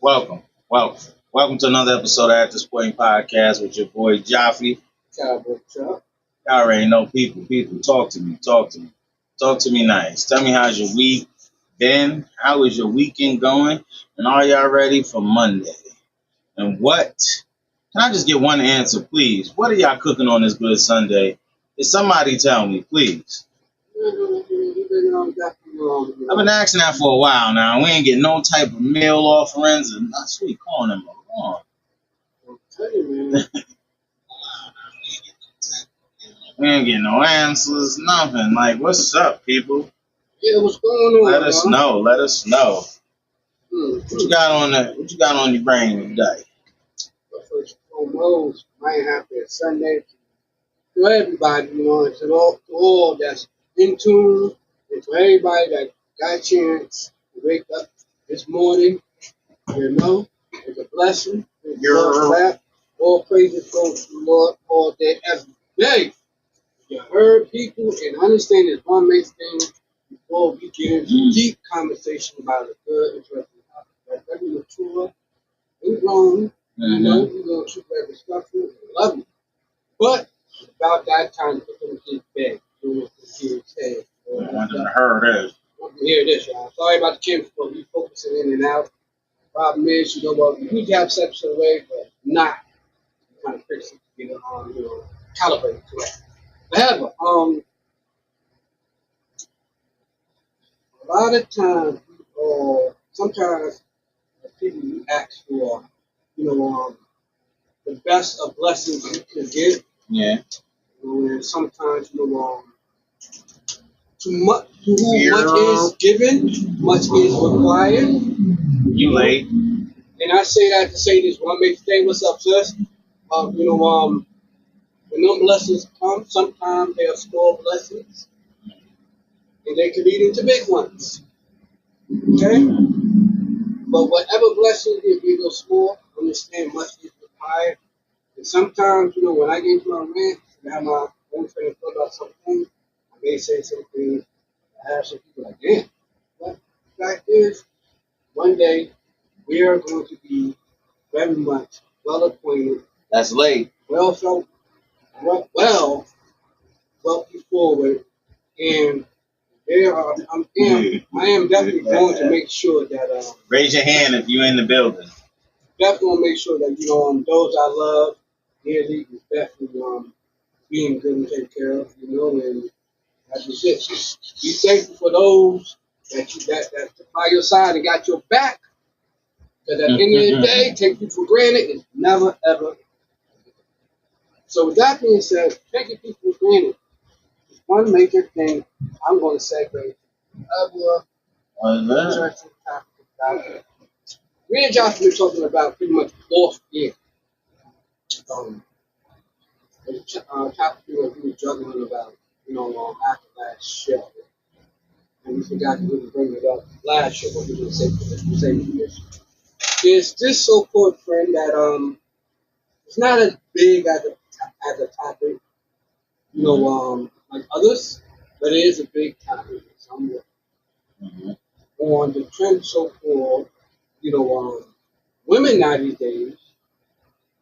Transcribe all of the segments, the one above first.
Welcome to another episode of At This Point Podcast with your boy Jaffe. Cowboy Chuck. Y'all already know people, talk to me. Talk to me nice. Tell me how's your week been? How is your weekend going? And are y'all ready for Monday? And what? Can I just get one answer, please? What are y'all cooking on this good Sunday? Can somebody tell me, please? I've been asking that for a while now. We ain't getting no type of meal offerings and not sweet corn and on. I'll tell you, man. We ain't getting no answers, nothing. Like, what's up, people? Yeah, what's going on? Let us know. Mm-hmm. What you got on your brain today? But first and foremost, might happy Sunday to everybody, and to all that's in tune, and to everybody that got a chance to wake up this morning, it's a blessing. It's Lord, all praises go to the Lord all day, every day. You heard people and understand this one makes things before we get into deep conversation about a good, interesting topic. Like every mature and grown, we're going to treat that respectful and loving. But it's about that time to put them kids back. Doing what the kids say. I wanted to hear this, y'all. Sorry about the kids, but we focusing in and out. Problem is, we usually have steps away, but not kind of fix it to get it calibrated correct. However, a lot of times, sometimes people ask for, the best of blessings you can get. Yeah. And sometimes, too much is given, much is required. You late. And I say that to say this one makes day. What's up, sis? When them blessings come, sometimes they are small blessings, and they can lead into big ones. Okay? But whatever blessing is big or small, understand much is required. And sometimes, when I get into my rant, and I have my own train of thought about something, I may say something, I have some people like, damn. But the fact is, one day, we are going to be very much well acquainted. That's late. Well forward, and I am definitely going to make sure that raise your hand if you're in the building. Definitely want to make sure that those I love dearly is definitely being good and taken care of, and that's just it. Be thankful for those that by your side and got your back. Because at the end of the day, take you for granted is never ever. So with that being said, taking people for granted is one major thing I'm going to segue to interesting topic about it. Me and Josh have been talking about pretty much off air. The topic we were juggling about, after last show. And we forgot to really bring it up last show, but we're going to say this. There's this so-called friend that it's not as big as a topic, like others, but it is a big topic somewhat. On the trend so-called, women nowadays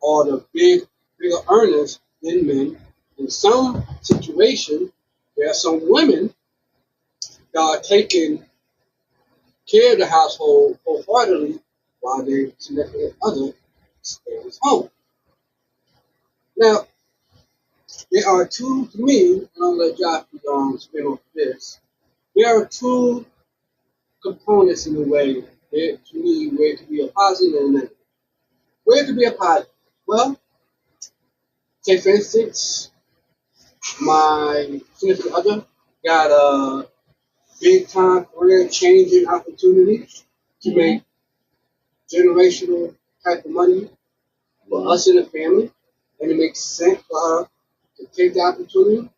are the bigger earners than men. In some situations, there are some women that are taking care of the household wholeheartedly while their significant other stays home. Now, there are two, to me, and I'll let Josh spin off this. There are two components in the way, to me, where it could be a positive and a negative. Where it could be a positive? Well, say for instance, my significant other got a big time career changing opportunity to make generational type of money for us in the family, and it makes sense for her to take the opportunity.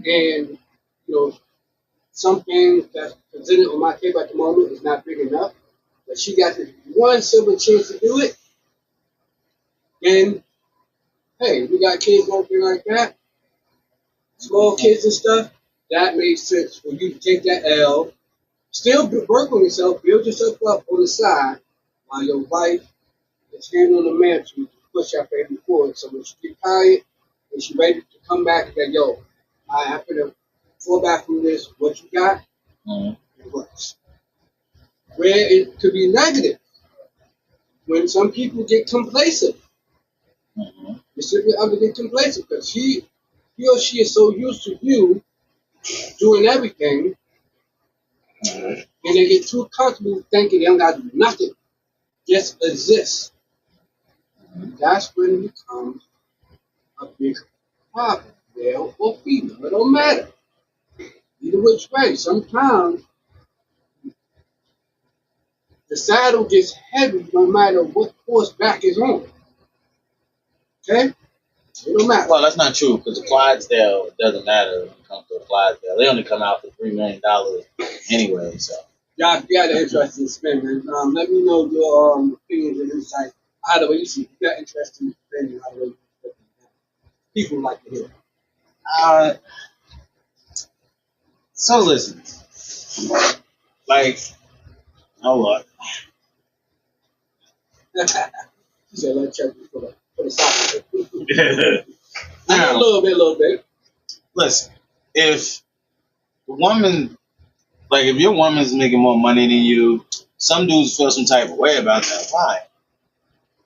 And some things that's presented on my table at the moment is not big enough, but she got this one silver chance to do it. And hey, we got kids working like that, small kids and stuff. That makes sense for you to take that L, still work on yourself, build yourself up on the side, while your wife is handling the mantle to push our family forward. So when she get tired and she ready to come back and say, yo, I have to fall back from this, what you got? It works. Where it could be negative, when some people get complacent. They simply get complacent because he or she is so used to you doing everything, and they get too comfortable thinking they don't got to do nothing, just exist. That's when it becomes a big problem, male or female. It don't matter. Either which way. Sometimes the saddle gets heavy no matter what horseback is on. Okay? It don't matter. Well, that's not true because the Clydesdale doesn't matter when it comes to a Clydesdale. They only come out for $3 million anyway. So Y'all got an interesting spin, man. Let me know your opinions and insight. How the way you see it. You got interesting spin. How the way you see it. People like to hear. So listen, like, hold on. She said, let's check this for the soccer. A Now, little bit. listen, if the woman, like, if your woman's making more money than you, some dudes feel some type of way about that. Why?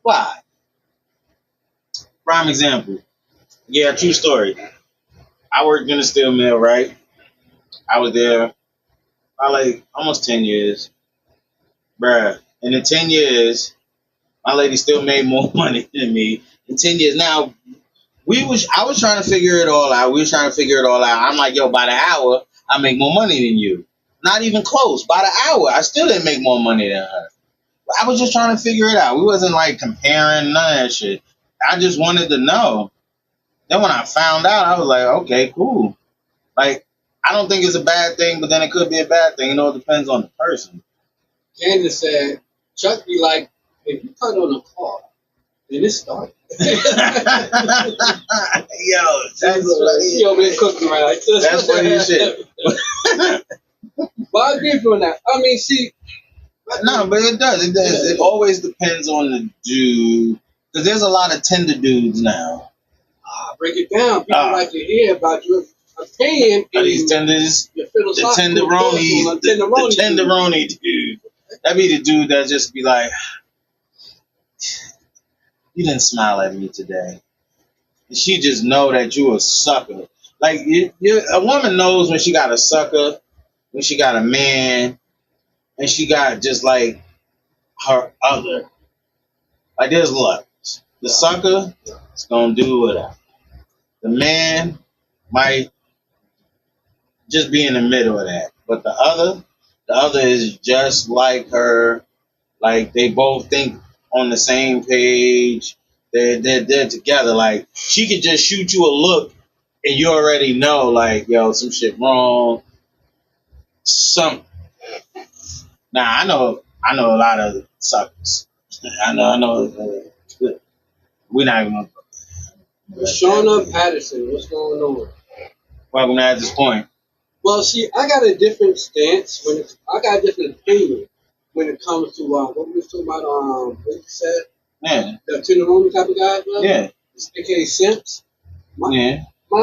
Why? Prime example. Yeah, true story. I worked in a steel mill, right? I was there for like almost 10 years. Bruh, in the 10 years, my lady still made more money than me. In 10 years. Now, I was trying to figure it all out. We were trying to figure it all out. I'm like, yo, by the hour, I make more money than you. Not even close. By the hour, I still didn't make more money than her. I was just trying to figure it out. We wasn't like comparing none of that shit. I just wanted to know. Then when I found out, I was like, okay, cool. Like, I don't think it's a bad thing, but then it could be a bad thing. You know, it depends on the person. Candace said, Chuck be like, if you cut on a car, then it started. Yo, that's She over there cooking right now. That's funny as shit. But I agree with you on that. I mean, see. No, but it does. It does. It always depends on the dude. Because there's a lot of tender dudes now. Break it down. People like to hear about your opinion. These tenders, the tenderonis, the tenderoni dude. That be the dude that just be like, you didn't smile at me today. And she just know that you a sucker. Like, a woman knows when she got a sucker, when she got a man, and she got just like her other. Like, there's levels. The sucker is going to do whatever. The man might just be in the middle of that. But the other is just like her. Like, they both think on the same page. They're together. Like, she could just shoot you a look and you already know, like, yo, some shit wrong. Now, I know a lot of suckers. I know. We're not even gonna. Shauna Patterson, what's going on? Welcome to At This Point. Well, see, I got a different stance I got a different opinion when it comes to what we were talking about. What you said? Yeah. The tenderoni type of guy. Bro? Yeah. AKA simps. My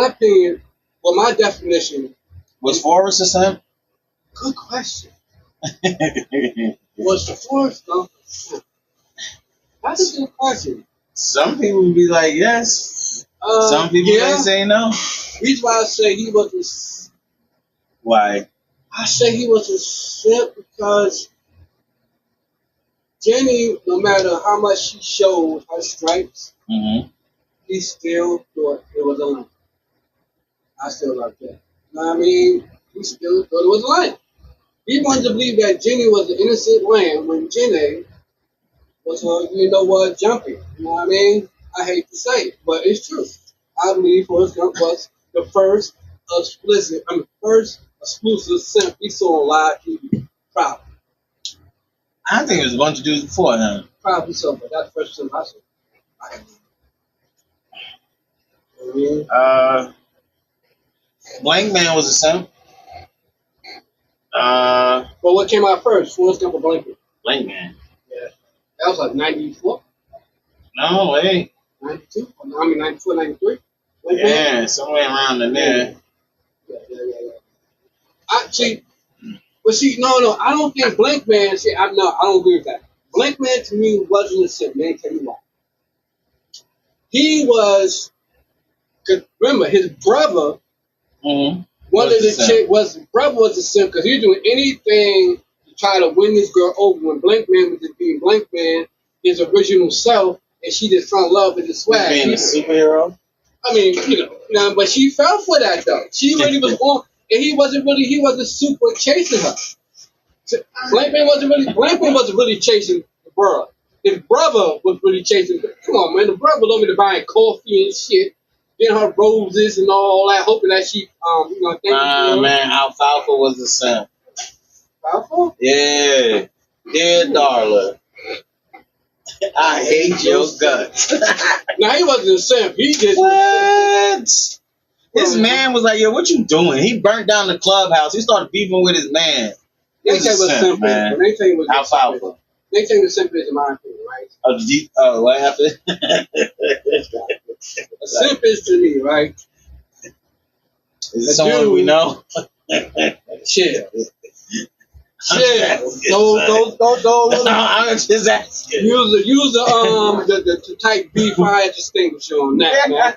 opinion. Well, my definition. Was Forrest a simp? Good question. Was the Forrest? No. That's a good question. Some people would be like yes. Some people may say no. Reason why I say he was Why? I say he was a simp because Jenny, no matter how much she showed her stripes, he still thought it was a lie. I still like that. You know what I mean? He still thought it was a lie. He wanted to believe that Jenny was an innocent lamb when Jenny was, jumping. You know what I mean? I hate to say it, but it's true. I believe Forrest Gump was the first exclusive simp we saw on live TV. Probably. I think it was a bunch of dudes before him. Probably so, but that's the first simp I saw. Blank Man was a simp. But what came out first? Forrest Gump or Blank Man? Blank Man. Yeah. That was like 94, No way. 92. I mean 94, 93. Like Yeah, somewhere around in there. Yeah. I see. But see, no, I don't think Blink Man. See, I don't agree with that. Blink Man to me wasn't a simp. Man, tell you why. He was. Cause remember, his brother. Mm-hmm. One of the chick was brother was a simp because he was doing anything to try to win this girl over. When Blink Man was just being Blink Man, his original self, and she just fell in love with his swag. Being a superhero. I mean, but she fell for that though. She really was on, and he wasn't super chasing her. Blink Man wasn't really chasing the girl. His brother was really chasing her. Come on, man, the brother was over there buying coffee and shit, getting her roses and all that, hoping that she, thank you. Man, Alfalfa was the simp. Alfalfa? Yeah. Dear darling, I hate your guts. No, he wasn't a simp. He just What? His man was like, yo, what you doing? He burnt down the clubhouse. He started beefing with his man. They say was simp, man. They say was Alfalfa. They say the simp is in my opinion, right? What happened? A simp is to me, right? Is it someone we know? Chill. Don't. I'm just asking. Use the type B5 distinguisher on that, man.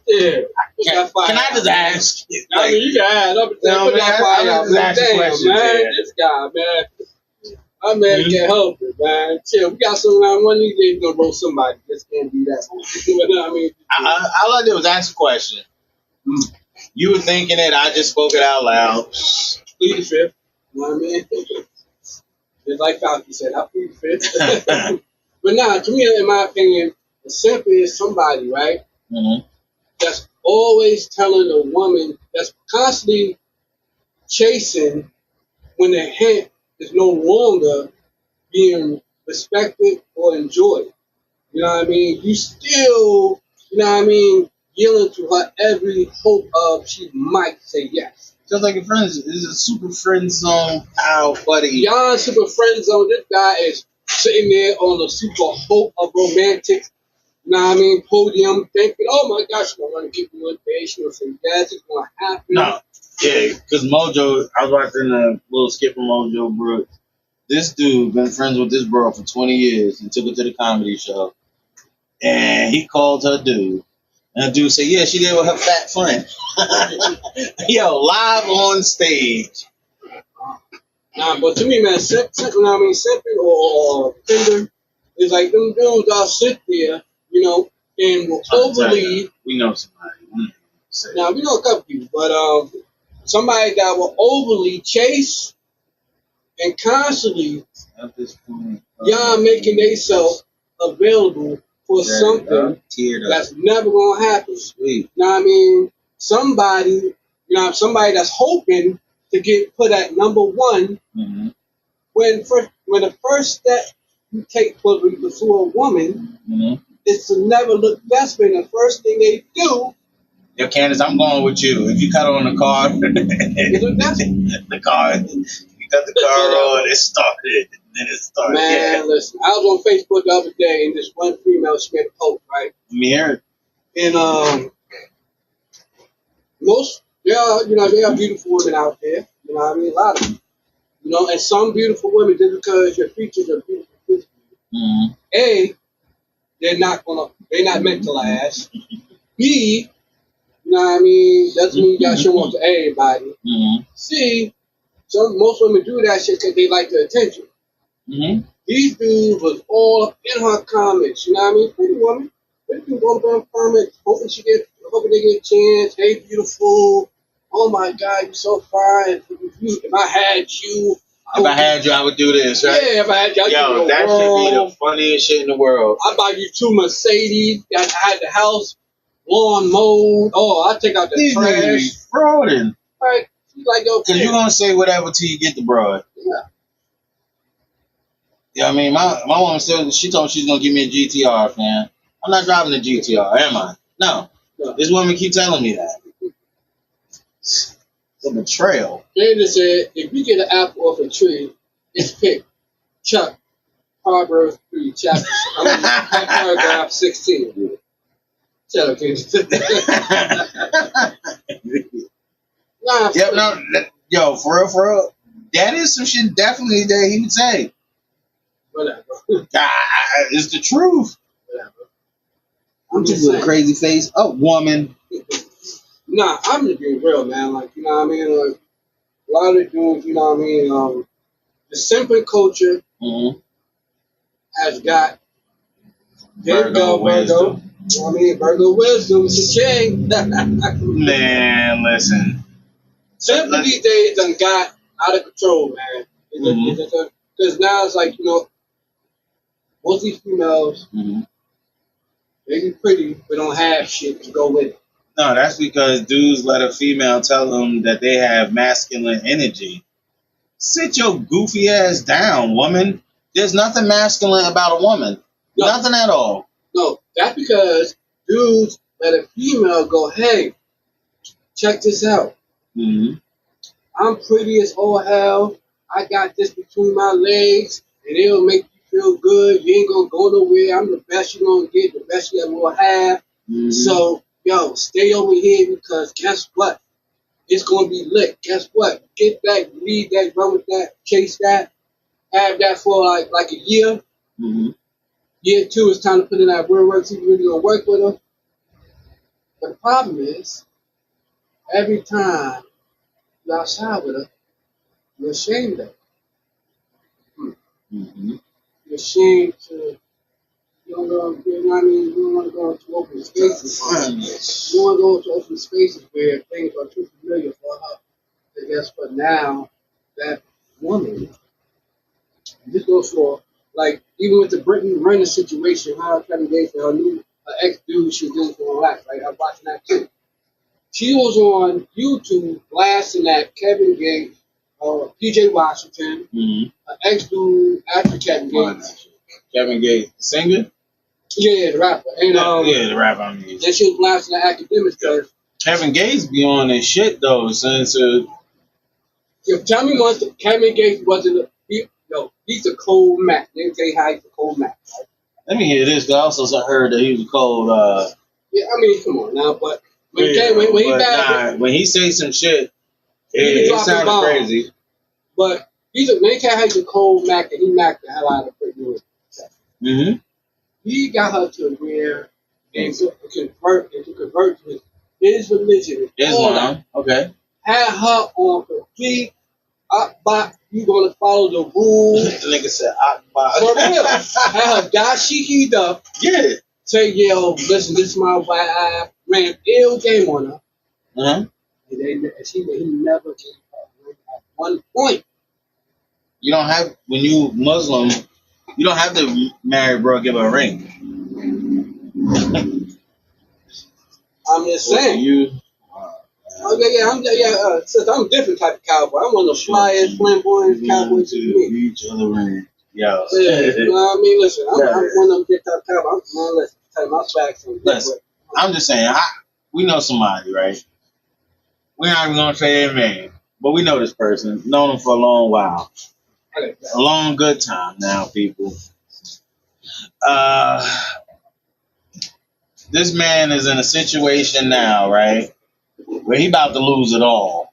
Yeah. Can I just ask? I mean, you can add up and put that fire out, man. Damn, man. This guy, man. My man can't help it, man. Chill. We got some around one of these days gonna roll somebody. Just can't do that. You know what I mean? All I did was ask a question. You were thinking it. I just spoke it out loud. Plead the fifth. You know what I mean? Just like Falky said, I plead the fifth. But nah, to me, in my opinion, a simp is somebody, right? Mm-hmm. That's always telling a woman, that's constantly chasing when the hint is no longer being respected or enjoyed. You know what I mean? You still, you know what I mean, yielding to her every hope of she might say yes. Just like a friends, it's a super friend zone. Ow, buddy. Beyond super friend zone, this guy is sitting there on a super hope of romantic, you know what I mean, podium, thinking, oh my gosh, I'm going to give you a day. She'll say yes, it's going to happen. No, yeah, because Mojo, I was watching a little skit from Mojo Brooks. This dude been friends with this girl for 20 years and took her to the comedy show. And he called her dude. And the dude said, yeah, she did with her fat friend. Yo, live on stage. Nah, but to me, man, simping or Tinder is like them dudes that sit there, and will overly. We know somebody. Now, we know a couple people, but somebody that will overly chase and constantly y'all making themselves available for something that's never gonna happen. Sweet. You know what I mean? Somebody that's hoping to get put at number one when the first step you take to pursue a woman is to never look desperate. The first thing they do. Yo, Candace, I'm going with you. If you cut on the car, the car, you cut the car on, it started. Then it started. Man, listen, I was on Facebook the other day, and this one female, she made a post, right? Let me hear it. And there are beautiful women out there. You know what I mean? A lot of them. And some beautiful women, just because your features are beautiful physically, A, they're not meant to last. B, you know what I mean? Doesn't mean you gotta show up to everybody. C, most women do that shit because they like the attention. These dudes was all up in her comments. You know what I mean? Pretty woman. Pretty people go up in her comments, hoping they get a chance. Hey, beautiful. Oh my God, you're so fine. If I had you, I would do this, right? Yeah, if I had you, yo, that should be the funniest shit in the world. I buy you 2 Mercedes. I had the house lawn mowed. Oh, I take out the trash. Frauding. Right? She's like, yo, because you're gonna say whatever till you get the broad. Yeah. Yeah, I mean, my woman said she told me she's gonna give me a GTR, man. I'm not driving a GTR, am I? No. This woman keep telling me that. It's a betrayal. They just said, if you get an apple off a tree, it's picked, chucked, Proverbs 3, paragraph 16. Shut up, kids. Nah, Yep, no, yo, for real, that is some shit definitely that he would say. whatever. It's the truth. Whatever. I'm just with a crazy face. Oh, woman. Nah, I'm just being real, man. Like, you know what I mean? Like, a lot of the dudes, you know what I mean? The simple culture has got Virgo wisdom. You know what I mean? Virgo wisdom, cha-ching. Man, listen. Simple these days done got out of control, man. Because now it's like, you know, most of these females, they be pretty, but don't have shit to go with it. No, that's because dudes let a female tell them that they have masculine energy. Sit your goofy ass down, woman. There's nothing masculine about a woman. No. Nothing at all. No, that's because dudes let a female go, hey, check this out. I'm pretty as all hell. I got this between my legs, and it'll make you feel good. You ain't gonna go nowhere. I'm the best you're gonna get, the best you ever will have. So, yo, stay over here because guess what? It's gonna be lit. Guess what? Get that, lead that, run with that, chase that, have that for like a year. Year 2, it's time to put in that real work. See if you're really gonna work with them. But the problem is, every time you're outside with her, you're ashamed of her. You're ashamed to. You don't go. You know what I mean? You don't want to go into open spaces. You don't want to go into open spaces where things are too familiar for her. And guess what? Now that woman, this goes for like even with the Brittany Renner situation, how Kevin Gates and her new ex dude she's doing for her life. Right? I'm watching that too. She was on YouTube blasting that Kevin Gates, PJ Washington, ex dude after Kevin Gates. Kevin Gates, singer? Yeah, the rapper. And, the rapper. I mean. And she was blasting the academics because Kevin Gates be on this shit though, since. Tell me once Kevin Gates wasn't he's a cold Mac. Let me tell you how he's a cold Mac. Right? Let me hear this. I also heard that he was cold. Yeah, I mean, come on now, but when he say some shit, it sounded crazy. But he's a cold Mac, and he macked the hell out of Brittany. He got her to where and to convert to his religion. Islam, okay. Had her on complete Akbar. You gonna follow the rules? The nigga said Akbar. For real. Had her dashiki up. Yeah. Say, yo, listen, this is my wife. I ran ill game on her. And he never gave her at one point. You don't have, when you Muslim, you don't have to marry bro, give her a ring. I'm just saying. Since I'm a different type of cowboy. I'm one of the flyest, flamboyant cowboys to me. Each other ring. Yo. Yeah, you know what I mean? Listen, I'm one of them big type of cowboys. Listen, tell you my facts. Listen, I'm just saying, we know somebody, right? We're not even going to say their name, but we know this person. Known him for a long while. A long good time now, people. This man is in a situation now, right, where he about to lose it all.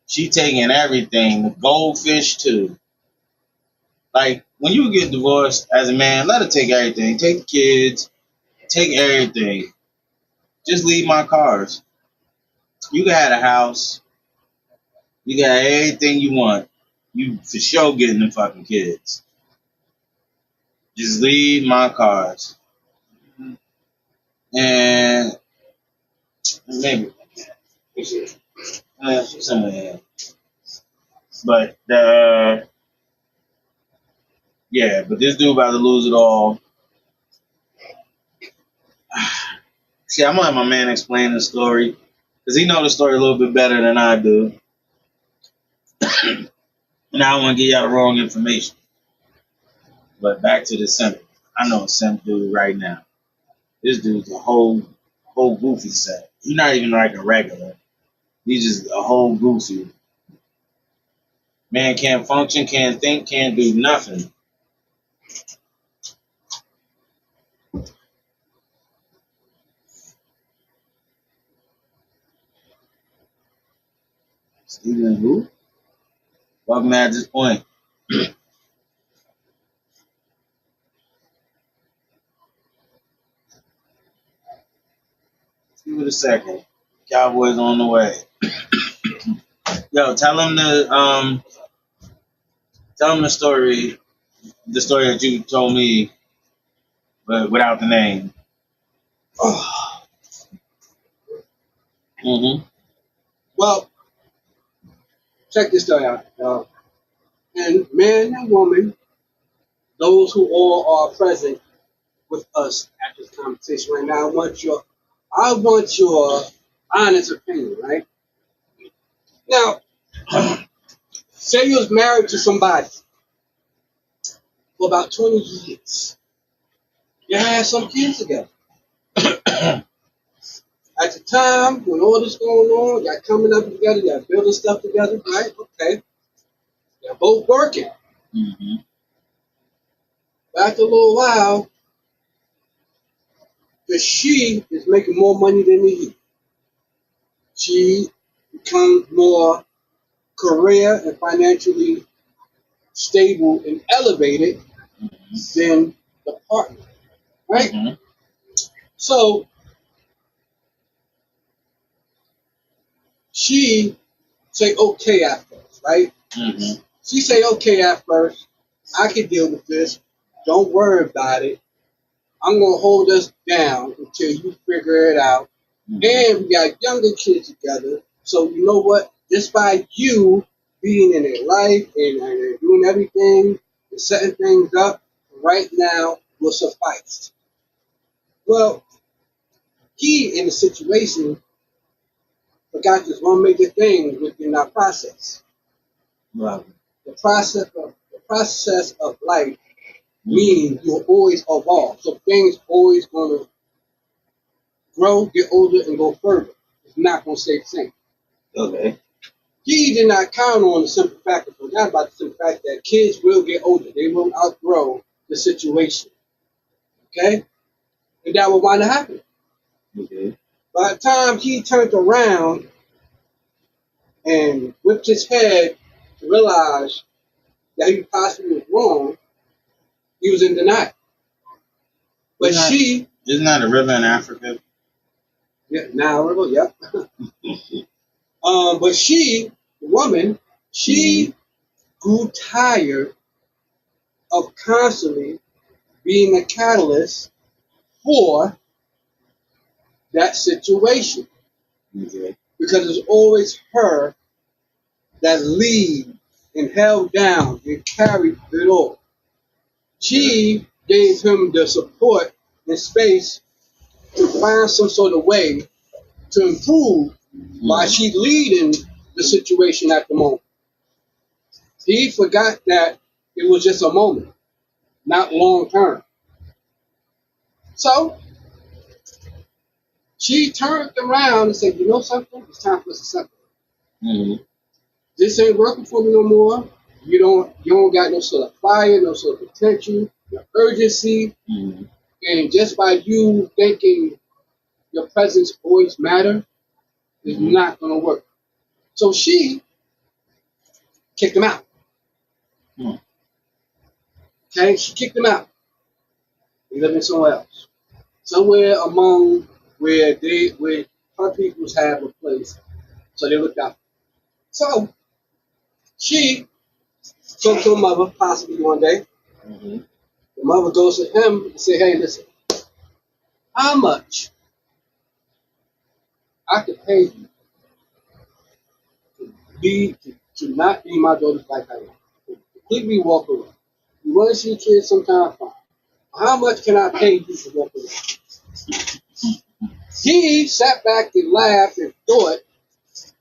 She taking everything, the goldfish too. Like, when you get divorced as a man, let her take everything. Take the kids, take everything. Just leave my cars. You can have a house. You got everything you want. You for sure getting the fucking kids. Just leave my cars. And maybe somewhere. But yeah, but this dude about to lose it all. See, I'm gonna have my man explain the story because he knows the story a little bit better than I do. And I don't want to give y'all the wrong information. But back to the simp. I know a simp dude right now. This dude's a whole goofy set. He's not even like a regular. He's just a whole goofy. Man can't function, can't think, can't do nothing. Stephen who? Welcome at this point. Give it a second. Cowboys on the way. Yo, tell him the story that you told me, but without the name. Mm-hmm. Well, check this story out. And man and woman, those who all are present with us at this conversation right now, I want your honest opinion, right? Now, say you was married to somebody for about 20 years. You had some kids together. At the time, when all this going on, y'all coming up together, y'all building stuff together, right? Okay. You're both working. Mm-hmm. After a little while, the she is making more money than the he. She becomes more career and financially stable and elevated than the partner, right? Mm-hmm. So she say okay at first, right? Mm-hmm. She say okay at first. I can deal with this. Don't worry about it. I'm gonna hold us down until you figure it out. Mm-hmm. And we got younger kids together. So you know what? Just by you being in their life and doing everything and setting things up right now will suffice. Well, he in the situation forgot this one major thing within our process. Wow. The process of life means you'll always evolve. So things always gonna grow, get older, and go further. It's not gonna stay the same. Okay. He did not count on the simple fact, forgot about the simple fact that kids will get older. They will outgrow the situation. Okay? And that will wind up happening. Okay. By the time he turned around and whipped his head to realize that he possibly was wrong, he was in denial. But Isn't that a river in Africa? yeah, now, yep. But the woman, she grew tired of constantly being a catalyst for that situation. Okay. Because it's always her that lead and held down and carried it all. She gave him the support and space to find some sort of way to improve while she's leading the situation at the moment. He forgot that it was just a moment, not long term. So she turned around and said, you know something? It's time for us to separate. Mm-hmm. This ain't working for me no more. You don't got no sort of fire, no sort of potential, no urgency. Mm-hmm. And just by you thinking your presence always matter, is not gonna work. So she kicked him out. Mm-hmm. Okay, she kicked him out. He living somewhere else. Somewhere among where her peoples have a place. So they looked out. So she spoke to her mother possibly one day. Mm-hmm. The mother goes to him and say, hey, listen, how much I could pay you to not be my daughter's life I am. To completely walk away. You want to see kids sometime, fine. How much can I pay you to walk away? He sat back and laughed and thought,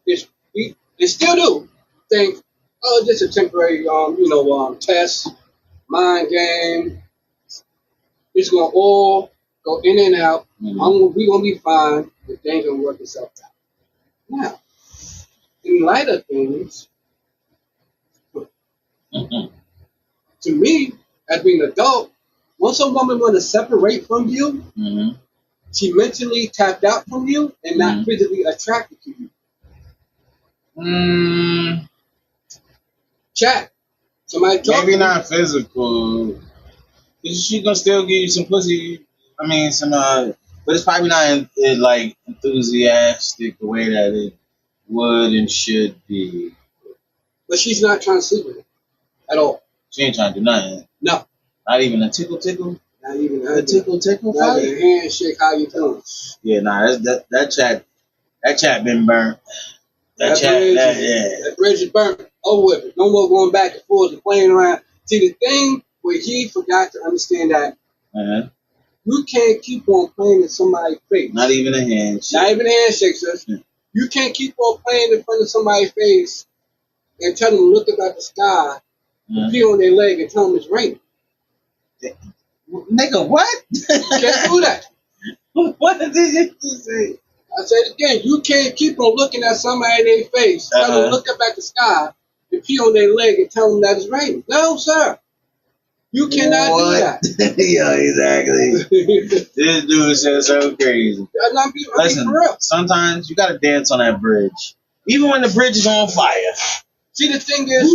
they still do think, oh, just a temporary, test, mind game. It's gonna all go in and out. We're gonna be fine. The thing's gonna work itself out. Now, in light of things, Mm-hmm. to me, as being an adult, once a woman want to separate from you, Mm-hmm. she mentally tapped out from you and not physically attracted to you. Chat. Somebody talk Maybe to me. not physical. She gonna still give you some pussy. I mean, some but it's probably not like enthusiastic the way that it would and should be. But she's not trying to sleep with him at all. She ain't trying to do nothing. No. Not even a tickle. Not even A tickle not fight. even a handshake. How you doing? Yeah, nah. That chat been burnt. That bridge is burnt. Over with it. No more going back and forth and playing around. See, the thing where he forgot to understand that you can't keep on playing in somebody's face. Not even a handshake. Not even a handshake, sis. You can't keep on playing in front of somebody's face and tell them to look up at the sky and pee on their leg and tell them it's raining. Nigga, what? You can't do that. What did you just say? I said it again. You can't keep on looking at somebody in their face, tell them to look up at the sky and pee on their leg and tell them that it's raining. No, sir. You cannot do that. Yeah, exactly. This dude says so crazy. Listen, sometimes you gotta dance on that bridge. Even when the bridge is on fire. See, the thing is,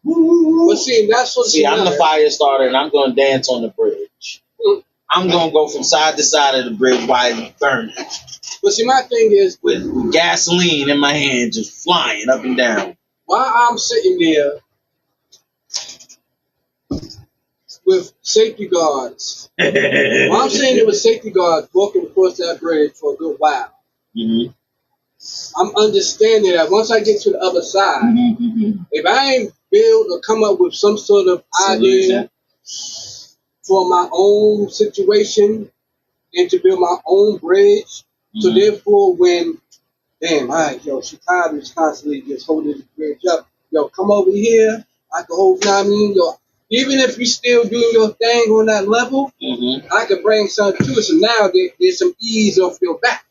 but see, that's what. See, I'm the fire starter, and I'm gonna dance on the bridge. I'm gonna go from side to side of the bridge while it's burning. But see, my thing is, with gasoline in my hand, just flying up and down. While I'm sitting there with safety guards, while I'm sitting there with safety guards walking across that bridge for a good while, I'm understanding that once I get to the other side, if I ain't build or come up with some sort of idea for my own situation and to build my own bridge, so therefore when, damn, all right, yo, she tired of constantly just holding the bridge up. Yo, come over here. I can hold, I mean, yo, even if you still doing your thing on that level, I could bring something to it. So now there's some ease off your back.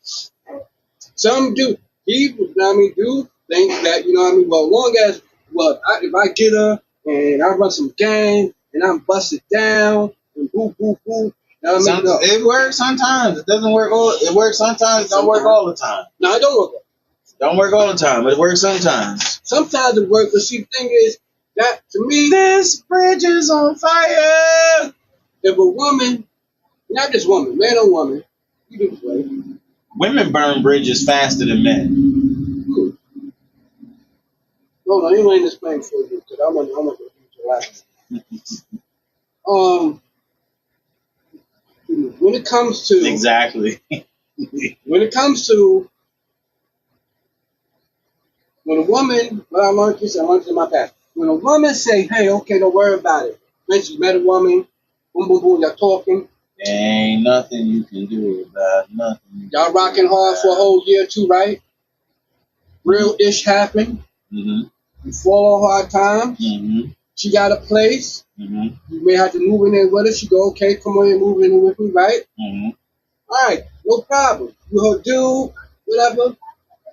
Some do. People, do think that, well, long as, if I get her and I run some gang and I'm busted down and boo, boo, boo. It works sometimes. It doesn't work all. It works sometimes. It don't work all the time. No, it don't work. Don't work all the time. It works sometimes. Sometimes it works, but see, the thing is that to me, this bridge is on fire. If a woman, not just woman, man or woman, you do this way. Women burn bridges faster than men. Hold on, you ain't explaining for you because I want to do your last. When it comes to when a woman, I learned this in my past. When a woman say, "Hey, okay, don't worry about it," when she met a woman, boom, boom, boom, y'all talking. There ain't nothing you can do about nothing. Y'all rocking hard for a whole year too, right? Real ish happen. You fall on hard times. She got a place. You may have to move in there with her. She go, okay, come on and move in with me, right? All right, no problem. You her dude, whatever.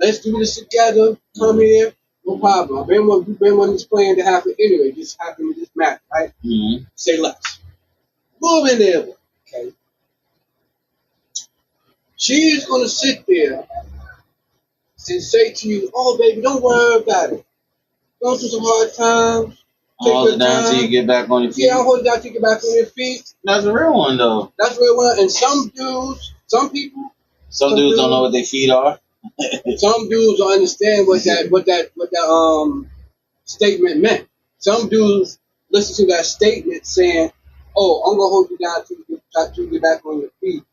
Let's do this together. Come here, no problem. I've been wanting this plan to happen anyway. Just happen to just match, right? Say less. Move in there, okay? She's gonna sit there and say to you, "Oh, baby, don't worry about it. Going through some hard times. Hold it down till you get back on your feet." Yeah, I'll hold it down till you get back on your feet. That's a real one, though. That's a real one. And some dudes, some dudes don't know what their feet are. Some dudes don't understand what that statement meant. Some dudes listen to that statement saying, "Oh, I'm gonna hold you down till you get back on your feet,"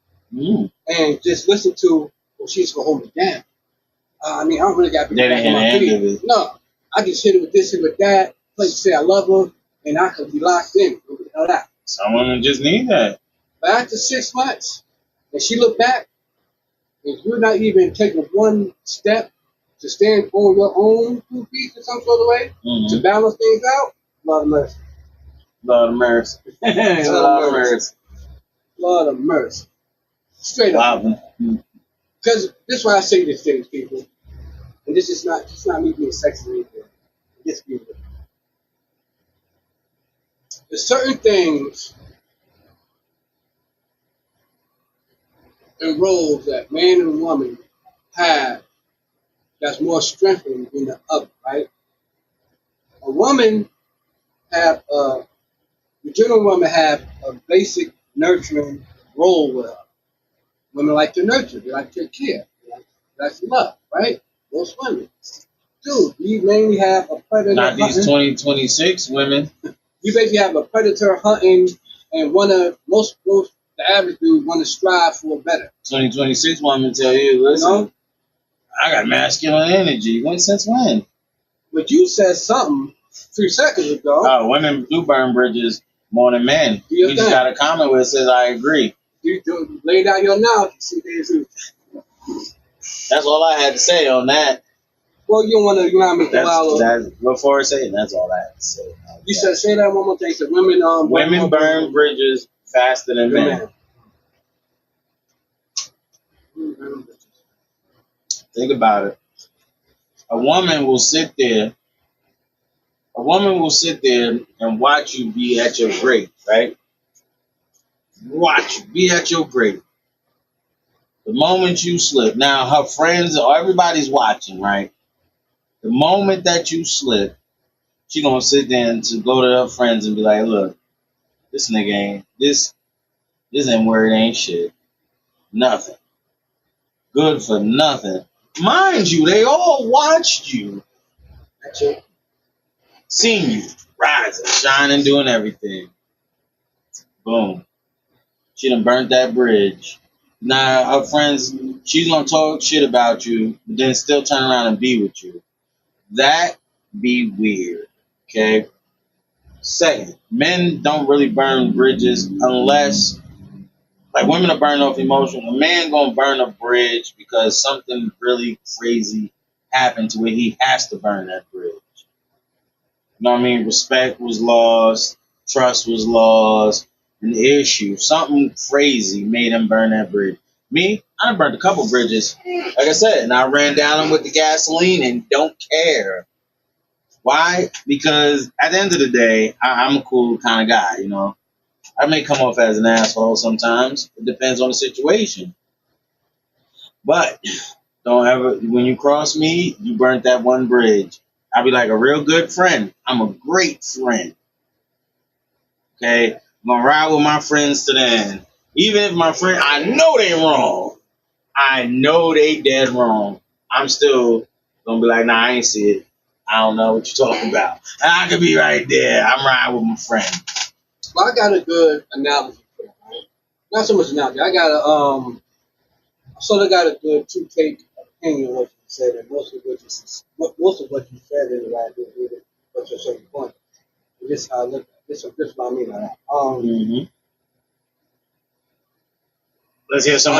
and just listen to, "Well, she's gonna hold me down." I don't really got to be back on my feet. No, I just hit it with this and with that. Like say I love her, and I could be locked in. Some women just need that. But after 6 months, and she looked back, and you're not even taking one step to stand on your own 2 feet in some sort of way to balance things out, Lord of mercy. Lord of mercy. Lord of mercy. Lord of mercy. Straight up. Because this is why I say these things, people. And this is not me being sexist or anything. Just be real. There's certain things and roles that man and woman have that's more strengthening than the other, right? A woman have the general woman have a basic nurturing role with her. Women like to nurture, they like to take care, that's love, right? Most women. Dude, we mainly have a predator. Not these 2026 women. You basically have a predator hunting and most the average dude want to strive for better. 2026 women tell you, listen, You know? I got masculine energy. Since when? But you said something 3 seconds ago. Women do burn bridges more than men. You just got a comment where it says, I agree. You lay down your analogy. See, that's all I had to say on that. Well, you don't want to, that's before I say it, that's all I had to say. You said, say that one more time. You said women burn bridges faster than men. Think about it. A woman will sit there and watch you be at your great, right? Watch you be at your great. The moment you slip, now her friends or everybody's watching, right? The moment that you slip, she gonna sit there and to go to her friends and be like, look, this nigga ain't this ain't where it ain't shit. Nothing. Good for nothing. Mind you, they all watched you. Seen you rising, shining, doing everything. Boom. She done burnt that bridge. Now her friends, she's gonna talk shit about you, but then still turn around and be with you. That be weird. Okay. Second, men don't really burn bridges unless, like, women are burning off emotion. A man gonna burn a bridge because something really crazy happened to where he has to burn that bridge. You know what I mean? Respect was lost, trust was lost, an issue. Something crazy made him burn that bridge. Me, I done burned a couple bridges, like I said, and I ran down them with the gasoline and don't care. Why? Because at the end of the day, I'm a cool kind of guy, you know. I may come off as an asshole sometimes. It depends on the situation. But don't ever, when you cross me, you burnt that one bridge. I'll be like a real good friend. I'm a great friend. Okay? I'm going to ride with my friends to the end. Even if my friend, I know they wrong. I know they dead wrong. I'm still going to be like, nah, I ain't see it. I don't know what you're talking about. I could be right there. I'm riding with my friend. Well, I got a good analogy for that, right? Not so much analogy. I sort of got a good two-take opinion of what you said, and most of what you said is what I did with it, but to a certain point. This how I look. This is what I mean by that. Let's hear some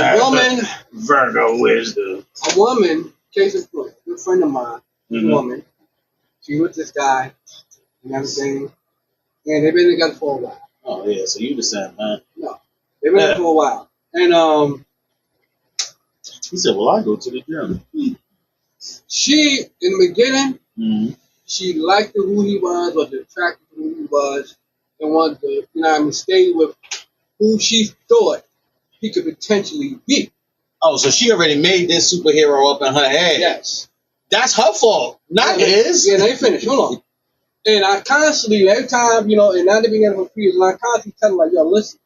Virgo wisdom. A woman, case in point, a good friend of mine, a woman, she with this guy and everything, and they've been together for a while. Oh yeah, so you the same, man. No, they've been together for a while, and he said, "Well, I go to the gym." She, in the beginning, she liked who he was, was attracted to who he was, and wanted to, stay with who she thought he could potentially be. Oh, so she already made this superhero up in her head. Yes. That's her fault, not his. Yeah, they finished. Hold on. And I constantly, every time, and now they've been together for 3 years, and I constantly tell them, like, yo, listen,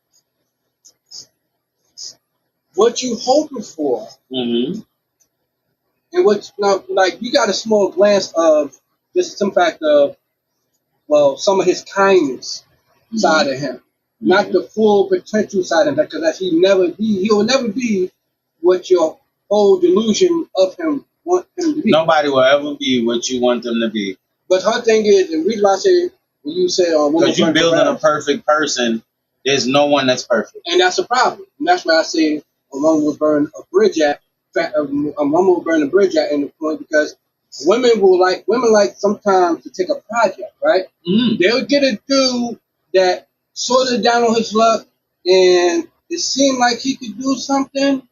what you hoping for, and what, now, like, you got a small glance of just some fact of, well, some of his kindness side of him, not the full potential side of him, because he'll never be what your whole delusion of him want him to be. Nobody will ever be what you want them to be. But her thing is, and the reason why I say, when you say, because you're building a perfect person, there's no one that's perfect. And that's a problem. And that's why I say a woman will burn a bridge at, a woman will burn a bridge at in the point, because women like sometimes to take a project, right? They'll get a dude that sort of down on his luck, and it seemed like he could do something,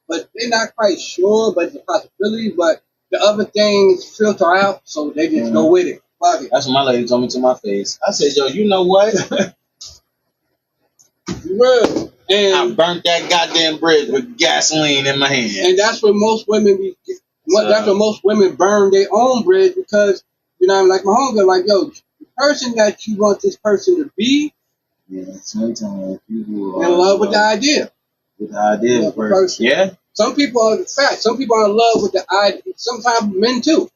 but they're not quite sure, but it's a possibility. But the other things filter out, so they just go with it. Fuck it. That's what my lady told me to my face. I said, yo, you know what? Real. I And burnt that goddamn bridge with gasoline in my hand. and that's what most women be. That's what most women burn their own bridge because like my homegirl, like yo, the person that you want this person to be, Yeah, sometimes people in love with the idea. With the idea of the person. Yeah. Some people are fat. Some people are in love with the idea. Sometimes men too,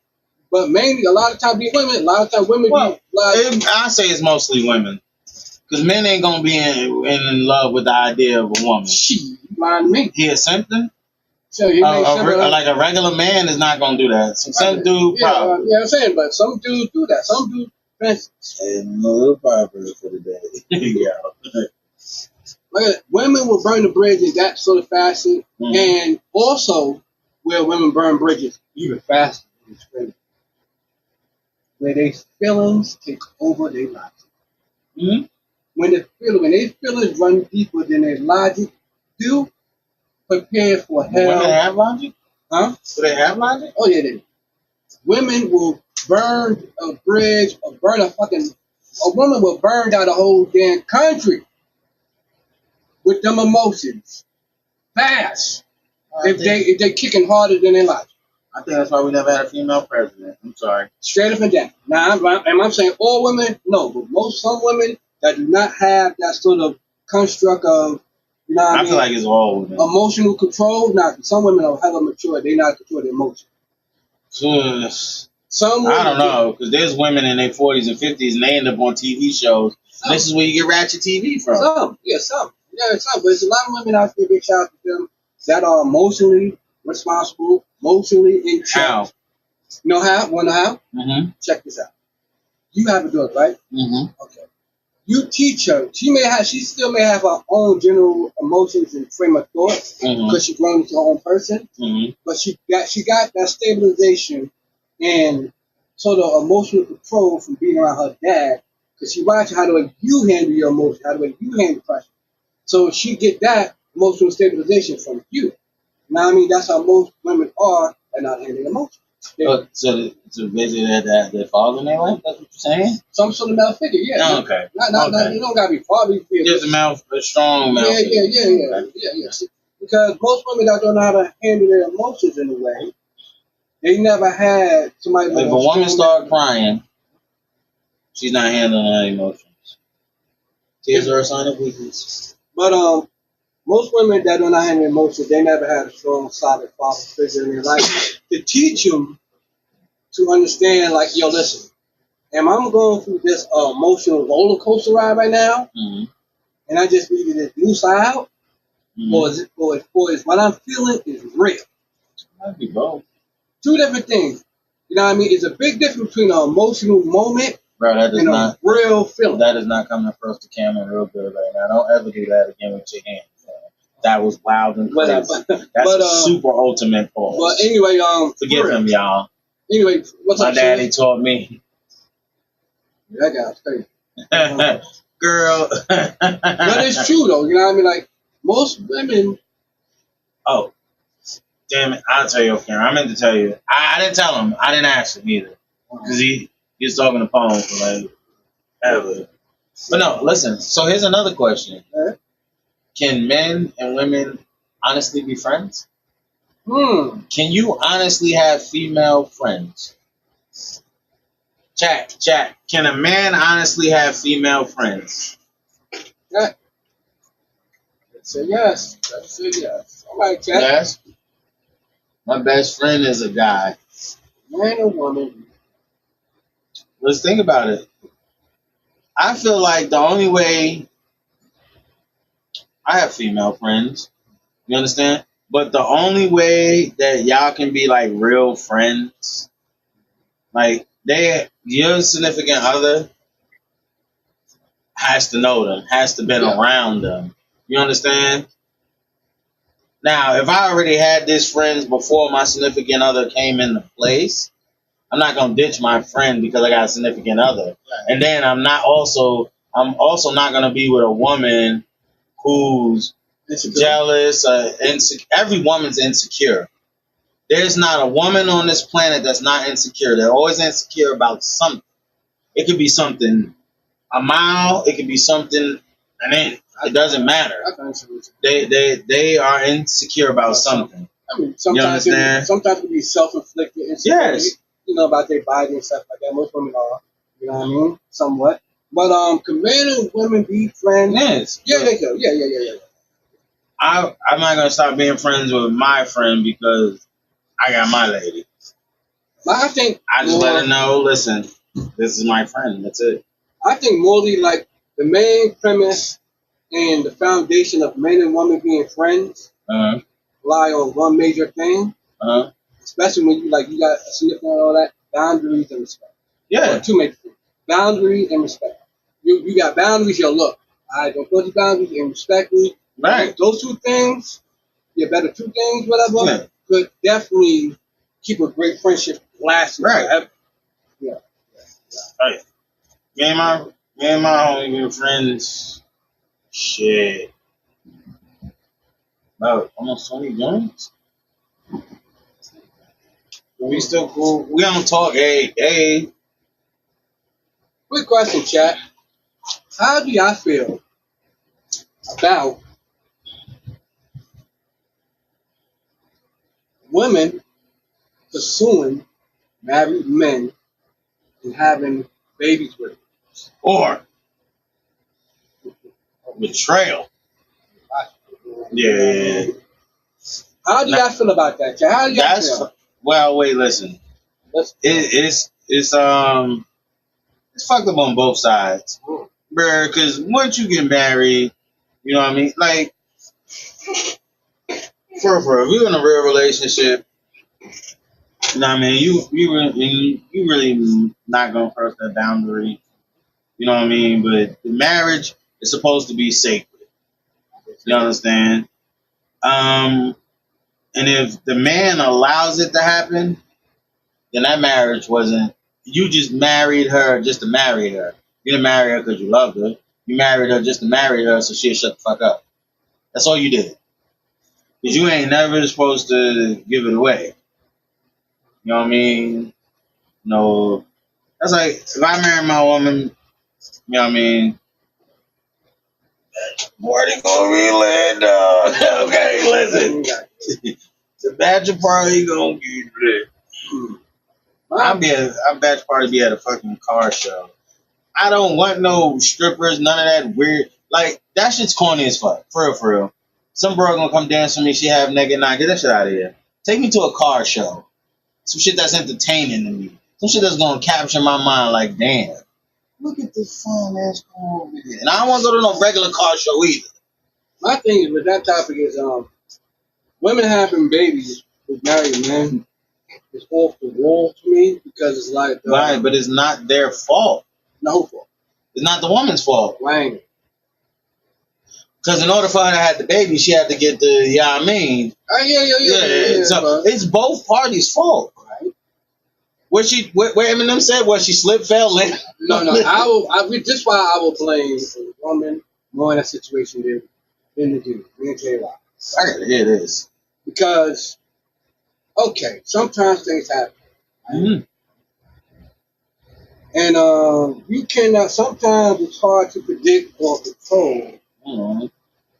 but mainly a lot of times be women. A lot of times women Well, be. I say it's mostly women. Because men ain't going to be in love with the idea of a woman. Shit, you lying to me. He something? So you like a regular man is not going to do that. Some dude probably. Yeah, I'm saying, but some dudes do that. Some dudes, and a little proverb for the day. Yeah. Women will burn the bridge in that sort of fashion, and also where women burn bridges even faster, where their feelings take over their logic. Mm-hmm. When their feelings run deeper than their logic do, prepare for hell. Women have logic? Huh? Do they have logic? Oh yeah, they do. Women will burn a bridge or burn a woman will burn down a whole damn country with them emotions fast if they kicking harder than they like. I think that's why we never had a female president. I'm sorry. Straight up and down. Now, am I saying all women? No, but some women that do not have that sort of construct of, I feel like it's all women. Emotional control. Now, some women are hella mature. They not control their emotions. Some women, I don't know, because there's women in their 40s and 50s and they end up on TV shows. This is where you get ratchet TV from. Some. Yeah, some. But there's a lot of women out there, big shout out to them, that are emotionally responsible, emotionally in check. How? You know how? Want to know how? Mm-hmm. Check this out. You have a daughter, right? Mm-hmm. Okay. You teach her. She still may have her own general emotions and frame of thought because she's grown into her own person. Mm-hmm. But she got that stabilization and sort of emotional control from being around her dad because she watches how the way you handle your emotions, how the way you handle pressure. So she get that emotional stabilization from you. You know what I mean? That's how most women are and not handling emotions. So basically their father in their life? That's what you're saying? Some sort of male figure, yeah. Oh, okay. You don't gotta be father. Just a strong male figure. Yeah. Because most women that don't know how to handle their emotions in a way, they never had somebody. If a woman starts crying, she's not handling her emotions. Tears are a sign of weakness. But most women that don't know how to handle emotions, they never had a strong, solid father figure in their life to teach them to understand. Like, yo, listen, am I going through this emotional roller coaster ride right now, and I just needed to do side out, or is what I'm feeling is real? Might be both. Two different things. You know what I mean? It's a big difference between an emotional moment and a real feeling. That is not coming across the camera real good right now. Don't ever do that again with your hands. That was wild and crazy. That's a super ultimate pause. But anyway, forgive him, y'all. Anyway, what's up? My daddy taught me. That guy's crazy. Girl. But it's true though. You know what I mean? Like most women. Oh, damn it! I'll tell you off camera. I meant to tell you. I didn't tell him. I didn't ask him either because he was talking to phone for like ever. But no, listen. So here's another question. Can men and women honestly be friends? Can you honestly have female friends? Chat. Can a man honestly have female friends? Yeah. Say yes. Say yes. All right, chat. Yes. My best friend is a guy. Man or woman? Let's think about it. I feel like the only way I have female friends, you understand? But the only way that y'all can be like real friends, like your significant other has to know them, has to been around them. You understand? Now, if I already had this friends before my significant other came into place, I'm not gonna ditch my friend because I got a significant other. And then I'm also not gonna be with a woman who's jealous, insecure. Every woman's insecure. There's not a woman on this planet that's not insecure. They're always insecure about something. It could be something a mile. It could be something an inch. It doesn't matter. They are insecure about something. I mean, You understand? sometimes it can be self-inflicted insecurity. Yes. You know, about their body and stuff like that. Most women are. You know what I mean? Somewhat. But can men and women be friends? Yes. Yeah, they do. Yeah. I'm not gonna stop being friends with my friend because I got my lady. But I think I just let her know, listen, this is my friend. That's it. I think morally, like the main premise and the foundation of men and women being friends lie on one major thing. Especially when you got a significant and all that, boundaries and respect. Yeah. Two major things. Boundaries and respect. You got boundaries, yo, look, I don't put the boundaries and respect me. Right. Those two things, better two things, whatever, could definitely keep a great friendship lasting forever. Yeah. Right. Me and my homie been friends. Shit. About almost 20 joints. We still cool. We don't talk every day. Quick question, chat. How do y'all feel about women pursuing married men and having babies with them? Or betrayal. Yeah. How do y'all feel about that, chat? How do y'all feel? Well, wait, listen. It's fucked up on both sides. Bruh, because once you get married, you know what I mean? Like, for if you're in a real relationship, you know what I mean? You really not going to cross that boundary. You know what I mean? But the marriage is supposed to be sacred. You understand? And if the man allows it to happen, then that marriage wasn't. You just married her just to marry her. You didn't marry her because you loved her. You married her just to marry her so she'll shut the fuck up. That's all you did. Because you ain't never supposed to give it away. You know what I mean? No. That's like, if I marry my woman, you know what I mean? Party gonna be lit, dog. Okay, listen. The bachelor party gonna be lit. Our bachelor party be at a fucking car show. I don't want no strippers, none of that weird. Like, that shit's corny as fuck. For real. Some bro gonna come dance for me, she have naked. Nah, get that shit out of here. Take me to a car show. Some shit that's entertaining to me. Some shit that's gonna capture my mind like, damn. Look at this fun ass car over here. And I don't wanna go to no regular car show either. My thing is with that topic is women having babies with married men is off the wall to me because it's like right, but it's not their fault. No fault. It's not the woman's fault. Right. Because in order for her to have the baby, she had to get the, you know what I mean? Yeah. So it's both parties' fault. Right. What Eminem said, what she slipped, fell, lit? No. This is why I will blame the woman more in that situation than the dude. Let me tell you why. I gotta hear this. Because, okay, sometimes things happen. Right? Mm-hmm. And you cannot, sometimes it's hard to predict or control. Mm-hmm.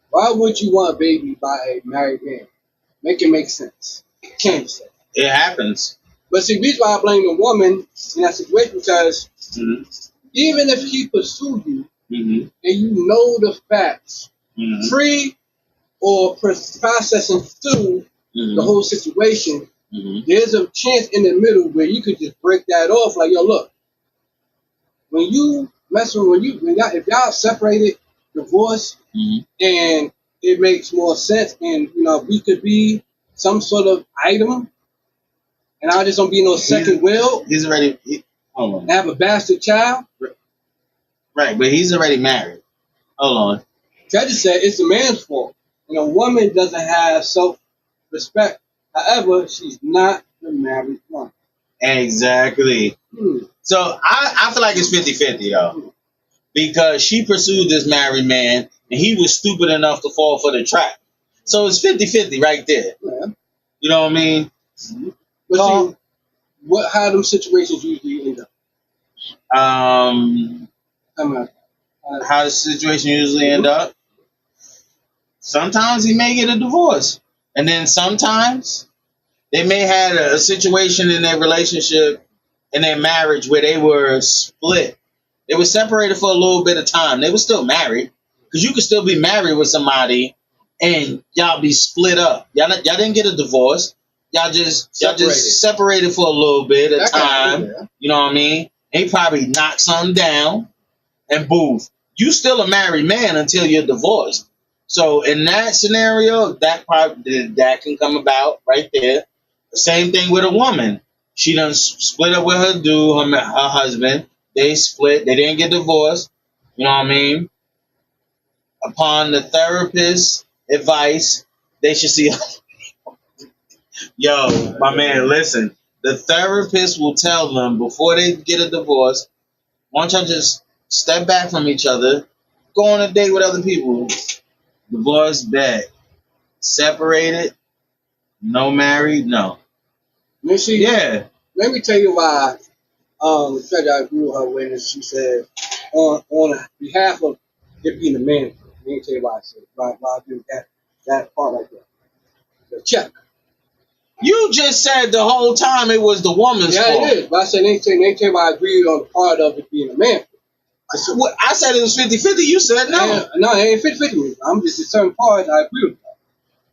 Why would you want a baby by a married man? Make it make sense. It can't say. It happens. But see, the reason why I blame the woman in that situation because even if he pursued you and you know the facts, pre or processing through the whole situation, there's a chance in the middle where you could just break that off. Like, yo, look, when you mess with if y'all separated, divorced, and it makes more sense, and we could be some sort of item. And I just don't be no second will. He's already. Hold on. Have a bastard child. Right, but he's already married. Hold on. I just said it's the man's fault. And a woman doesn't have self-respect. However, she's not the married one. Exactly. So I feel like it's 50-50, though. Because she pursued this married man, and he was stupid enough to fall for the trap. So it's 50-50 right there. Yeah. You know what I mean? But see, how them situations usually end up? Um, Come on. how the situation usually end up. Sometimes he may get a divorce, and then sometimes they may have a situation in their relationship, in their marriage, where they were split. They were separated for a little bit of time. They were still married, because you could still be married with somebody and y'all be split up. Y'all didn't get a divorce. Y'all just separated for a little bit of time. You know what I mean? And he probably knocked something down, and boom, you still a married man until you're divorced. So in that scenario, that can come about right there. The same thing with a woman. She done split up with her dude, her husband. They split. They didn't get divorced. You know what I mean? Upon the therapist's advice, they should see. Yo, my man, listen. The therapist will tell them before they get a divorce, why don't y'all just step back from each other, go on a date with other people. Divorce, bad. Separated, no married, no. You see, Yeah. let me tell you why. Because I agree with her when she said, on behalf of it being a man, let me tell you why I said why I do that part right there. The check. You just said the whole time it was the woman's fault. Yeah, it is. But I said they tell you why I agree on the part of it being a man. I said it was 50-50. You said no. No, it ain't 50-50. I'm just a certain part I agree with.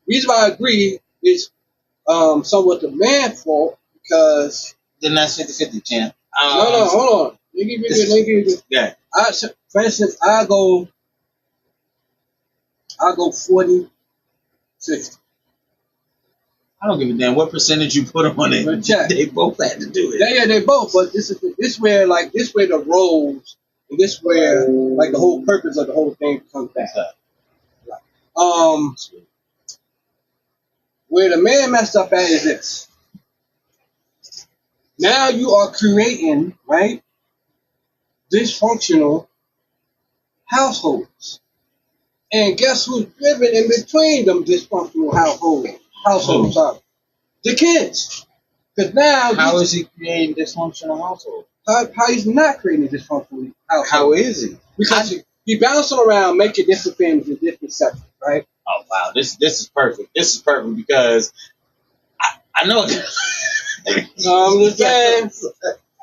The reason why I agree is somewhat the man's fault because. Then that's 50-50, champ. No, hold on. Let me give you this. Yeah. For instance, I go 40-60. I don't give a damn what percentage you put on it. They both had to do it. Yeah, they both. But this where the roles, and this where like the whole purpose of the whole thing comes back. Where the man messed up at is this. Now you are creating, right, dysfunctional households. And guess who's driven in between them dysfunctional households? The kids. Because now... How is he creating dysfunctional households? How he's not creating a dysfunctional household? How is he? Because he bouncing around making different things in different sections, right? Oh, wow. This is perfect. This is perfect because I know... I'm just saying,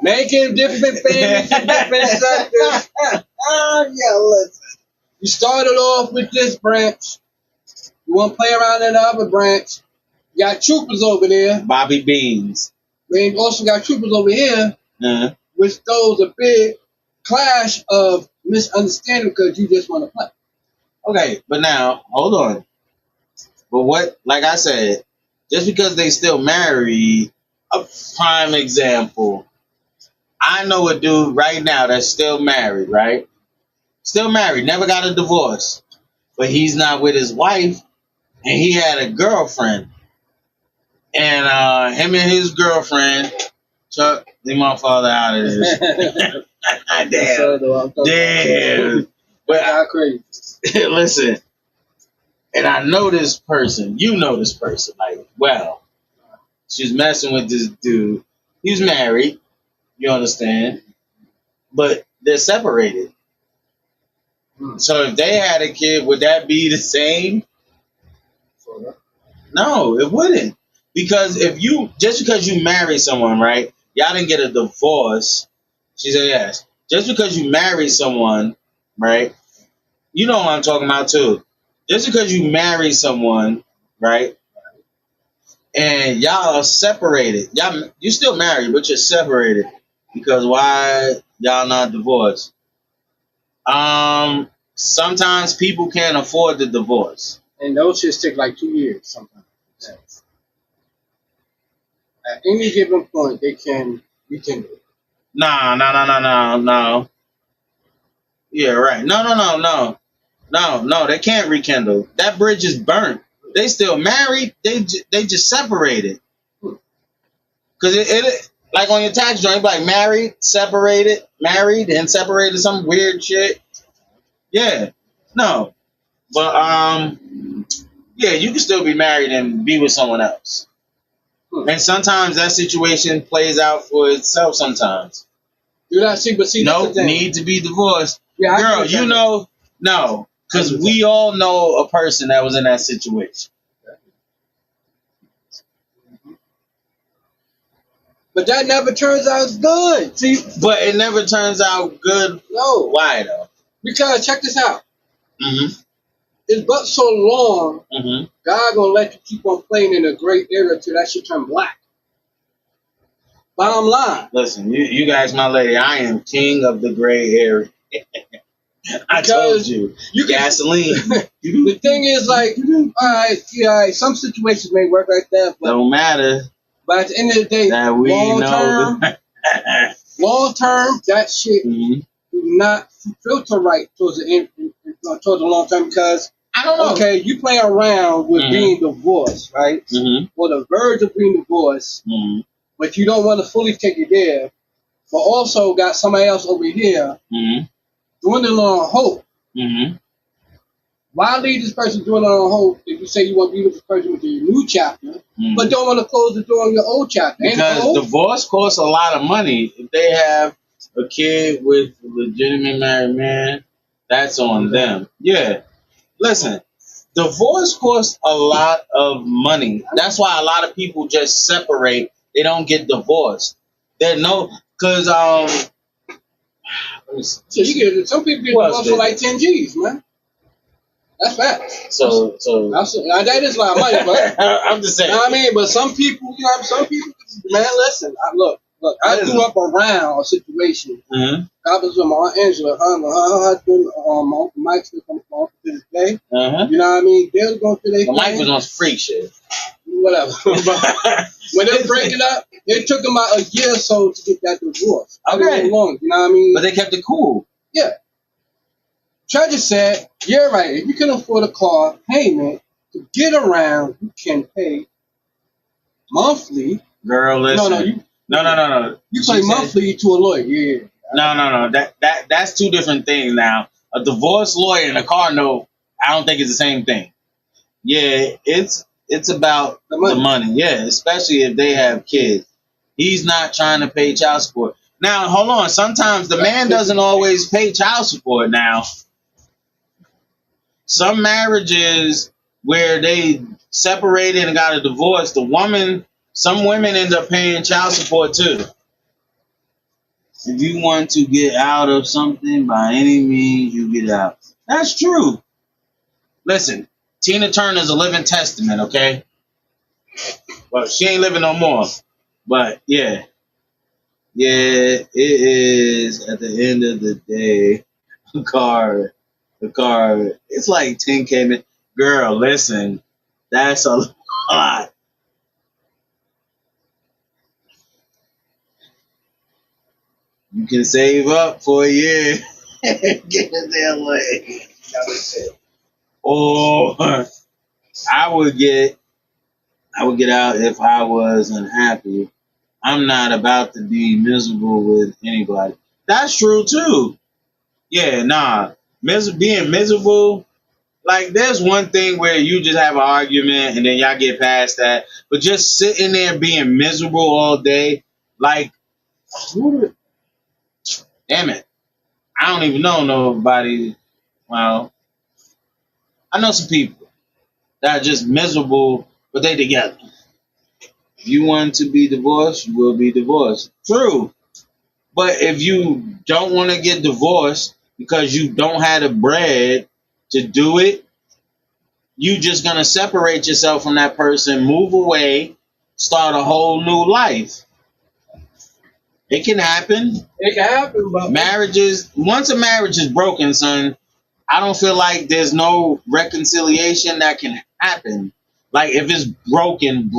making different things in different sectors. Yeah, listen. You started off with this branch. You want to play around in the other branch. You got troopers over there. Bobby Beans. We also got troopers over here, which throws a big clash of misunderstanding because you just want to play. Okay, but now, hold on. But what, like I said, just because they still married, a prime example, I know a dude right now that's still married, right? Still married, never got a divorce. But he's not with his wife, and he had a girlfriend. And him and his girlfriend, Chuck, leave my father out of this. Damn. But crazy. Listen, and I know this person. You know this person. Like, well, she's messing with this dude. He's married. You understand? But they're separated. So if they had a kid, would that be the same? No, it wouldn't. Because just because you marry someone, right? Y'all didn't get a divorce. She said yes. Just because you marry someone, right? You know what I'm talking about too. Just because you marry someone, right? And y'all are separated. You still married, but you're separated. Because why y'all not divorced? Sometimes people can't afford the divorce. And those shits take like 2 years sometimes. At any given point, they can rekindle. No. Yeah, right. No. They can't rekindle. That bridge is burnt. They still married. They just separated. Because it like on your tax joint, like married, separated, and separated, some weird shit. Yeah. No. But yeah, you can still be married and be with someone else. And sometimes that situation plays out for itself sometimes. Do not see, but see, Nope, need to be divorced. Yeah, girl, you know, no, because we all know a person that was in that situation. But that never turns out good. See, but it never turns out good. No. Why though? Because check this out. Mm-hmm. It's but so long. Mm-hmm. God gonna let you keep on playing in a gray area till that shit turn black. Bottom line. Listen, you guys, my lady, I am king of the gray area. I told you. Gasoline. The thing is, like, all right, some situations may work like that, but don't matter. But at the end of the day, long term, that shit do not filter right towards the long term, because I don't know. Okay, you play around with being divorced, right? Or the verge of being divorced, but you don't want to fully take it there, but also got somebody else over here dwindling on hope. Why leave this person dwindling on hope if you say you want to be with this person with your new chapter, but don't want to close the door on your old chapter? Because divorce costs a lot of money. If they have a kid with a legitimate married man, that's on them. Yeah. Listen, divorce costs a lot of money. That's why a lot of people just separate. They don't get divorced. Because so you get some people get divorced for like 10 G's, man. That's facts. So now that is a lot of money, but I'm just saying. You know what I mean? But some people, man, listen. Look. I grew up around a situation. I was with my Aunt Angela, her husband, my Uncle Mike, still comes from Uncle to this day. You know what I mean? They was going through their Mike was on freak shit. Whatever. When they were breaking up, it took them about a year or so to get that divorce. Okay. Long, you know what I mean? But they kept it cool. Yeah. Treasure said, you're right. If you can afford a car payment to get around, you can pay monthly. Girl, listen. No. You pay monthly to a lawyer. Yeah. No. That's two different things now. A divorce lawyer and a car note, I don't think it's the same thing. Yeah, it's about the money. Yeah, especially if they have kids. He's not trying to pay child support. Now, hold on. Sometimes the man doesn't always pay child support now. Some marriages where they separated and got a divorce, some women end up paying child support too. If you want to get out of something by any means, you get out. That's true. Listen, Tina Turner's a living testament, okay? Well, she ain't living no more. But yeah. Yeah, it is at the end of the day. The car, it's like 10K. Girl, listen, that's a lot. You can save up for a year. Get to LA. Or I would get out if I was unhappy. I'm not about to be miserable with anybody. That's true too. Yeah, nah. Being miserable, like there's one thing where you just have an argument and then y'all get past that. But just sitting there being miserable all day, like, damn it. I don't even know nobody. Well, I know some people that are just miserable, but they together. If you want to be divorced, you will be divorced. True. But if you don't want to get divorced because you don't have the bread to do it, you just going to separate yourself from that person, move away, start a whole new life. It can happen. It can happen, but once a marriage is broken, son, I don't feel like there's no reconciliation that can happen. Like if it's broken.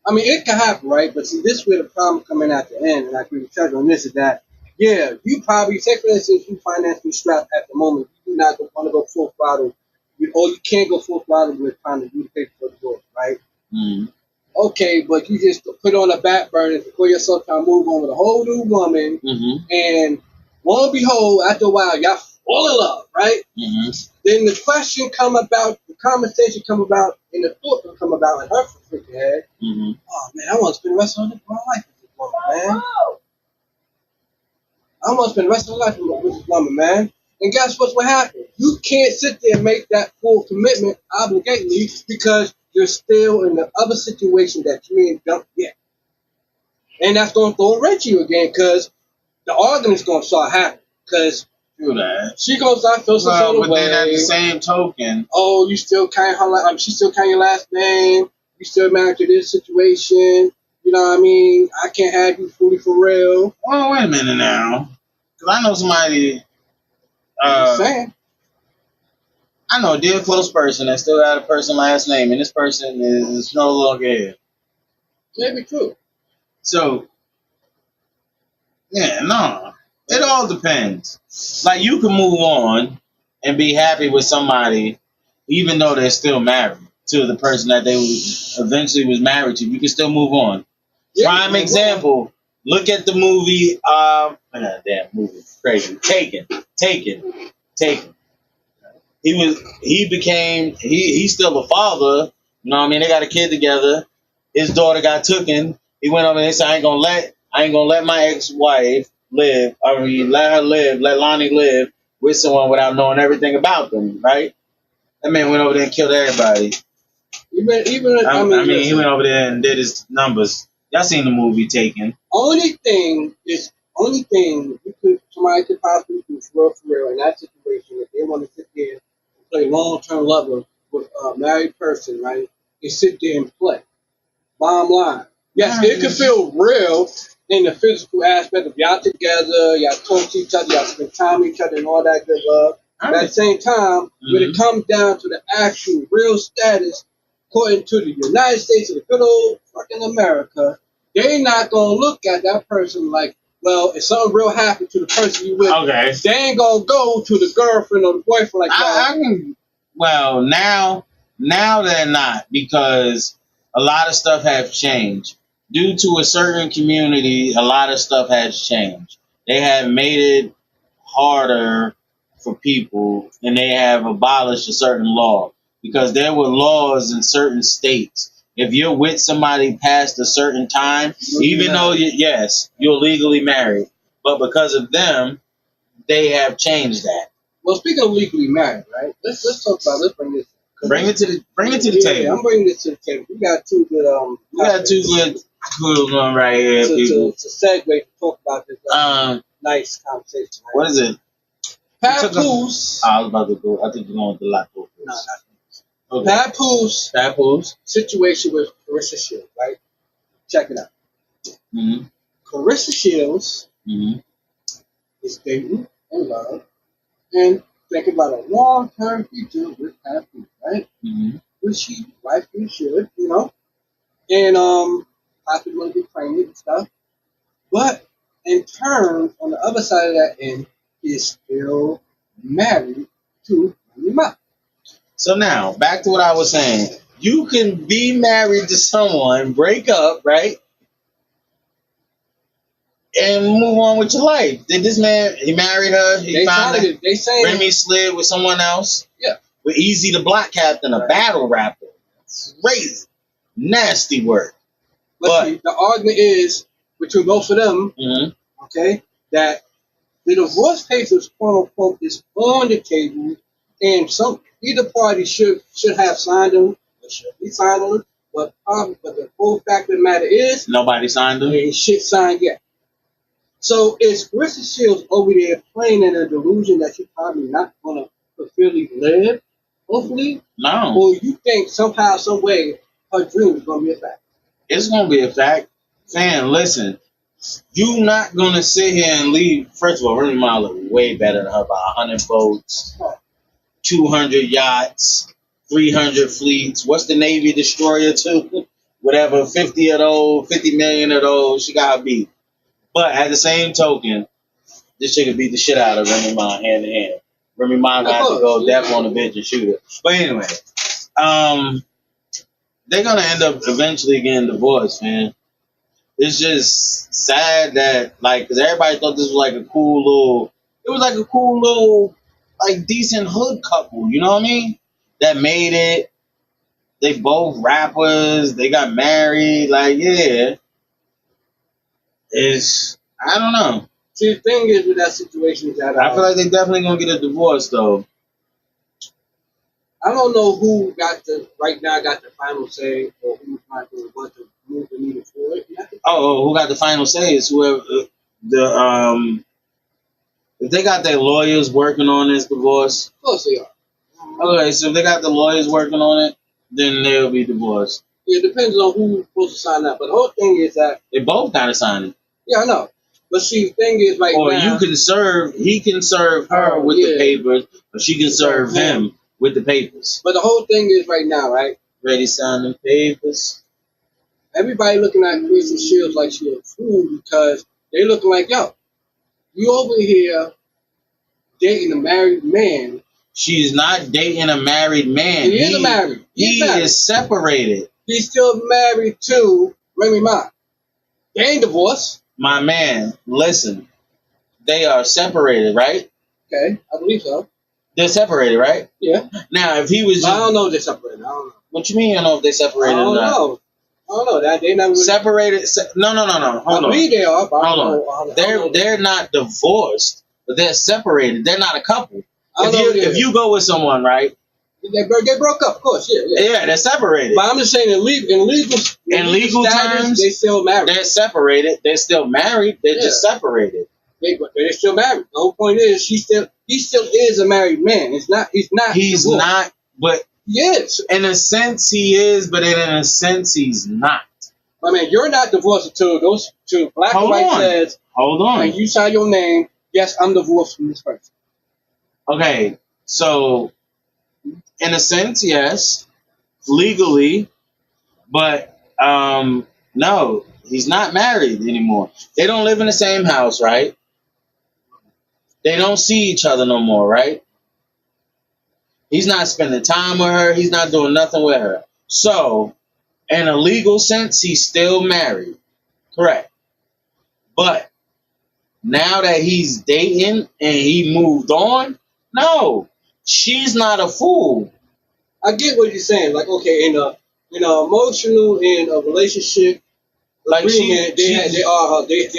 I mean, it can happen, right? But see, this is where the problem coming at the end, and I agree with Chuck on this, is that, yeah, you probably, say for instance, you financially strapped at the moment, you do not want to go full throttle, or you can't go full throttle with trying to do the paper for the book, right? Okay, but you just put on a back burner to put yourself trying to move on with a whole new woman, and lo and behold, after a while, y'all fall in love, right? Then the question come about, the conversation come about, and the thought will come about in her freaking head. Oh man, I want to spend the rest of my life with this woman, man. I want to spend the rest of my life with this woman, man. And guess what's what happened? You can't sit there and make that full commitment, obligating you, because you're still in the other situation that you ain't done yet. And that's going to throw a wrench you again, because the argument's going to start happening. Because Do that. she going to start feeling some sort of But way. then at the same token, Oh, you still carrying her, she still carrying your last name. You still married to this situation. You know what I mean? I can't have you fully for real. well, wait a minute now. Because I know somebody, I'm just saying. I know a dear close person that still got a person last name, and this person is no longer here. Maybe true. So, yeah, no. It all depends. Like, you can move on and be happy with somebody, even though they're still married to the person that they eventually was married to. You can still move on. Yeah, Prime example. Look at the movie. Damn movie, crazy. Taken. He's still a father. You know what I mean? They got a kid together. His daughter got taken. He went over there and said, I ain't gonna let my ex-wife live. I mean, let Lonnie live with someone without knowing everything about them, right? That man went over there and killed everybody. He went over there and did his numbers. Y'all seen the movie Taken? Only thing somebody could possibly do for real in that situation, if they want to sit there and play long-term lover with a married person, right? Is sit there and play. Bottom line, yes, it could feel real in the physical aspect of y'all together, y'all talk to each other, y'all spend time with each other, and all that good love. But at the same time, when it comes down to the actual real status, according to the United States of the good old fucking America, they not gonna look at that person like, well, if something real happened to the person you with, okay, they ain't gonna go to the girlfriend or the boyfriend like, well, now they're not, because a lot of stuff has changed. Due to a certain community, a lot of stuff has changed. They have made it harder for people, and they have abolished a certain law, because there were laws in certain states. If you're with somebody past a certain time, even though you're legally married, but because of them, they have changed that. Well, speaking of legally married, right? Let's talk about. Let's bring this. Bring it to the table. Yeah, I'm bringing this to the table. We got two good good one right here, people. To segue to talk about this nice conversation. Right? What is it? Papoose. I was about to go. I think you're going with the Lapo. No, okay. Papoose situation with Carissa Shields, right? Check it out. Mm-hmm. Carissa Shields is dating and love and thinking about a long-term future with Papoose, right? Mm-hmm. Which she rightfully should, you know, and possibly want to be pregnant and stuff. But in turn, on the other side of that end, is still married to Mama. So now, back to what I was saying. You can be married to someone, break up, right? And move on with your life. Did this man, he married her, he found her, Remy slid with someone else? Yeah. With Easy the Block Captain, a battle rapper. Crazy. Nasty work. But see, the argument is, between both of them, okay, that the divorce papers, quote unquote, is on the table, and either party should have signed them, or should be signed them, but the whole fact of the matter is, nobody signed them. Ain't shit signed yet. So is Carissa Shields over there playing in a delusion that she's probably not gonna fully live? Hopefully, no. Or you think somehow, some way, her dream is gonna be a fact? It's gonna be a fact. Fam, listen. You not gonna sit here and leave. First of all, Remy Ma look way better than her by 100 votes, 200 yachts, 300 fleets. What's the Navy destroyer too? Whatever, 50 of those, 50 million of those. She got beat. But at the same token, this chick could beat the shit out of Remy Ma hand in hand. Remy Ma got to go deaf on the bench and shoot her. But anyway, they're gonna end up eventually getting divorced, man. It's just sad that, like, because everybody thought this was like a cool little, like, decent hood couple, you know what I mean? That made it. They both rappers. They got married. Like, yeah. I don't know. See, the thing is with that situation is that I feel like they definitely gonna get a divorce though. I don't know who got the final say or who's not going to want to move the needle forward. Who got the final say is whoever if they got their lawyers working on this divorce. Of course they are. Okay, so if they got the lawyers working on it, then they'll be divorced. It depends on who's supposed to sign that. But the whole thing is that they both gotta sign it. Yeah, I know. But see, the thing is right or now. He can serve her with the papers, or she can serve him with the papers. But the whole thing is right now, right? Ready sign the papers. Everybody looking at Kristen Shields like she's a fool because they looking like, yo, you over here dating a married man. She's not dating a married man. He is married. He is separated. He's still married to Remy Ma. They ain't divorced. My man, listen. They are separated, right? Okay, I believe so. They're separated, right? Yeah. Now, if he was just... I don't know if they're separated. I don't know. What you mean you don't know if they're separated or not? I don't know. That they never really... Separated? No. Hold on. I believe they are. But Hold on. They're not divorced, but they're separated. They're not a couple. If you go with someone, right? They broke up, of course. Yeah, they're separated. But I'm just saying, in legal terms, they still married. They're separated. They're still married. They're just separated. They're still married. The whole point is, he still is a married man. He's not. He's not. But yes, in a sense he is, but in a sense he's not. I mean, you're not divorced until those two black and white says. Hold on. And you sign your name. Yes, I'm divorced from this person. Okay, so in a sense, yes, legally, but no, he's not married anymore. They don't live in the same house, right? They don't see each other no more, right? He's not spending time with her. He's not doing nothing with her. So, in a legal sense, he's still married. Correct. But now that he's dating and he moved on, no, she's not a fool. I get what you're saying. Like, okay, in a emotional, in a relationship like agreement, they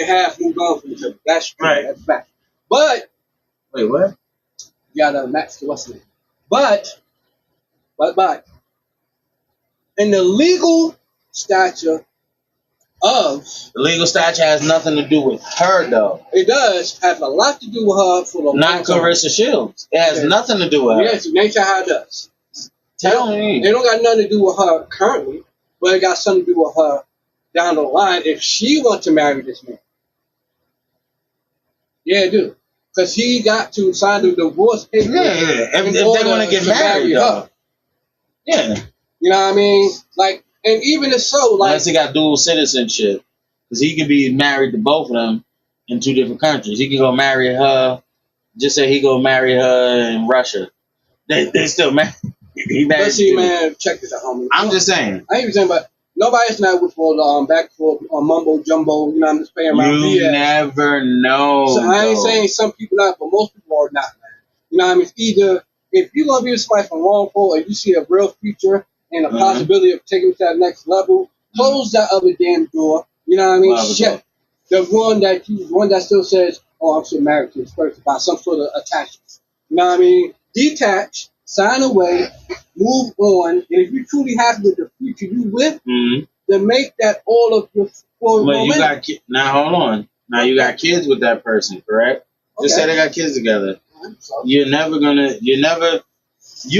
have moved on from each other. That's true. Right. That's fact. But wait, what? You gotta match the what's name. But in the legal stature of the legal stature has nothing to do with her though. It does have a lot to do with her for the not Carissa Shields. It has nothing to do with her. Yes, nature how it does. Tell me. They don't got nothing to do with her currently, but it got something to do with her down the line if she wants to marry this man. Yeah, it do. Because he got to sign the divorce paper. Yeah. If they want to get married, though. Yeah. You know what I mean? Like, and even if so, like... Unless he got dual citizenship. Because he can be married to both of them in two different countries. He can go marry her. Just say he go marry her in Russia. They still married. Let's see, man. Check this out, homie. I'm just saying. I ain't even saying, but nobody's not with for the back for mumbo jumbo. You know, I'm just paying my BS. You never know. So I ain't saying some people not, but most people are not, man. You know what I mean? It's either if you're gonna be with somebody from wrongful, or you see a real future and a possibility of taking it to that next level, close that other damn door. You know what I mean? Check the one that still says, "Oh, I'm still married to this person," by some sort of attachment. You know what I mean? Detach. Sign away, move on, and if you're truly happy with the future you with, then make that all of your momentum. Now hold on. Now you got kids with that person, correct? Okay. Just say they got kids together. You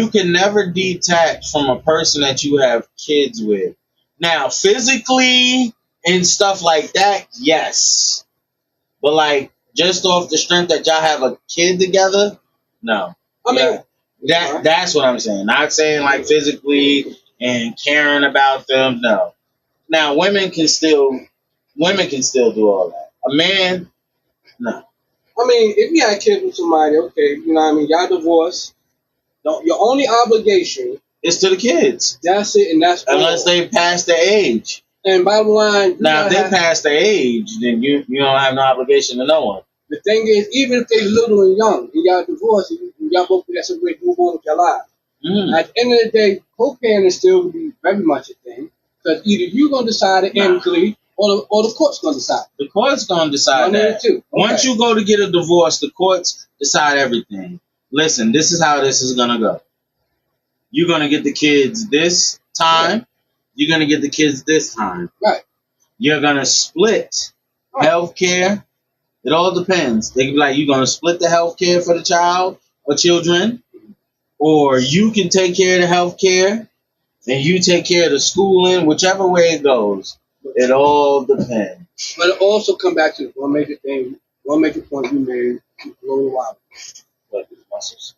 can never detach from a person that you have kids with. Now, physically and stuff like that, yes. But like just off the strength that y'all have a kid together, no. I mean. That's what I'm saying. Not saying like physically and caring about them. No. Now women can still do all that. A man, no. I mean, if you had kids with somebody, okay, you know what I mean, y'all divorced. Your only obligation is to the kids. That's it, and that's unless they pass the age. And bottom line, now if they pass the age, then you don't have no obligation to no one. The thing is, even if they're little and young, and y'all divorced, and y'all both got some way to move on with your lives. At the end of the day, co-parenting still will be very much a thing. Because either you're going to decide to end clean, Or the court's gonna decide. The court's gonna decide One that. or two. Okay. Once you go to get a divorce, the courts decide everything. Listen, this is how this is gonna go. You're gonna get the kids this time. Yeah. You're gonna get the kids this time. Right. You're gonna split health care. It all depends. They can be like, you're gonna split the health care for the child or children, or you can take care of the health care and you take care of the schooling, whichever way it goes. It all depends. But it also come back to one major point you made a little while. But these muscles.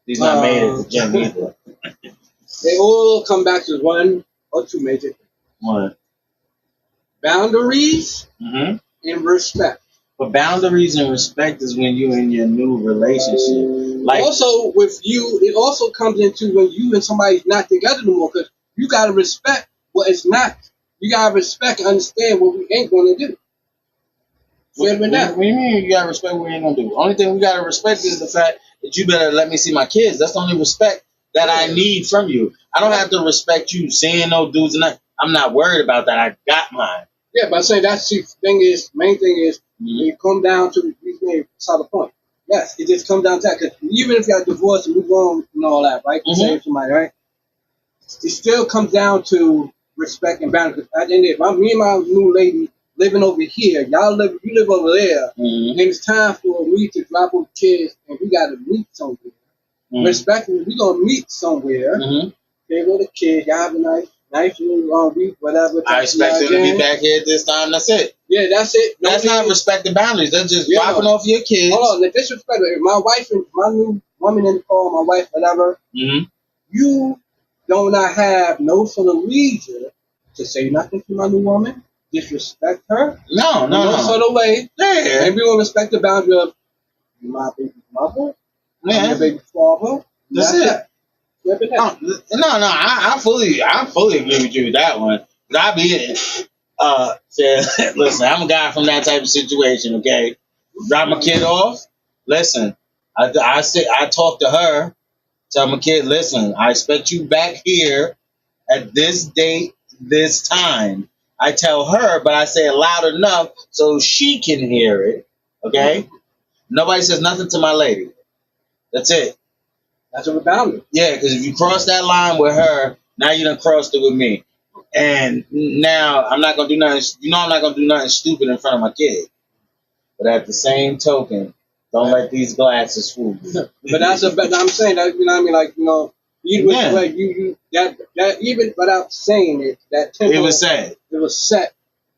He's not made at the gym either. They all come back to one or two major things. What? Boundaries Mm-hmm. and respect. But boundaries and respect is when you're in your new relationship. Like Also, with you, it also comes into when you and somebody's not together no more, because you gotta respect what it's not. You gotta respect and understand what we ain't gonna do. what do you mean you gotta respect what we ain't gonna do? Only thing we gotta respect is the fact that you better let me see my kids. That's the only respect that I need from you. I don't have to respect you saying no dudes and that. I'm not worried about that. I got mine. Yeah, but I say that's the main thing is when you come down to these solid point. Yes, it just comes down to that, because even if you got divorced and move on and all that, right? You save somebody, right? It still comes down to respect and boundaries. At the end of the day, me and my new lady living over here, you live over there, and it's time for me to drop off kids and we gotta meet somewhere. Respectfully, we gonna meet somewhere. They go to kids, y'all have a nice little week, whatever. I expect them to be back here at this time. That's it. Yeah, that's it. That's not respecting boundaries. That's just dropping off your kids. Hold on, the disrespect. If my wife and my new woman in the car, my wife, whatever, you do not have no sort of reason to say nothing to my new woman, disrespect her. No. Sort of way. Yeah. And we gonna respect the boundary of my baby mother, my baby father. That's it. No, I fully agree with you with that one. I be said, listen, I'm a guy from that type of situation. Okay, drop my kid off. Listen, I talk to her. Tell my kid, listen, I expect you back here at this date, this time. I tell her, but I say it loud enough so she can hear it. Okay, nobody says nothing to my lady. That's it. That's a boundary. Yeah, because if you cross that line with her, now you done crossed it with me. And now I'm not gonna do nothing. I'm not gonna do nothing stupid in front of my kid. But at the same token, don't let these glasses fool you. But I'm saying that, you know what I mean, like, either way, you that even without saying it, that tempo, it was set. It was set.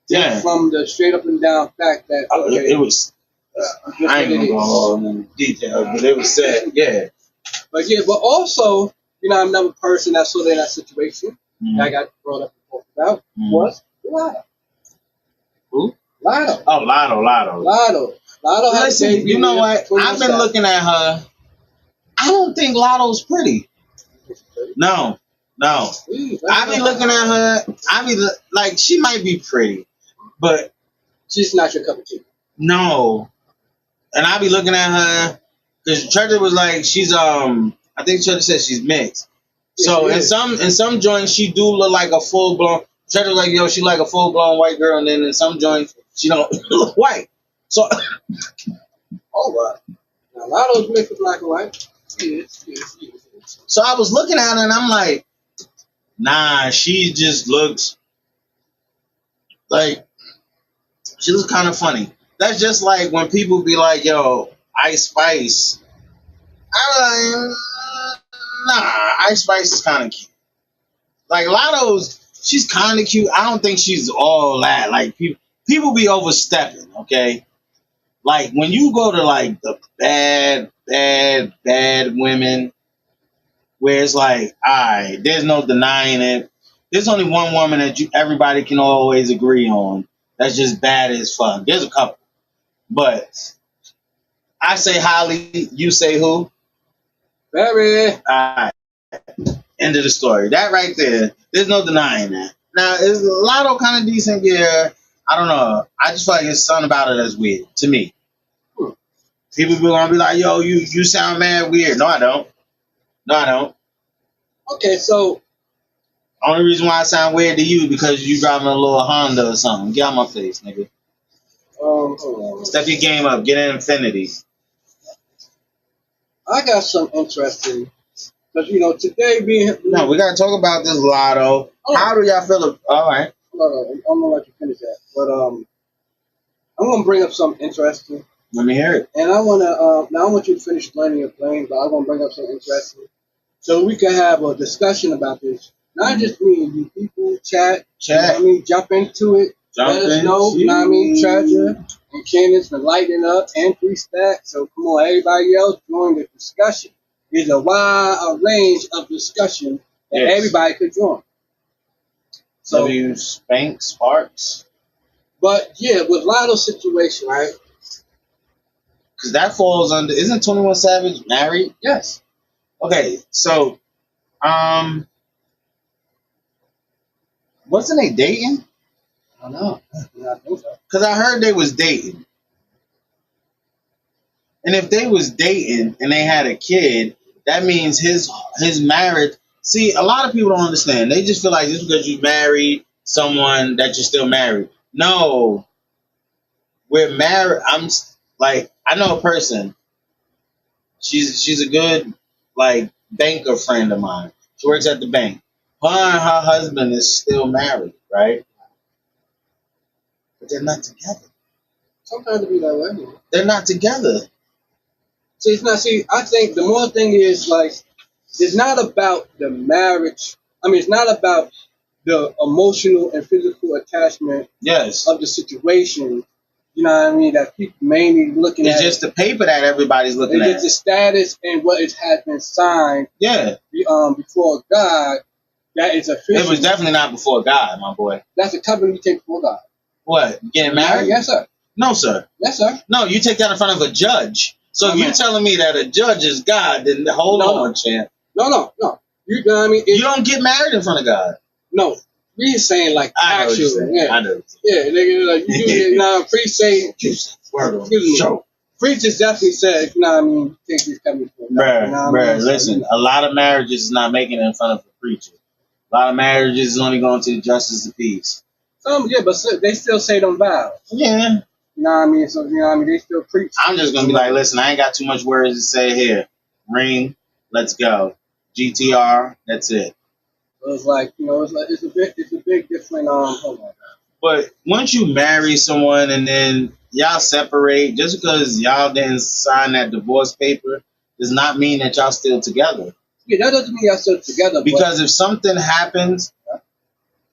Yeah. From the straight up and down fact that it was. I ain't gonna go all in detail, but it was set. Yeah. But also, I'm another person that's sort of in that situation that I got brought up and talked about was Lotto. Who? Lotto. Oh, Lotto. Lotto has a baby. You know what? I've been looking at her. I don't think Lotto's pretty. No. I've been looking at her. Like, she might be pretty, but she's not your cup of tea. No. And I be looking at her because Treasure was like, she's I think Treasure said she's mixed. So in some joints she do look like a full blown. Treasure like, yo, she like a full blown white girl, and then in some joints she don't look white. So all right. Now Lotto's mixed with black and white. Yes. So I was looking at her and I'm like, nah, she just looks like she looks kind of funny. That's just like when people be like, yo, Ice Spice. I'm like, nah, Ice Spice is kind of cute. Like Lotto's, she's kind of cute. I don't think she's all that. Like people be overstepping, okay? Like when you go to like the bad women, where it's like, alright, there's no denying it. There's only one woman that everybody can always agree on. That's just bad as fuck. There's a couple. But I say Holly, you say who? Barry. Alright. End of the story. That right there, there's no denying that. Now, is Lotto kind of decent? Yeah. I don't know. I just feel like there's something about it that's weird to me. People be gonna be like, yo, you sound mad weird. No, I don't. Okay, so Only reason why I sound weird to you because you driving a little Honda or something. Get out my face, nigga. Hold on. Step your game up. Get in Infinity. I got some interesting, because today being No, we gotta talk about this lotto. How do y'all feel? All right. I'm gonna let you finish that, but I'm gonna bring up something interesting, Let me hear it. and I wanna now I want you to finish landing your plane, but I'm gonna bring up something interesting so we can have a discussion about this. Not just me and you, people, chat. You know what I mean? Jump into it. Let us know, you know what I mean? Treasure and Candace for lighting up and 3 Stack. So come on, everybody else join the discussion. There's a wide range of discussion that everybody could join. So W Spank Sparks. But yeah, with Lotto's situation, right? Because that falls under. Isn't 21 Savage married? Yes. Okay, so wasn't they dating? I don't know. I think so. Because I heard they was dating. And if they was dating and they had a kid, that means his marriage. See, a lot of people don't understand. They just feel like just because you married someone that you're still married. No, we're married. I know a person. She's a good banker friend of mine. She works at the bank. Her and her husband is still married, right? But they're not together. Sometimes it be that way. They're not together. I think the more thing is it's not about the marriage. I mean, it's not about the emotional and physical attachment of the situation. You know what I mean? That people mainly looking It's at. just the paper that everybody's looking at. It's the status and what it has been signed. Yeah. Before God, that is official. It was definitely not before God, my boy. That's a covenant you take before God. What? Getting married? Yes, sir. No, sir. Yes, sir. No, you take that in front of a judge. So if you're telling me that a judge is God, then hold on, champ. No. You know what I mean? You don't get married in front of God. No. We saying actual. Yeah. I know. Yeah, nigga, you do it now. Priest say, Priest just definitely said, you know what I mean? Take this coming for Bruh, you know what I mean? listen, a lot of marriages is not making it in front of a preacher. A lot of marriages is only going to the justice of peace. Some, yeah, but they still say them vows. Yeah. You know what I mean? So, you know what I mean? They still preach. I'm just going to be like, listen, I ain't got too much words to say here. Ring, let's go. GTR, that's it. So it's like, it's a big different, hold on. But once you marry someone and then y'all separate, just because y'all didn't sign that divorce paper does not mean that y'all still together. Yeah, that doesn't mean y'all still together. Because if something happens,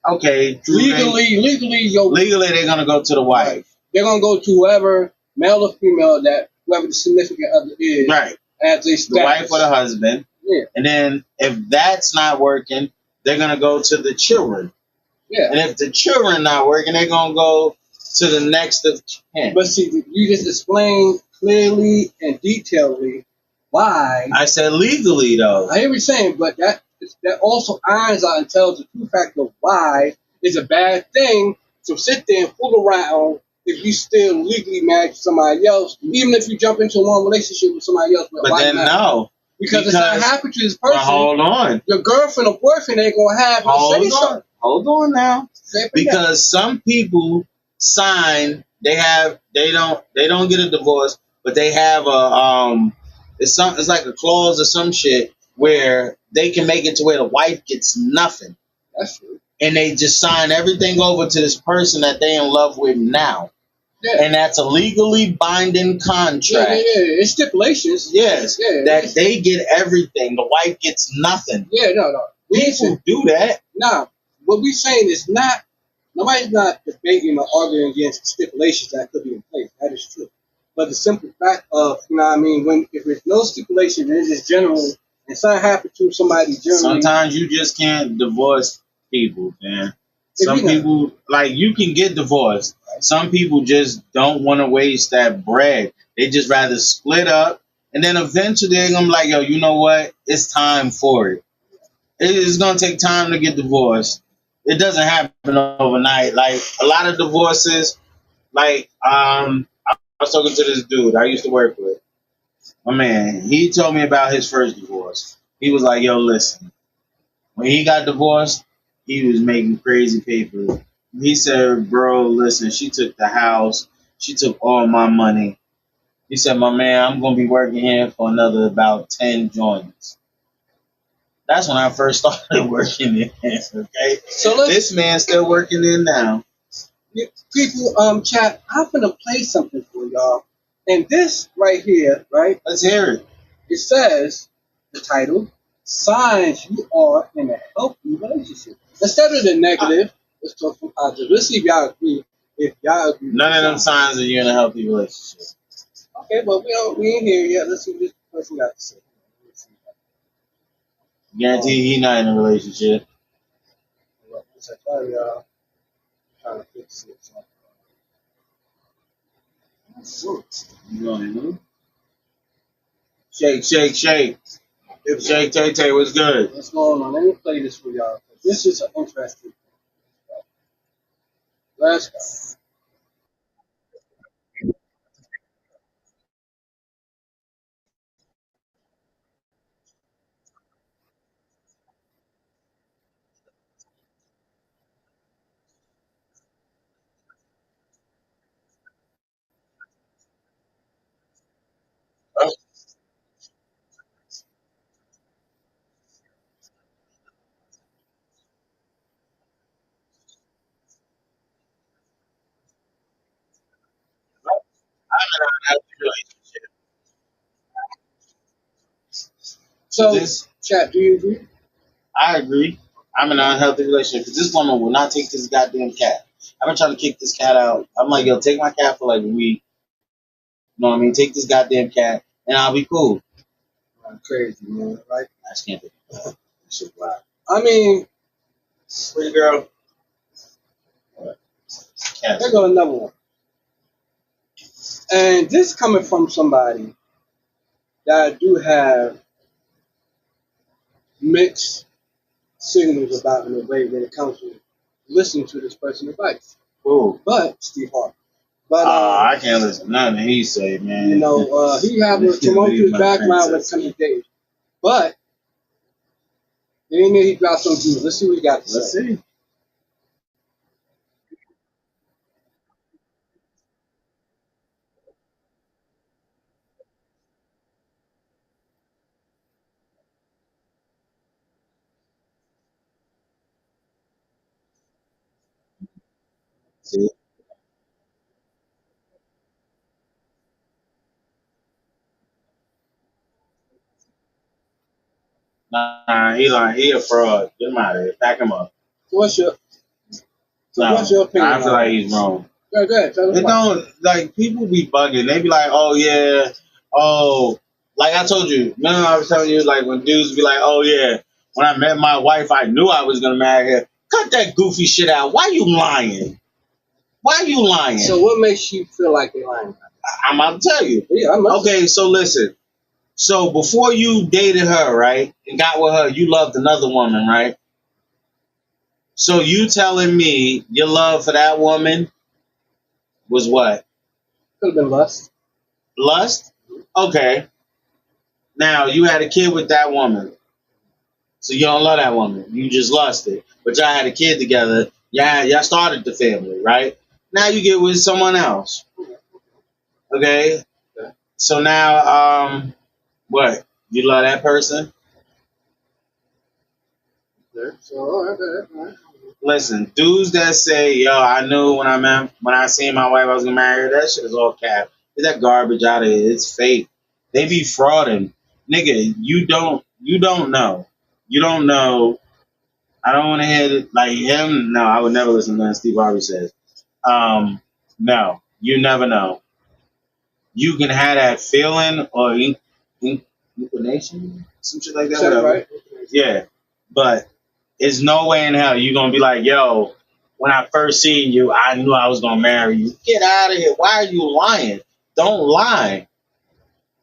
okay, legally, they're gonna go to the wife. Right. They're gonna go to whoever, male or female, whoever the significant other is. Right. As a status. The wife or the husband. Yeah. And then if that's not working, they're gonna go to the children. Yeah. And if the children not working, they're gonna go to the next of kin. But see, you just explained clearly and detailedly why. I said legally though. I hear what you're saying, but that also irons out and tells the true fact of why it's a bad thing to sit there and fool around if you still legally married to somebody else, even if you jump into one relationship with somebody else. But then no. Because it's not happening to this person. Hold on. Your girlfriend or boyfriend ain't gonna have no say so. Hold on now. Because some people sign, they don't get a divorce, but they have it's like a clause or some shit where they can make it to where the wife gets nothing. That's true. And they just sign everything over to this person that they in love with now. Yeah. And that's a legally binding contract. Yeah. It's stipulations. Yes. Yeah, that they get everything. The wife gets nothing. Yeah, no. People do that. Nah. What we're saying is nobody's not debating or arguing against stipulations that could be in place. That is true. But the simple fact of, you know what I mean, if there's no stipulation, it's just general, and something happens to somebody generally. Sometimes you just can't divorce people, man. Some people, you can get divorced. Right. Some people just don't want to waste that bread. They just rather split up, and then eventually they're going to be like, yo, you know what? It's time for it. It's going to take time to get divorced. It doesn't happen overnight. Like, a lot of divorces, I was talking to this dude I used to work with. My man, he told me about his first divorce. He was like, yo, listen. When he got divorced, He was making crazy paper. He said, "Bro, listen, she took the house. She took all my money." He said, "My man, I'm gonna be working here for another about 10 joints." That's when I first started working there. Okay, So this man's still working there now. people, chat. I'm gonna play something for y'all, and this right here, right? Let's hear it. It says the title: "Signs You Are in a Healthy Relationship." Instead of the negative, let's talk some positive. Let's see if y'all agree. If y'all agree, with None of them the signs that you're in a healthy relationship. Okay, but we ain't here yet. Let's see what this person got to say. Let's see. Guarantee he not in a relationship. What's that time, y'all? Trying to fix it. You know what I mean? Shake, shake, shake. Shake, Tay Tay, what's good? What's going on? Let me play this for y'all. This is an interesting thing. Let's go. I'm in an unhealthy relationship. So, This, chat, do you agree? I agree. I'm in an unhealthy relationship because this woman will not take this goddamn cat. I've been trying to kick this cat out. I'm like, yo, take my cat for like a week. You know what I mean? Take this goddamn cat and I'll be cool. Crazy, man. Right? I just can't think of that. Shit, wow. I mean, Pretty girl. Cat. there go another one. And this coming from somebody that do have mixed signals about in a way when it comes to listening to this person's advice. Cool. But Steve Harvey. But I can't listen to nothing he say, man. you know, he have a tumultuous background when it comes to dating. But then he dropped some views. Let's see what he got to say. Let's see. See? Nah, he like he a fraud. Get him out of here. Back him up. What's your No, what's your opinion? I feel like he's wrong. Go ahead. Tell us It why. don't like people be bugging. They be like, oh yeah, oh, like I told you. Remember I was telling you like when dudes be like, oh yeah, when I met my wife, I knew I was gonna marry her. Cut that goofy shit out. Why you lying? Why you lying? So what makes you feel like you're lying? I'm about to tell you. Yeah, I'm Okay, so listen. So before you dated her, right, and got with her, you loved another woman, right? So you telling me your love for that woman was what? Could have been lust. Lust? Okay. Now you had a kid with that woman. So you don't love that woman. You just lusted. But y'all had a kid together. Y'all started the family, right? Now you get with someone else. Okay? So now, what? You love that person? Okay. So all right. Listen, dudes that say, yo, I knew when I seen my wife I was gonna marry her, that shit is all cap. Get that garbage out of here. It's fake. They be frauding. Nigga, you don't know. You don't know. I don't wanna hear it like him. No, I would never listen to what Steve Harvey says. No, you never know. You can have that feeling or inclination, some shit like that, whatever. Right. Yeah, but there's no way in hell you're gonna be like, yo, when I first seen you, I knew I was gonna marry you. Get out of here. Why are you lying? Don't lie.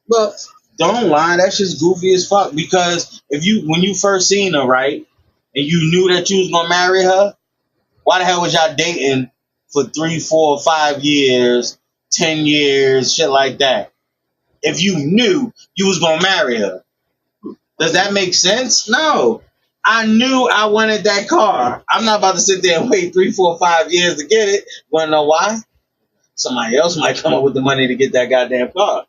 Well, Don't lie. That's just goofy as fuck. Because when you first seen her, right, and you knew that you was gonna marry her, why the hell was y'all dating for 3, 4, 5 years, 10 years, shit like that? If you knew you was gonna marry her, does that make sense? No. I knew I wanted that car. I'm not about to sit there and wait 3, 4, 5 years to get it. Wanna know why? Somebody else might come up with the money to get that goddamn car.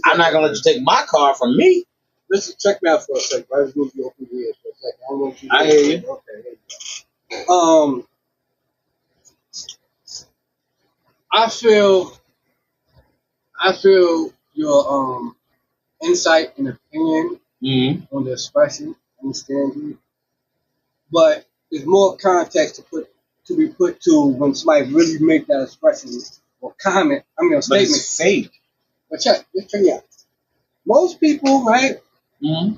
I'm not gonna let you take my car from me. Let's just check me out for a second. I just need you open your ears for a second. I want you to I hear you. Okay, here you go. I feel your insight and opinion Mm-hmm. on the expression, understand you, but there's more context to be put to when somebody really make that expression or comment. I mean, a But statement. it's fake. But check it out. Most people, right? Mm-hmm.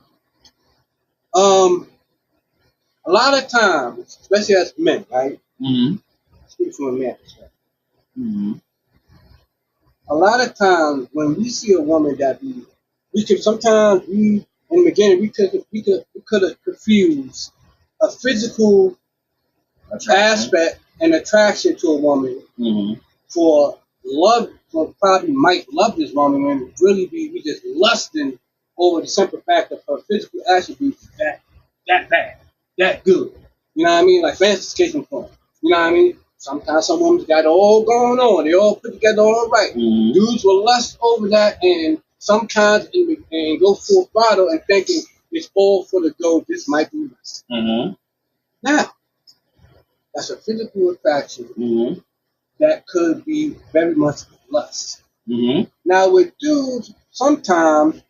A lot of times, especially as men, right? Mm-hmm. Speak from a man perspective. Mm-hmm. A lot of times when we see a woman that we could sometimes we in the beginning we could have confused a physical aspect and attraction to a woman Mm-hmm. for love, for probably might love this woman when really we just lusting over the simple fact of her physical attributes that bad, that good. You know what I mean? Like for instance, case in point. You know what I mean? Sometimes some women got it all going on. They all put together all right. Mm-hmm. Dudes will lust over that and sometimes and go full throttle and thinking it's all for the dough. This might be right. Mm-hmm. Now, that's a physical attraction Mm-hmm. that could be very much lust. Mm-hmm. Now, with dudes, sometimes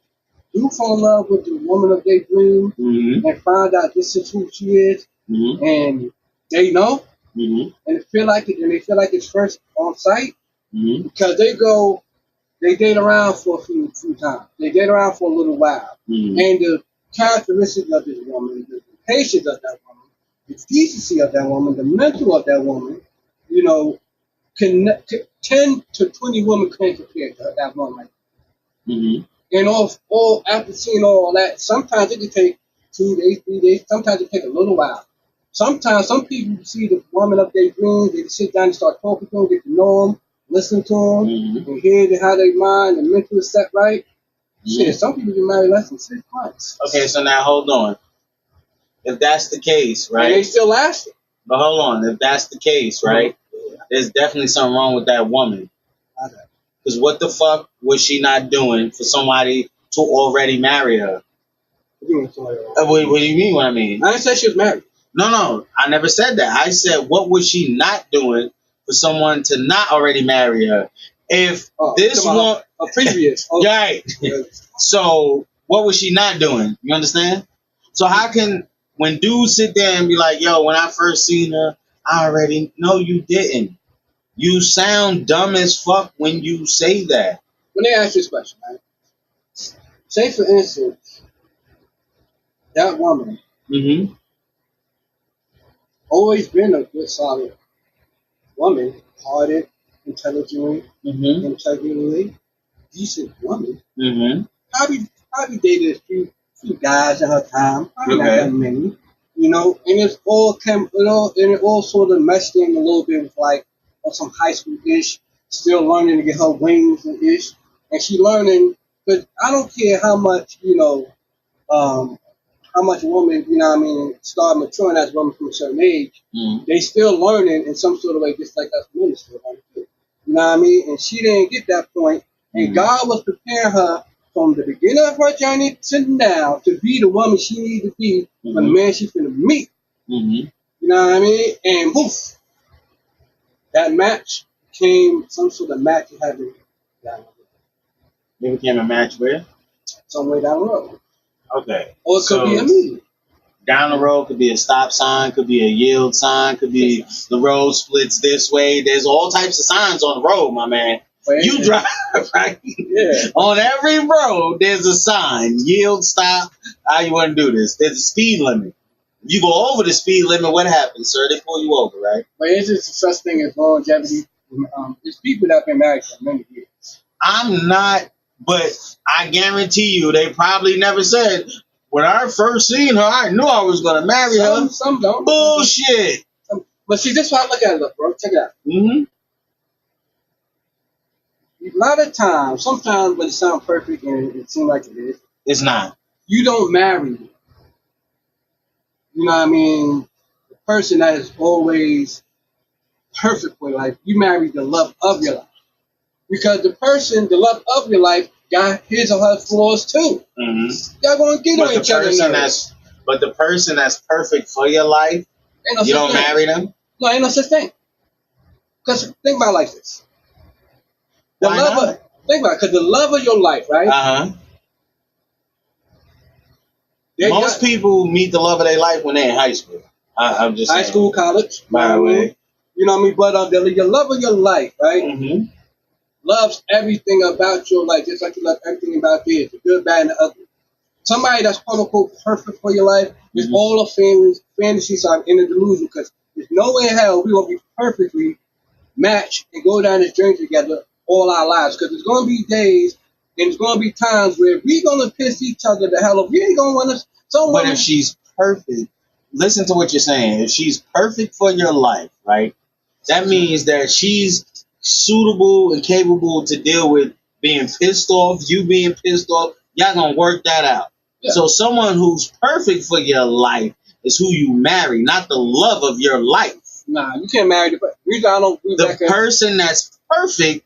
do fall in love with the woman of their dreams Mm-hmm. and find out this is who she is, Mm-hmm. and they know, Mm-hmm. and they feel like it's first on sight Mm-hmm. because they date around for a few times, they date around for a little while, Mm-hmm. and the characteristics of this woman, the patience of that woman, the decency of that woman, the mental of that woman, you know, 10 to 20 women can't compare to that woman. Mm-hmm. And all after seeing all that, sometimes it can take 2 days, 3 days. Sometimes it can take a little while. Sometimes some people see the woman of their dreams. They sit down and start talking to them, get to know them, listen to them, Mm-hmm. and hear how their mind and mental is set right. Mm-hmm. Shit, some people get married less than 6 months. Okay, so now hold on. If that's the case, And they right? still lasting. But hold on. If that's the case, right? There's definitely something wrong with that woman. Because what the fuck was she not doing for somebody to already marry her? What do you mean what I mean? I didn't say she was married. No, I never said that. I said, what was she not doing for someone to not already marry her? If this one... A previous. Right. So, what was she not doing? You understand? So, how can... When dudes sit there and be like, yo, when I first seen her, I already... No, you didn't. You sound dumb as fuck when you say that. Let me ask you this question, right? Say, for instance, that woman Mm-hmm. always been a good, solid woman, hearted, intelligently, Mm-hmm. integrally, decent woman. Mm-hmm. Probably dated a few guys in her time. Probably not Okay. that many. You know, and it all sort of meshed in a little bit with like some high school ish, still learning to get her wings and ish. And she learning, but I don't care how much, how much a woman, start maturing as a woman from a certain age, they still learning in some sort of way, just like us men still learning. You know what I mean? And she didn't get that point, and God was preparing her from the beginning of her journey to now to be the woman she needed to be for the man she's going to meet. Mm-hmm. You know what I mean? And poof, that match came some sort of match you had to down It became a match where? somewhere down the road. Okay. Or it could be a meeting. Down the road could be a stop sign, could be a yield sign, could be the road splits this way. There's all types of signs on the road, my man. You drive, right? Yeah. On every road, there's a sign. Yield, stop. How you want to do this? There's a speed limit. You go over the speed limit, what happens, sir? They pull you over, right? But it's just such thing as longevity. There's people that have been married for many years. I'm not, but I guarantee you, they probably never said, when I first seen her, I knew I was going to marry her. Some don't. Bullshit. But see, this is how I look at it, bro. Check it out. Mm-hmm. A lot of times, sometimes when it sounds perfect and it seems like it is, It's not. you don't marry you know what I mean, the person that is always perfect for your life, you marry the love of your life. Because the love of your life, got his or her flaws too. Mm-hmm. Y'all gonna get on each other. But the person that's perfect for your life, you don't marry them? No, ain't no such thing. Because think about it like this. Think about it, because the love of your life, right? Uh-huh. Most people meet the love of their life when they're in high school. I'm just saying. High school, college. By the way. You know what I mean? But your love of your life, right? Mm-hmm. Loves everything about your life, just like you love everything about theirs, the good, bad, and the ugly. Somebody that's quote unquote perfect for your life is all of fantasy side in a delusion, because there's no way in hell we're gonna be perfectly matched and go down this journey together all our lives. Because there's gonna be days and there's gonna be times where we're gonna piss each other the hell off. We ain't gonna want us. But if she's perfect, listen to what you're saying. If she's perfect for your life, right? That means that she's suitable and capable to deal with being pissed off, you being pissed off. Y'all gonna work that out. Yeah. So someone who's perfect for your life is who you marry, not the love of your life. Nah, you can't marry the person that's perfect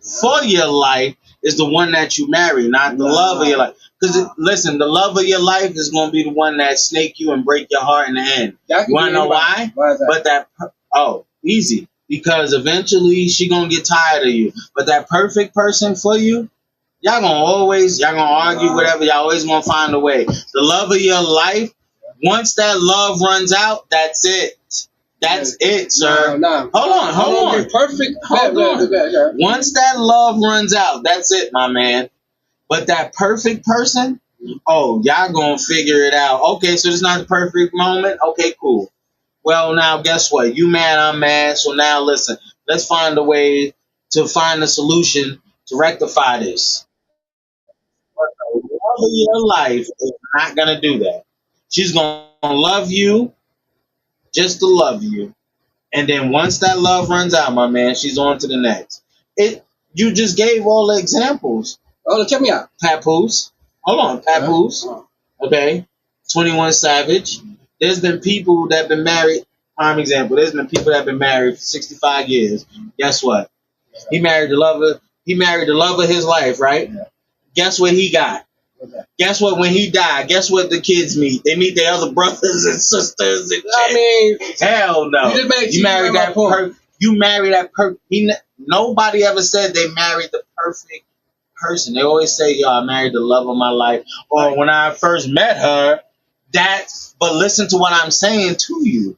for your life is the one that you marry, not the love of your life. Because listen, the love of your life is going to be the one that snake you and break your heart in the end. You want to know why? Why is that? But easy. Because eventually she going to get tired of you. But that perfect person for you, y'all gonna argue, whatever. Y'all always gonna find a way. The love of your life, once that love runs out, that's it. That's it, sir. No. Hold on. Perfect. Hold on. Once that love runs out, that's it, my man. But that perfect person, y'all gonna figure it out. Okay, so it's not the perfect moment. Okay, cool. Well, now guess what? You mad, I'm mad. So now listen, let's find a way to find a solution to rectify this. But the love of your life is not gonna do that. She's gonna love you just to love you. And then once that love runs out, my man, she's on to the next. You just gave all the examples. Oh, check me out. Papoose. Hold on, Papoose. Okay. 21 Savage. There's been people that have been married. Prime example. There's been people that have been married for 65 years. Guess what? He married the love of his life, right? Yeah. Guess what he got? Okay. Guess what? When he died, guess what the kids meet? They meet their other brothers and sisters. And hell no. You married that You married that nobody ever said they married the perfect person. They always say, "Yo, I married the love of my life," or when I first met her. But listen to what I'm saying to you.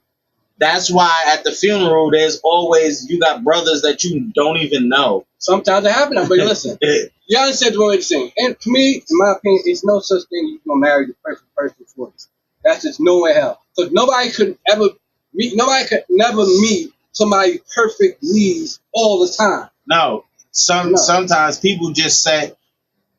That's why at the funeral, there's always, you got brothers that you don't even know. Sometimes it happens, but listen, you understand what I'm saying. And to me, in my opinion, it's no such thing you can marry the perfect person for you. That's just nowhere else. Because nobody could never meet somebody perfect needs all the time. No. Sometimes people just set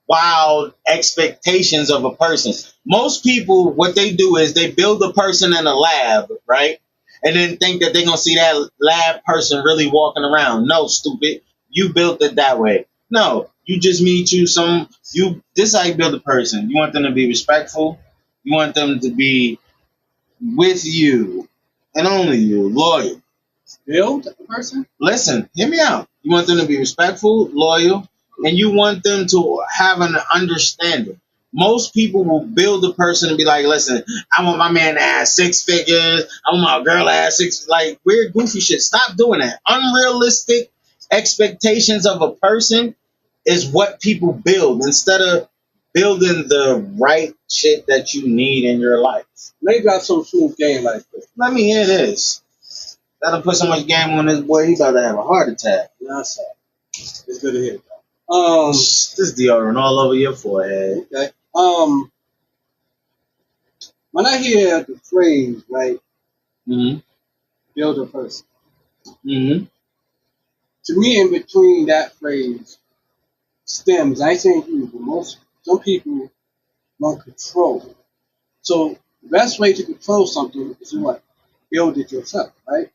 wild expectations of a person. Most people, what they do is they build a person in a lab, right? And then think that they're going to see that lab person really walking around. No, stupid. You built it that way. No, you just meet this is how you build a person. You want them to be respectful. You want them to be with you and only you, loyal. Build a person? Listen, hear me out. You want them to be respectful, loyal, and you want them to have an understanding. Most people will build a person and be like, listen, I want my man to have 6 figures. I want my girl to have 6, like weird, goofy shit. Stop doing that. Unrealistic expectations of a person is what people build instead of building the right shit that you need in your life. Maybe I some smooth game like this. Let me hear this. That'll put so much game on this boy, he about to have a heart attack. No, sir. It's good to hear. This deodorant all over your forehead. Okay. When I hear the phrase, right, build a person, to me, in between that phrase stems, I ain't saying you, but some people want control. So the best way to control something is to what? Build it yourself, right?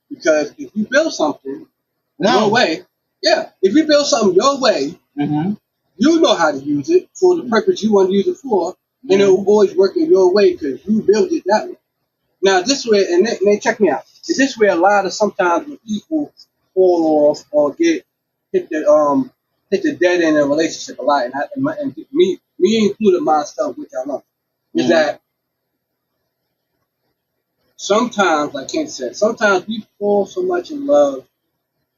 Because if you build something your way, if you build something your way, you know how to use it for the purpose you want to use it for, and it will always work in your way because you build it that way. Now this way, and they check me out. Is this where a lot of sometimes when people fall off or get hit the hit the dead end in a relationship a lot, and me included myself, which I love, is that sometimes, like Ken said, sometimes we fall so much in love,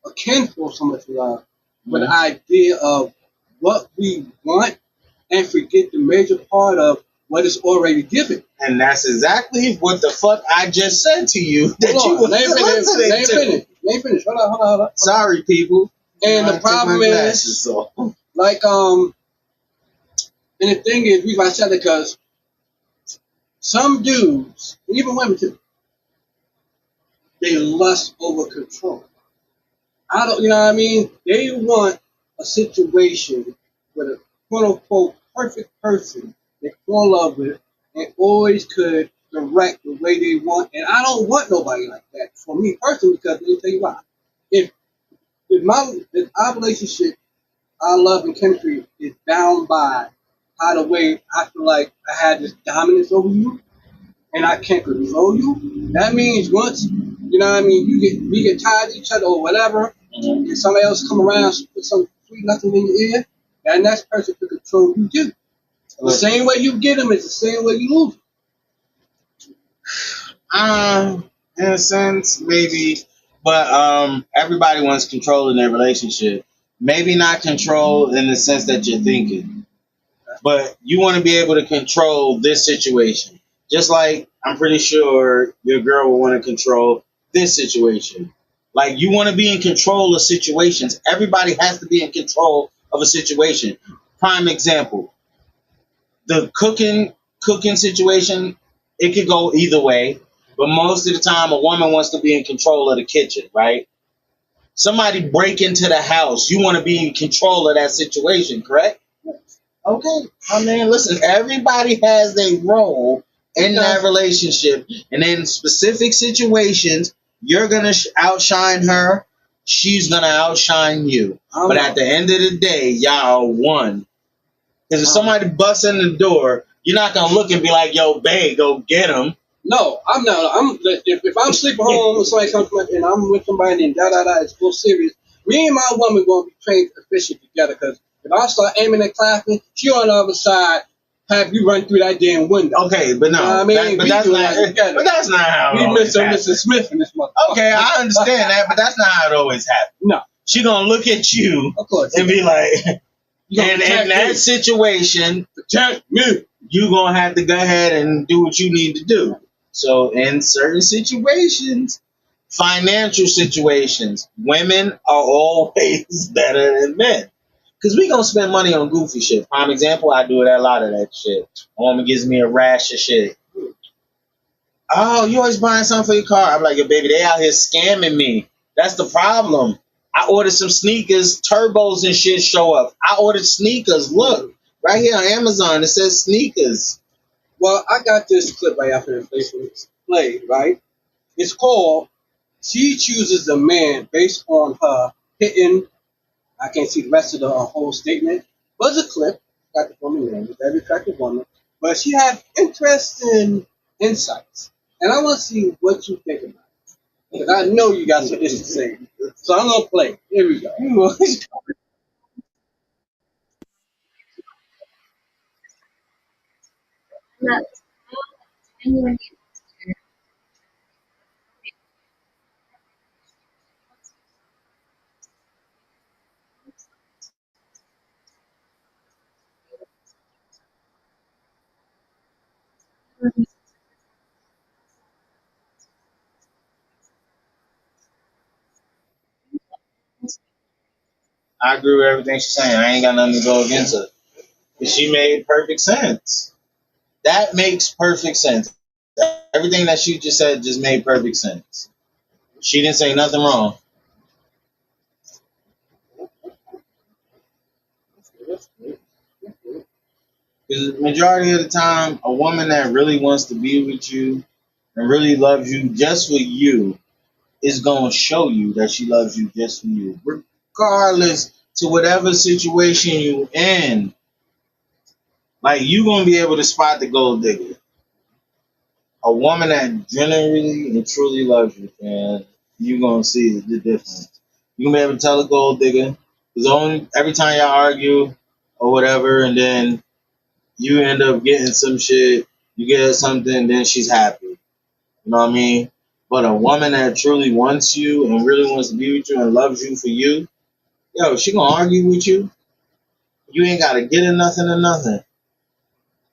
or can fall so much in love, with the idea of what we want and forget the major part of what is already given. And that's exactly what the fuck I just said to you that Hold you on, were they ain't listening to. finished. Hold on. Sorry, people. And I the took my problem glasses is, off. like, and the thing is, reason I said it because some dudes, and even women too, they lust over control. I don't, you know what I mean? They want a situation with a quote unquote perfect person they fall in love with and always could direct the way they want. And I don't want nobody like that for me personally, because let me tell you why. If if our relationship, our love and chemistry is bound by how the way I feel like I had this dominance over you and I can't control you, that means once, you know what I mean, we get tired of each other or whatever, and somebody else come around put some sweet nothing in your ear, that next person can control you too. The same way you get them is the same way you lose In a sense, maybe, but everybody wants control in their relationship. Maybe not control in the sense that you're thinking, but you want to be able to control this situation. Just like I'm pretty sure your girl will want to control this situation. Like you want to be in control of situations. Everybody has to be in control of a situation. Prime example, the cooking situation, it could go either way, but most of the time a woman wants to be in control of the kitchen, right? Somebody break into the house, you want to be in control of that situation, correct? Okay. I mean, listen, everybody has a role in that relationship, and in specific situations, you're gonna outshine her, she's gonna outshine you. But at the end of the day, y'all are one. Because if somebody busts in the door, you're not gonna look and be like, "Yo, babe, go get him." No, I'm not. If I'm sleeping home and somebody comes to me and I'm with somebody and it's full serious. Me and my woman gonna be trained efficient together. Because if I start aiming and clapping, she on the other side have you run through that damn window. Okay, but no, you know what I mean, but that's not how. We Mr. and Mrs. Smith in this motherfucker. Okay, I understand that, but that's not how it always happens. No, she gonna look at you, of course, and be like, and in that situation, protect me. You gonna have to go ahead and do what you need to do. So in certain situations, financial situations, women are always better than men. Because we gonna spend money on goofy shit. Prime example, I do a lot of that shit. A woman gives me a rash of shit. Oh, you always buying something for your car. I'm like, yo, baby, they out here scamming me. That's the problem. I ordered some sneakers, turbos and shit show up. I ordered sneakers. Look, right here on Amazon, it says sneakers. Well, I got this clip right after the play, right? It's called She Chooses a Man Based on Her Hitting. I can't see the rest of the whole statement. But it's a clip. Got the woman name. It's a very attractive woman. But she had interesting insights. And I want to see what you think about it. Because I know you got something to say. So I'm going to play. Here we go. I agree with everything she's saying. I ain't got nothing to go against her. But she made perfect sense. That makes perfect sense. Everything that she just said just made perfect sense. She didn't say nothing wrong. Because the majority of the time, a woman that really wants to be with you and really loves you just for you is going to show you that she loves you just for you, regardless to whatever situation you in. Like, you going to be able to spot the gold digger. A woman that genuinely and truly loves you, and you're gonna see the difference. You're gonna be able to tell a gold digger. Because only every time y'all argue or whatever, and then you end up getting some shit, you get her something, then she's happy. You know what I mean? But a woman that truly wants you and really wants to be with you and loves you for you, yo, she gonna argue with you. You ain't gotta get her nothing or nothing.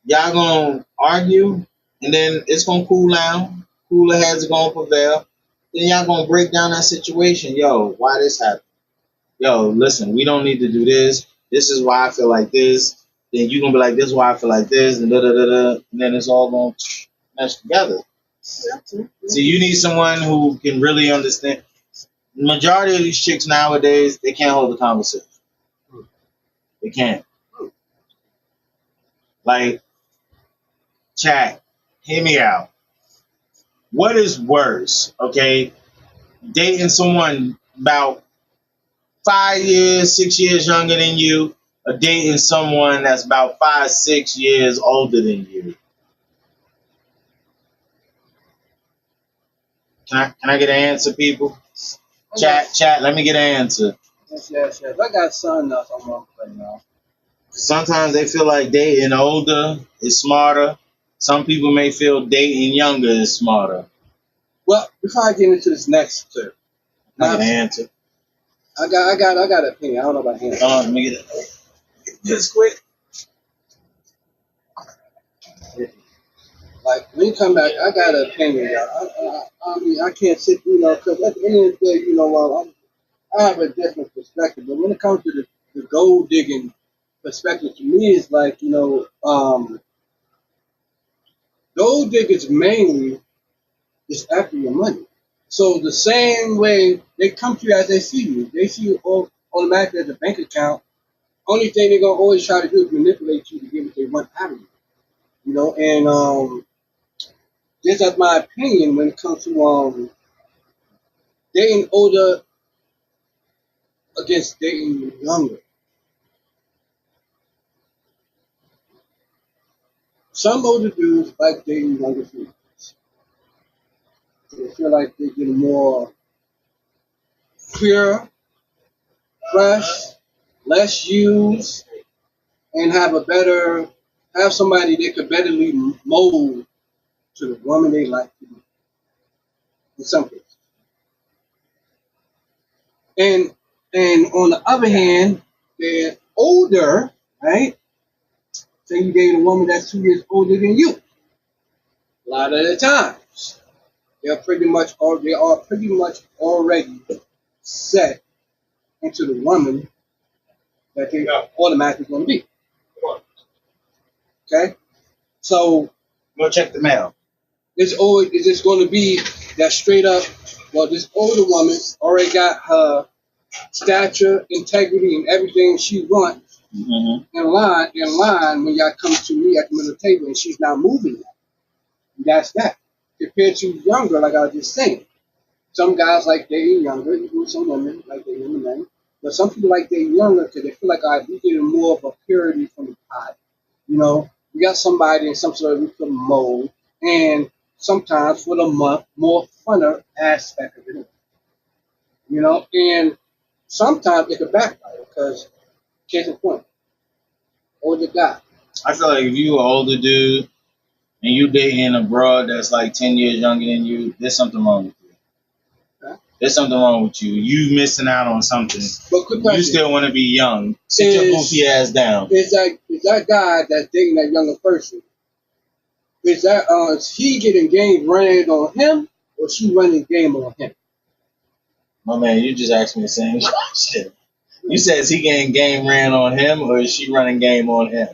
Y'all gonna argue, and then it's gonna cool down. Cooler heads are gonna prevail. Then y'all gonna break down that situation. Yo, why this happened? Yo, listen, we don't need to do this. This is why I feel like this. Then you gonna be like, this is why I feel like this, and da da da da. And then it's all gonna mesh together. So you need someone who can really understand. The majority of these chicks nowadays, they can't hold a conversation. They can't. Like, chat, hear me out. What is worse, okay? Dating someone about 5 years, 6 years younger than you, or dating someone that's about 5, 6 years older than you? Can I get an answer, people? Chat, let me get an answer. Yes. I got son now, so I'm on play now. Sometimes they feel like dating older is smarter. Some people may feel dating younger is smarter. Well, before I get into this next clip, I got an answer. I got an opinion. I don't know about him. Let me get it. Just quick. Like, when you come back, I got an opinion, y'all. I mean, I can't sit, because at the end of the day, I have a different perspective. But when it comes to the gold digging perspective, to me, it's like, gold diggers mainly is after your money. So the same way they come to you as they see you, automatically as a bank account. Only thing they're gonna always try to do is manipulate you to get what they want out of you. And this is my opinion when it comes to dating older against dating younger. Some older dudes like dating younger females. They feel like they get more pure, fresh, less used, and have somebody they could betterly mold to the woman they like to be. In some cases. And on the other hand, they're older, right? Say you date a woman that's 2 years older than you. A lot of the times, they are pretty much already set into the woman that they are automatically going to be. Okay, so Go check the mail. it's just going to be that straight up. Well, this older woman already got her stature, integrity, and everything she wants in line when y'all come to me at the middle of the table, and she's not moving that. That's that. Compared to younger, like I was just saying. Some guys like dating younger, even some women like dating younger men. But some people like dating younger because they feel like we getting more of a purity from the pie. We got somebody in some sort of we can mold, and sometimes for the more funner aspect of it. And sometimes it could backfire because, case in point, older guy. I feel like if you an older dude and you dating a broad that's like 10 years younger than you, there's something wrong with you. Okay? There's something wrong with you. You missing out on something. But quick question. You still want to be young. Sit your goofy ass down. Is that guy that's dating that younger person? Is he getting game running on him, or she running game on him? My man, you just asked me the same question. You said is he getting game ran on him, or is she running game on him?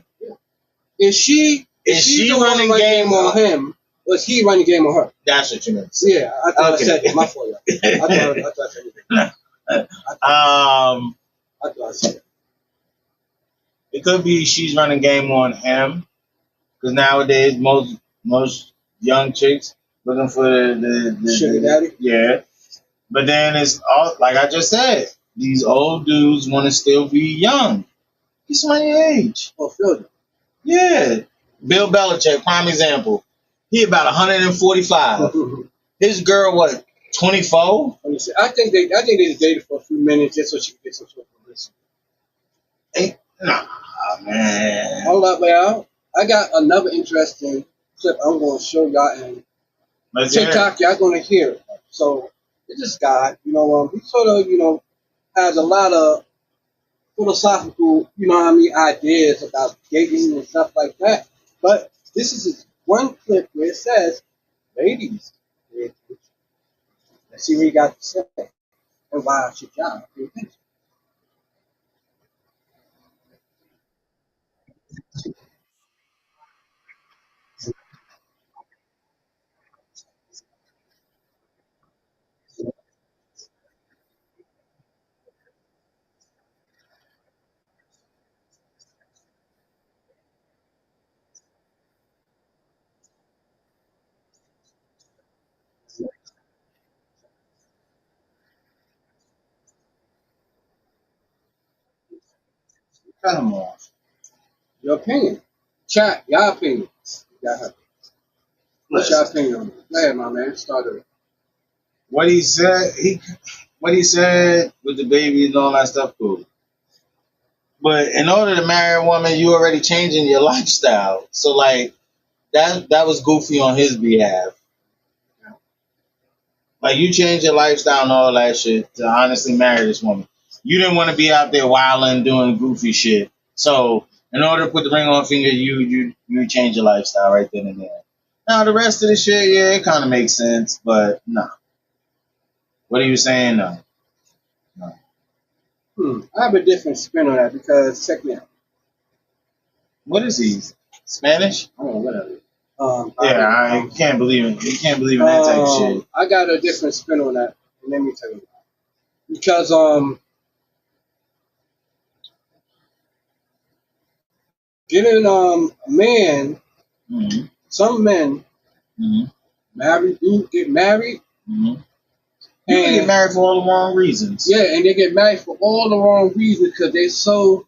Is she running game on him, or is he running game on her? That's what you meant to say. Yeah, I thought I said that. My fault. I thought I said it. I thought I said it. It could be she's running game on him, because nowadays most young chicks looking for the sugar daddy. Yeah, but then it's all like I just said. These old dudes want to still be young. He's my age. Oh, Phil. Yeah. Bill Belichick, prime example. He about 145. His girl, what, 24? I think they dated for a few minutes just so she could get some sort of publicity. Nah, man. Hold up, man. I got another interesting clip I'm going to show y'all, and TikTok, y'all going to hear it. So, it's this guy, he sort of, has a lot of philosophical, ideas about dating and stuff like that. But this is one clip where it says, ladies, let's see what he got to say and why should y'all pay attention. Come on. Your opinion. Chat, y'all opinion. What's your opinion on it? Go ahead, my man. Start it. What he said, with the baby and all that stuff, cool. But in order to marry a woman, you already changing your lifestyle. So like that was goofy on his behalf. Like you changed your lifestyle and all that shit to honestly marry this woman. You didn't want to be out there wilding doing goofy shit. So in order to put the ring on her finger, you change your lifestyle right then and there. Now the rest of the shit, yeah, it kind of makes sense, but no. What are you saying? No. I have a different spin on that because check me out. What is he? Spanish? I don't know, whatever. I can't believe it. You can't believe in that type of shit. I got a different spin on that. And let me tell you why. Because getting a man, some men get married. You can get married for all the wrong reasons. Yeah, and they get married for all the wrong reasons because they're so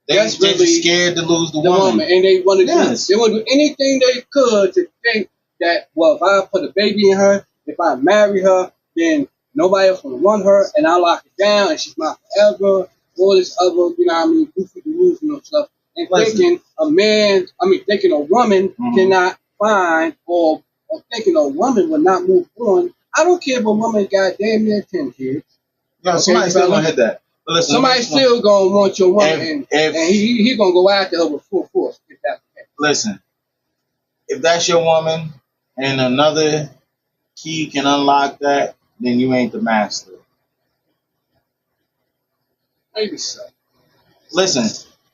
desperately scared to lose the woman. And they want to do anything they could to think that, well, if I put a baby in her, if I marry her, then nobody else will want her, and I lock it down, and she's mine forever. All this other, goofy delusional stuff. And thinking thinking a woman cannot find, or thinking a woman will not move on. I don't care if a woman got damn near 10 kids. No, somebody's still gonna hit that. Listen, somebody's still gonna want your woman, and he gonna go after her with full force. If that's the case. Listen, if that's your woman, and another key can unlock that, then you ain't the master. Maybe so. Listen,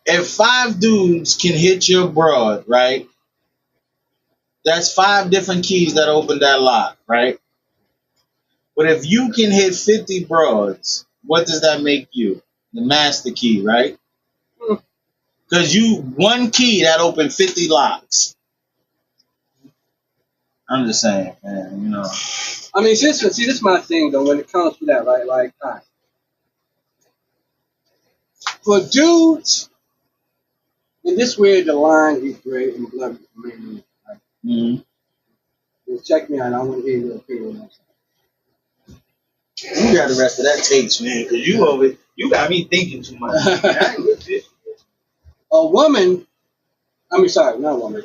if 5 dudes can hit your broad, right? That's 5 different keys that open that lock, right? But if you can hit 50 broads, what does that make you? The master key, right? Because one key that opened 50 locks. I'm just saying, man, I mean, this is my thing, though, when it comes to that, right? Like, all right. For dudes, and this where the line is gray and blurry for men, right? Check me out. I want to hear your opinion on something. You got the rest of that takes, man, because you got me thinking too much. I ain't with this. A woman, not a woman.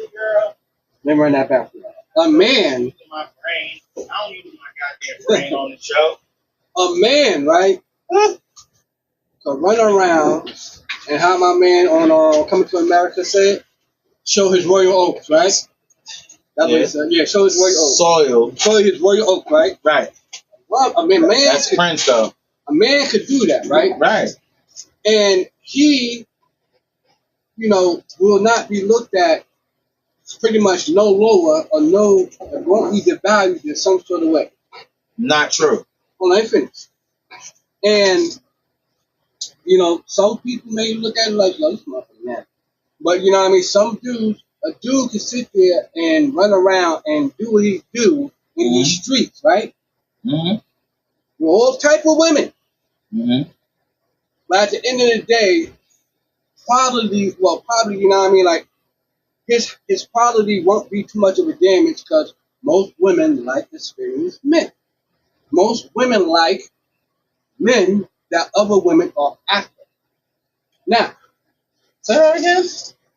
Let me run that back. A man. My brain. I don't use my goddamn brain on the show. A man, right? So run around and how my man on Coming to America said, show his royal oaks, right? That's what he said. Yeah, show his royal oaks. Show his royal oak, right? Right. Well, that's French, though. A man could do that, right? Right. And he, will not be looked at pretty much no lower or won't be devalued in some sort of way. Not true. Well, let me finish. And, some people may look at it like, this motherfucker, man. But, some dudes, a dude can sit there and run around and do what he do in these streets, right? With all type of women. But at the end of the day, probably, like, his quality won't be too much of a damage because most women like experienced men. Most women like men that other women are after. Now, Say that again.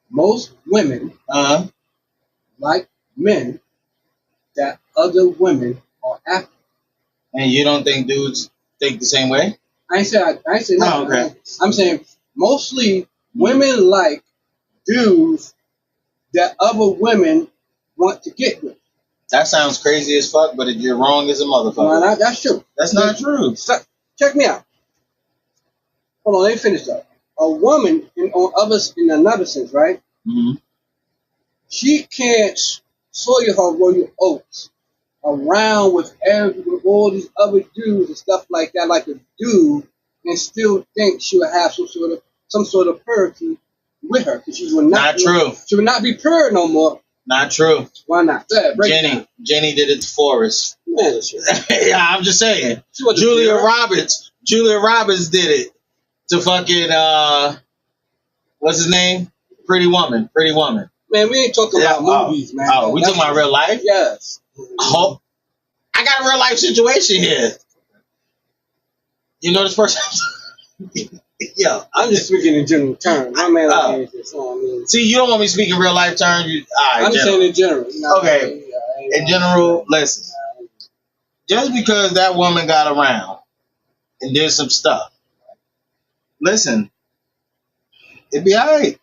most women Uh huh. like men that other women are after. And you don't think dudes think the same way? I ain't say no. Oh, okay. I'm saying mostly women like dudes that other women want to get with. That sounds crazy as fuck, but you're wrong as a No, motherfucker. that's true. That's not true. So, check me out. Hold on, let me finish up. A woman, in another sense, right? Mm-hmm. She can't soil her royal oats around with all these other dudes and stuff like that, like a dude, and still think she'll have some sort of purity with her, because she will not. Not true. She will not be pure no more. Not true. Why not? Jenny did it to Forrest. Man, that's true. Yeah, I'm just saying. She wasn't Julia pure. Roberts did it to fucking what's his name? Pretty Woman. Man, we ain't talking about movies, man. Oh, we talking about real life? Yes. Oh, I got a real life situation here. You know this person? Yeah. I'm just speaking in general terms. My man, See, you don't want me speaking real life terms. I'm saying in general. Okay. In general, listen. Just because that woman got around and did some stuff, listen, it'd be alright.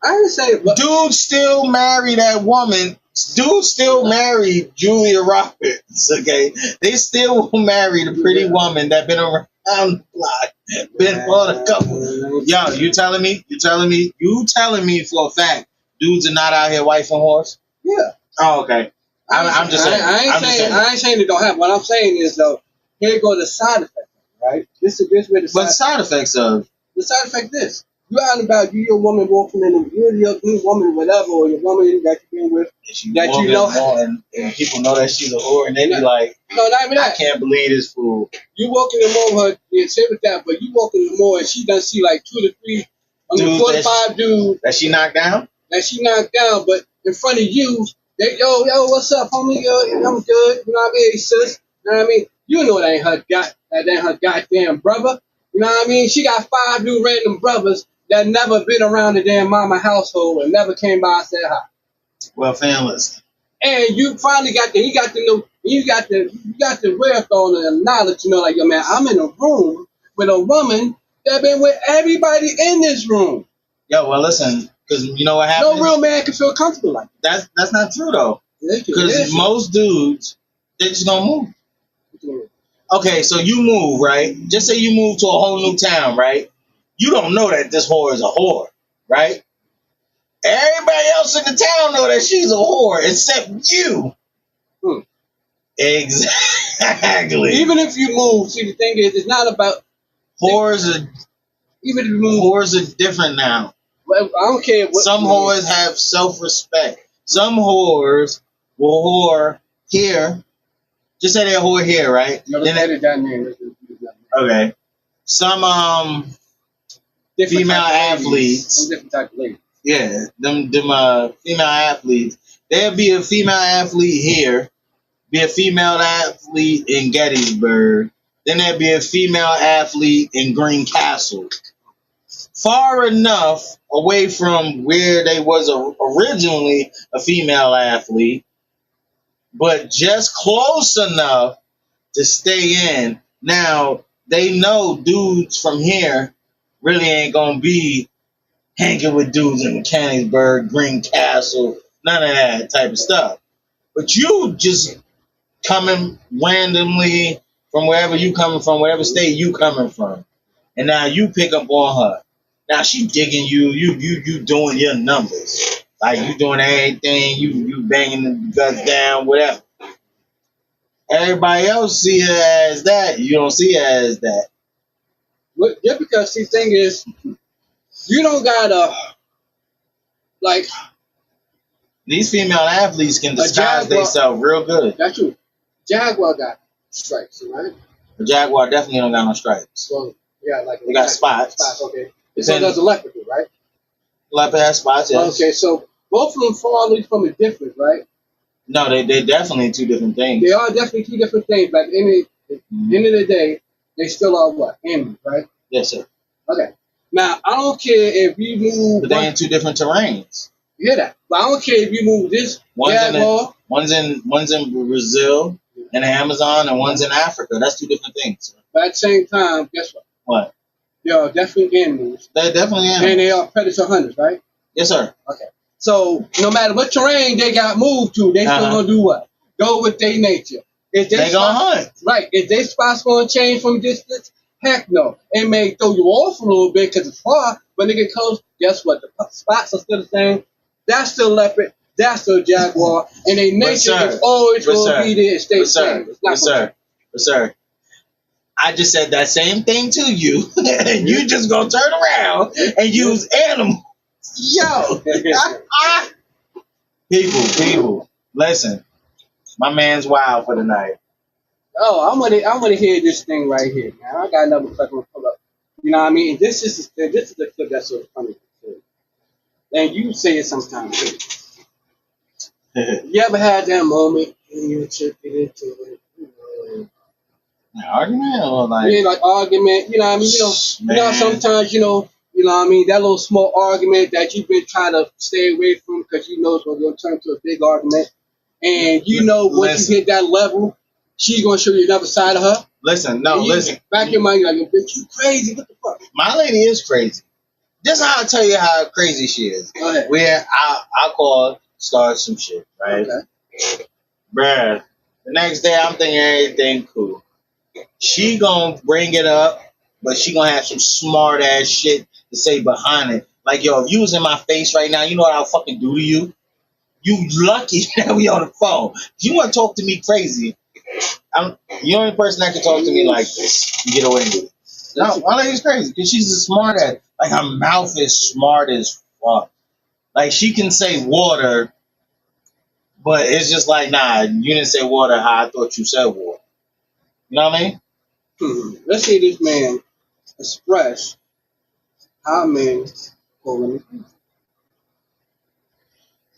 I didn't say it, but Dude still marry that woman. Dude still marry Julia Roberts. Okay, they still will marry the pretty woman that been around the block, been on a couple. Yo, you telling me for a fact, dudes are not out here wife and horse? yeah. Oh, okay. I'm just saying. I ain't saying it don't happen. What I'm saying is though, here go the side effect, right? This way the But side effects of the side effect is you out and about, you're a woman walking in, you're your new woman, whatever, or your woman that you've been with, that you know, and people know that she's a whore, and they be like, no, not even that. I can't believe this fool. You walk in the mall, her, yeah, say with that, but you walk in the mall and she done see like 2 to 3, 4 to 5 dudes that she knocked down. But in front of you, they, yo, what's up, homie? Yo, I'm good. You know what I mean, sis? You know what I mean? You know that ain't her goddamn brother. You know what I mean? She got 5 new random brothers that never been around the damn mama household and never came by and said hi. Well, fam, listen. And you finally you got the wherewithal and the knowledge, you know, like, yo, man, I'm in a room with a woman that been with everybody in this room. Yo, well, listen, because you know what happens? No real man can feel comfortable like that. That's not true, though. Because most dudes, they just gonna move. Okay, so you move, right? Just say you move to a whole new town, right? You don't know that this whore is a whore, right? Everybody else in the town know that she's a whore, except you. Exactly. Even if you move, see, the thing is, it's not about whores. Even if you move, whores are different now. Well, I don't care. Some whores have self-respect. Some whores will whore here. Just say they're whore here, right? No, then down there. Okay. Some female athletes. Different type of ladies. Yeah, them female athletes. There'll be a female athlete here, be a female athlete in Gettysburg, then there'll be a female athlete in Greencastle. Far enough away from where they was originally a female athlete, but just close enough to stay in. Now, they know dudes from here really ain't gonna be hanging with dudes in Mechanicsburg, Greencastle, none of that type of stuff. But you just coming randomly from wherever you coming from, whatever state you coming from, and now you pick up on her. Now she digging you doing your numbers, like you doing everything, you banging the guts down, whatever. Everybody else see her as that. You don't see her as that. But yeah, because the thing is, you don't gotta like. These female athletes can disguise themselves real good. That's true. Jaguar got stripes, right? The Jaguar definitely don't got no stripes. Well, yeah, like they got spots. Spots, okay. So does a leopard, right? Leopard has spots, yes. Okay, so both of them fall away from a difference, right? No, they're definitely two different things. They are definitely two different things, but at the end of the day, they still are what? Animals, right? Yes, sir. Okay. Now, I don't care if you move... But they're in two different terrains. You hear that? But I don't care if you move this jaguar... One's in Brazil and the Amazon, and one's in Africa. That's two different things. Sir. But at the same time, guess what? What? They are definitely animals. They're definitely animals. And they are predator hunters, right? Yes, sir. Okay. So, no matter what terrain they got moved to, they still going to do what? Go with their nature. If they going to hunt. Right. If their spot's going to change from distance, heck no. It may throw you off a little bit because it's far, but they get close, guess what? The spots are still the same. That's still leopard. That's still jaguar. And their nature is always going to be there and stay the same. But sir, I just said that same thing to you, and you just going to turn around and use animals. Yo. People, listen. My man's wild for the night. Oh, I'm gonna hear this thing right here, man. I got another clip gonna pull up. You know what I mean? This is the clip that's so funny. And you say it sometimes too. You ever had that moment and you took it into it? An argument or like? Yeah, like argument. You know what I mean? You know sometimes you know what I mean. That little small argument that you've been trying to stay away from because you know it's gonna turn to a big argument. And you know once you hit that level, she's gonna show you another side of her. Listen. Back in your mind, you're like, bitch, you crazy. What the fuck? My lady is crazy. This is how I tell you how crazy she is. Go ahead. Where I call, start some shit, right? Okay. Bruh, the next day I'm thinking everything cool. She gonna bring it up, but she gonna have some smart ass shit to say behind it. Like, yo, if you was in my face right now, you know what I'll fucking do to you? You lucky that we on the phone. If you want to talk to me crazy, you're the only person that can talk to me like this. You get away with it. No, my lady's crazy because she's a smart ass. Like, her mouth is smart as fuck. Like, she can say water, but it's just like, nah, you didn't say water how I thought you said water. You know what I mean? Let's see this man express how men call women crazy.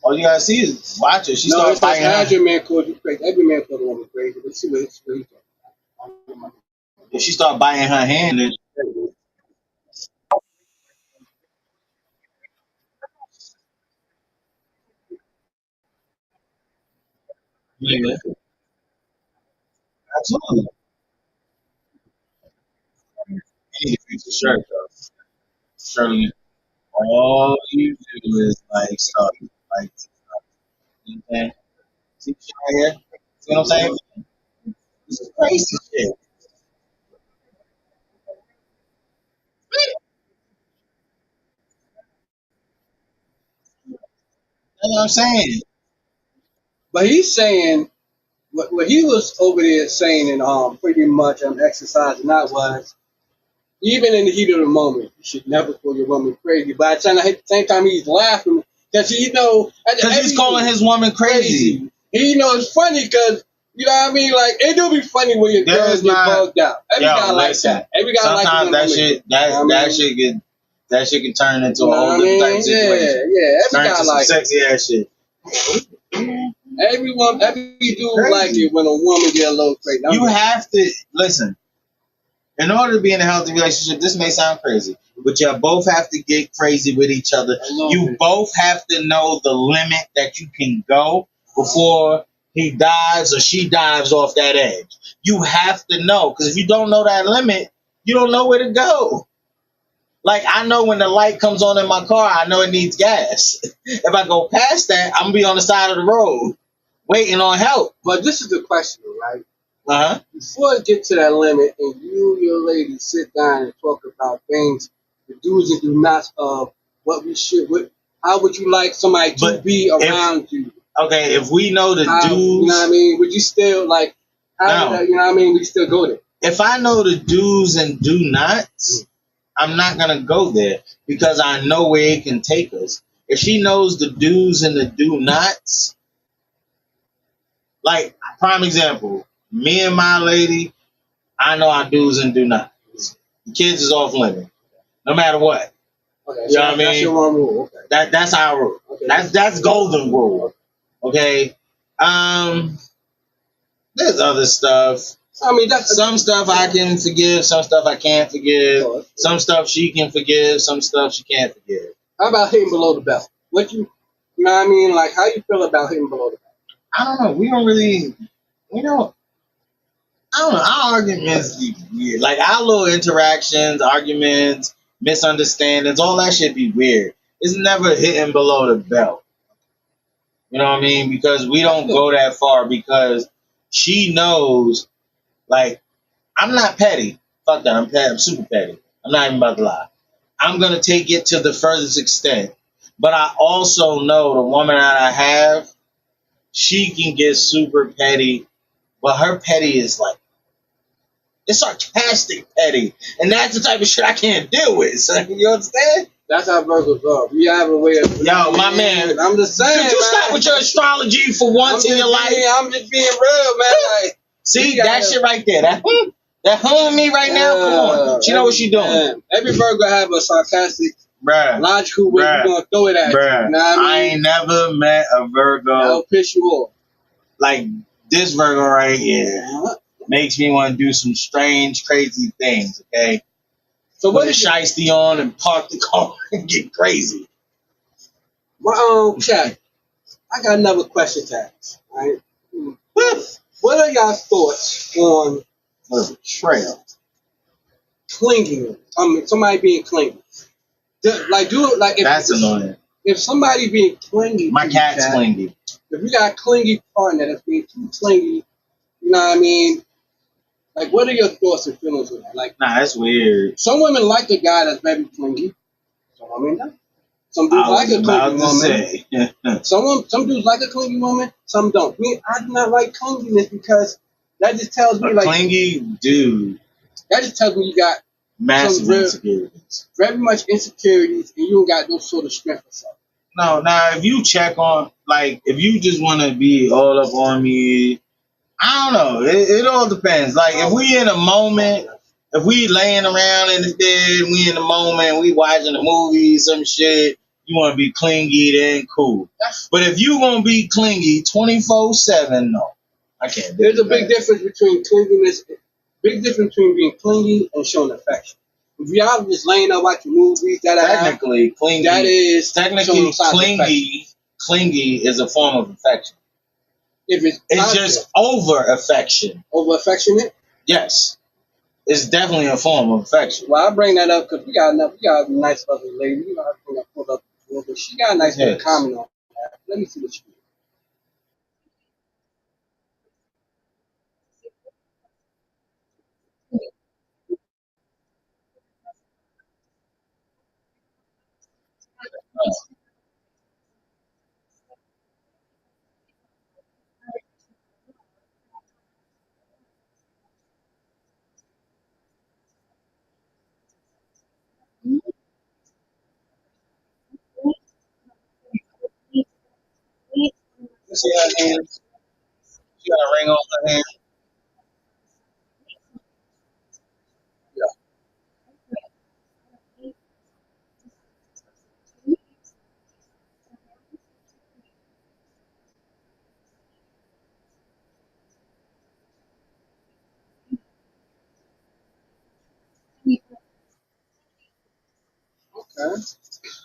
All you gotta see is watch her. She started biting her. Every man called you crazy. Every man called a woman crazy. Let's see what he's talking about. If she started biting her hand, then yeah, absolutely. You need to fix your shirt, though. Shirley, all you do is like stuff, like, you know what I'm saying? See this shit right here? See what I'm saying? This is crazy shit. That's what I'm saying. But he's saying what he was over there saying and pretty much exercising that was even in the heat of the moment, you should never call your woman crazy. But at the same time, he's laughing because because he's calling his woman crazy. He it's funny because you know what I mean. Like it do be funny when your girls get bugged out. Every guy like that. Every guy like sometimes that shit can turn into a whole different type of situation. Yeah. Every guy like sexy ass shit. Every dude like it when a woman get a little crazy. You have to listen. In order to be in a healthy relationship, this may sound crazy, but you both have to get crazy with each other. You both have to know the limit that you can go before he dives or she dives off that edge. You have to know, because if you don't know that limit, you don't know where to go. Like, I know when the light comes on in my car, I know it needs gas. If I go past that, I'm going to be on the side of the road waiting on help. But this is the question, right? Uh-huh. Before it get to that limit and you and your lady sit down and talk about things, the do's and do nots of how would you like somebody to be around you? Okay, if we know the do's. You know what I mean? Would you still you know what I mean? Would you still go there? If I know the do's and do nots, I'm not going to go there because I know where it can take us. If she knows the do's and the do nots, like, prime example, me and my lady, I know our do's and do nots. The kids is off limit, no matter what. Okay, You so know what I that's mean? your one rule. Okay. That's our rule. Okay. That's golden rule. Okay. There's other stuff. I mean, that's Some stuff I can forgive, some stuff I can't forgive. Of course. Some stuff she can forgive, some stuff she can't forgive. How about hitting below the belt? You know what I mean? Like, how you feel about hitting below the belt? I don't know. I don't know. Our arguments be weird. Like our little interactions, arguments, misunderstandings, all that shit be weird. It's never hitting below the belt. You know what I mean? Because we don't go that far because she knows, like, I'm not petty. Fuck that. I'm petty. I'm super petty. I'm not even about to lie. I'm going to take it to the furthest extent. But I also know the woman that I have, she can get super petty, but her petty is like, it's sarcastic petty. And that's the type of shit I can't deal with. So, you understand? That's how Virgos are. We have a way of. Yo, my man. I'm just saying. Could you stop with your astrology for once in your life? I'm just being real, man. Like, see, that shit right there. That me right now? Come on. She know what she doing. Man, every Virgo have a sarcastic, logical way you're going to throw it at you. You know what I ain't never met a Virgo. That'll piss you off. Like this Virgo right here. Makes me want to do some strange, crazy things, okay? So put a shiesty on and park the car and get crazy. My chat. I got another question to ask. Right? What are y'all thoughts on betrayal? Clinging. Somebody being clingy. That's annoying. If somebody being clingy, my cat's clingy. If you got a clingy partner that's being too clingy, you know what I mean? Like, what are your thoughts and feelings on that? Like, nah, that's weird. Some women like a guy that's very clingy. Some women don't. Some dudes like a clingy woman. Some dudes like a clingy woman. Some don't. I do not like clinginess because that just tells me clingy dude. That just tells me you got massive insecurities. Very much insecurities, and you don't got no sort of strength or something. No, now if you check on, like, if you just want to be all up on me, I don't know. It all depends. Like, if we in a moment, if we laying around in the bed, we in the moment, we watching a movie, some shit, you want to be clingy, then cool. But if you going to be clingy 24/7, no. I can't do There's a big difference between clinginess, big difference between being clingy and showing affection. If y'all just laying up watching movies, technically clingy. That is technically clingy is a form of affection. If it's just over affection. Over affectionate? Yes. It's definitely a form of affection. Well, I bring that up because we got a nice lovely lady. You know, I think I pulled up before, but she got a nice little comment on that. Let me see what she did. See her hands? She got a ring on her hand. Okay.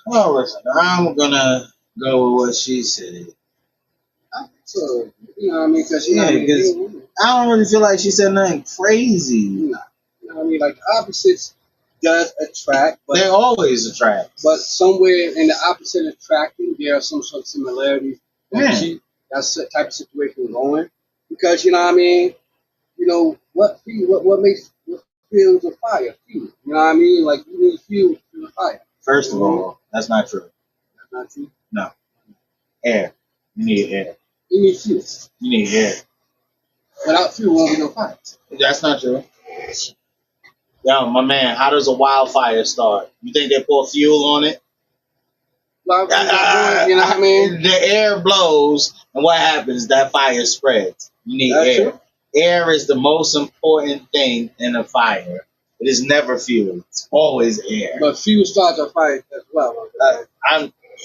Well, listen, I'm gonna go with what she said. So, you know what I mean? Because I don't really feel like she said nothing crazy. Nah. You know what I mean? Like, opposites does attract. But they always attract. But somewhere in the opposite attracting, there are some sort of similarities. That's the type of situation we're going. Because, you know what I mean? You know, what makes what fuels a fire? Fuel. You know what I mean? Like, you need fuel to fuel a fire. First of all, that's not true. That's not true? No. Air. You need air. You need fuel. You need air. Without fuel, won't be no fire. That's not true. Yo, my man, how does a wildfire start? You think they pour fuel on it? Well, you know what I mean? The air blows, and what happens? That fire spreads. You need air. True. Air is the most important thing in a fire. It is never fuel. It's always air. But fuel starts a fire as well.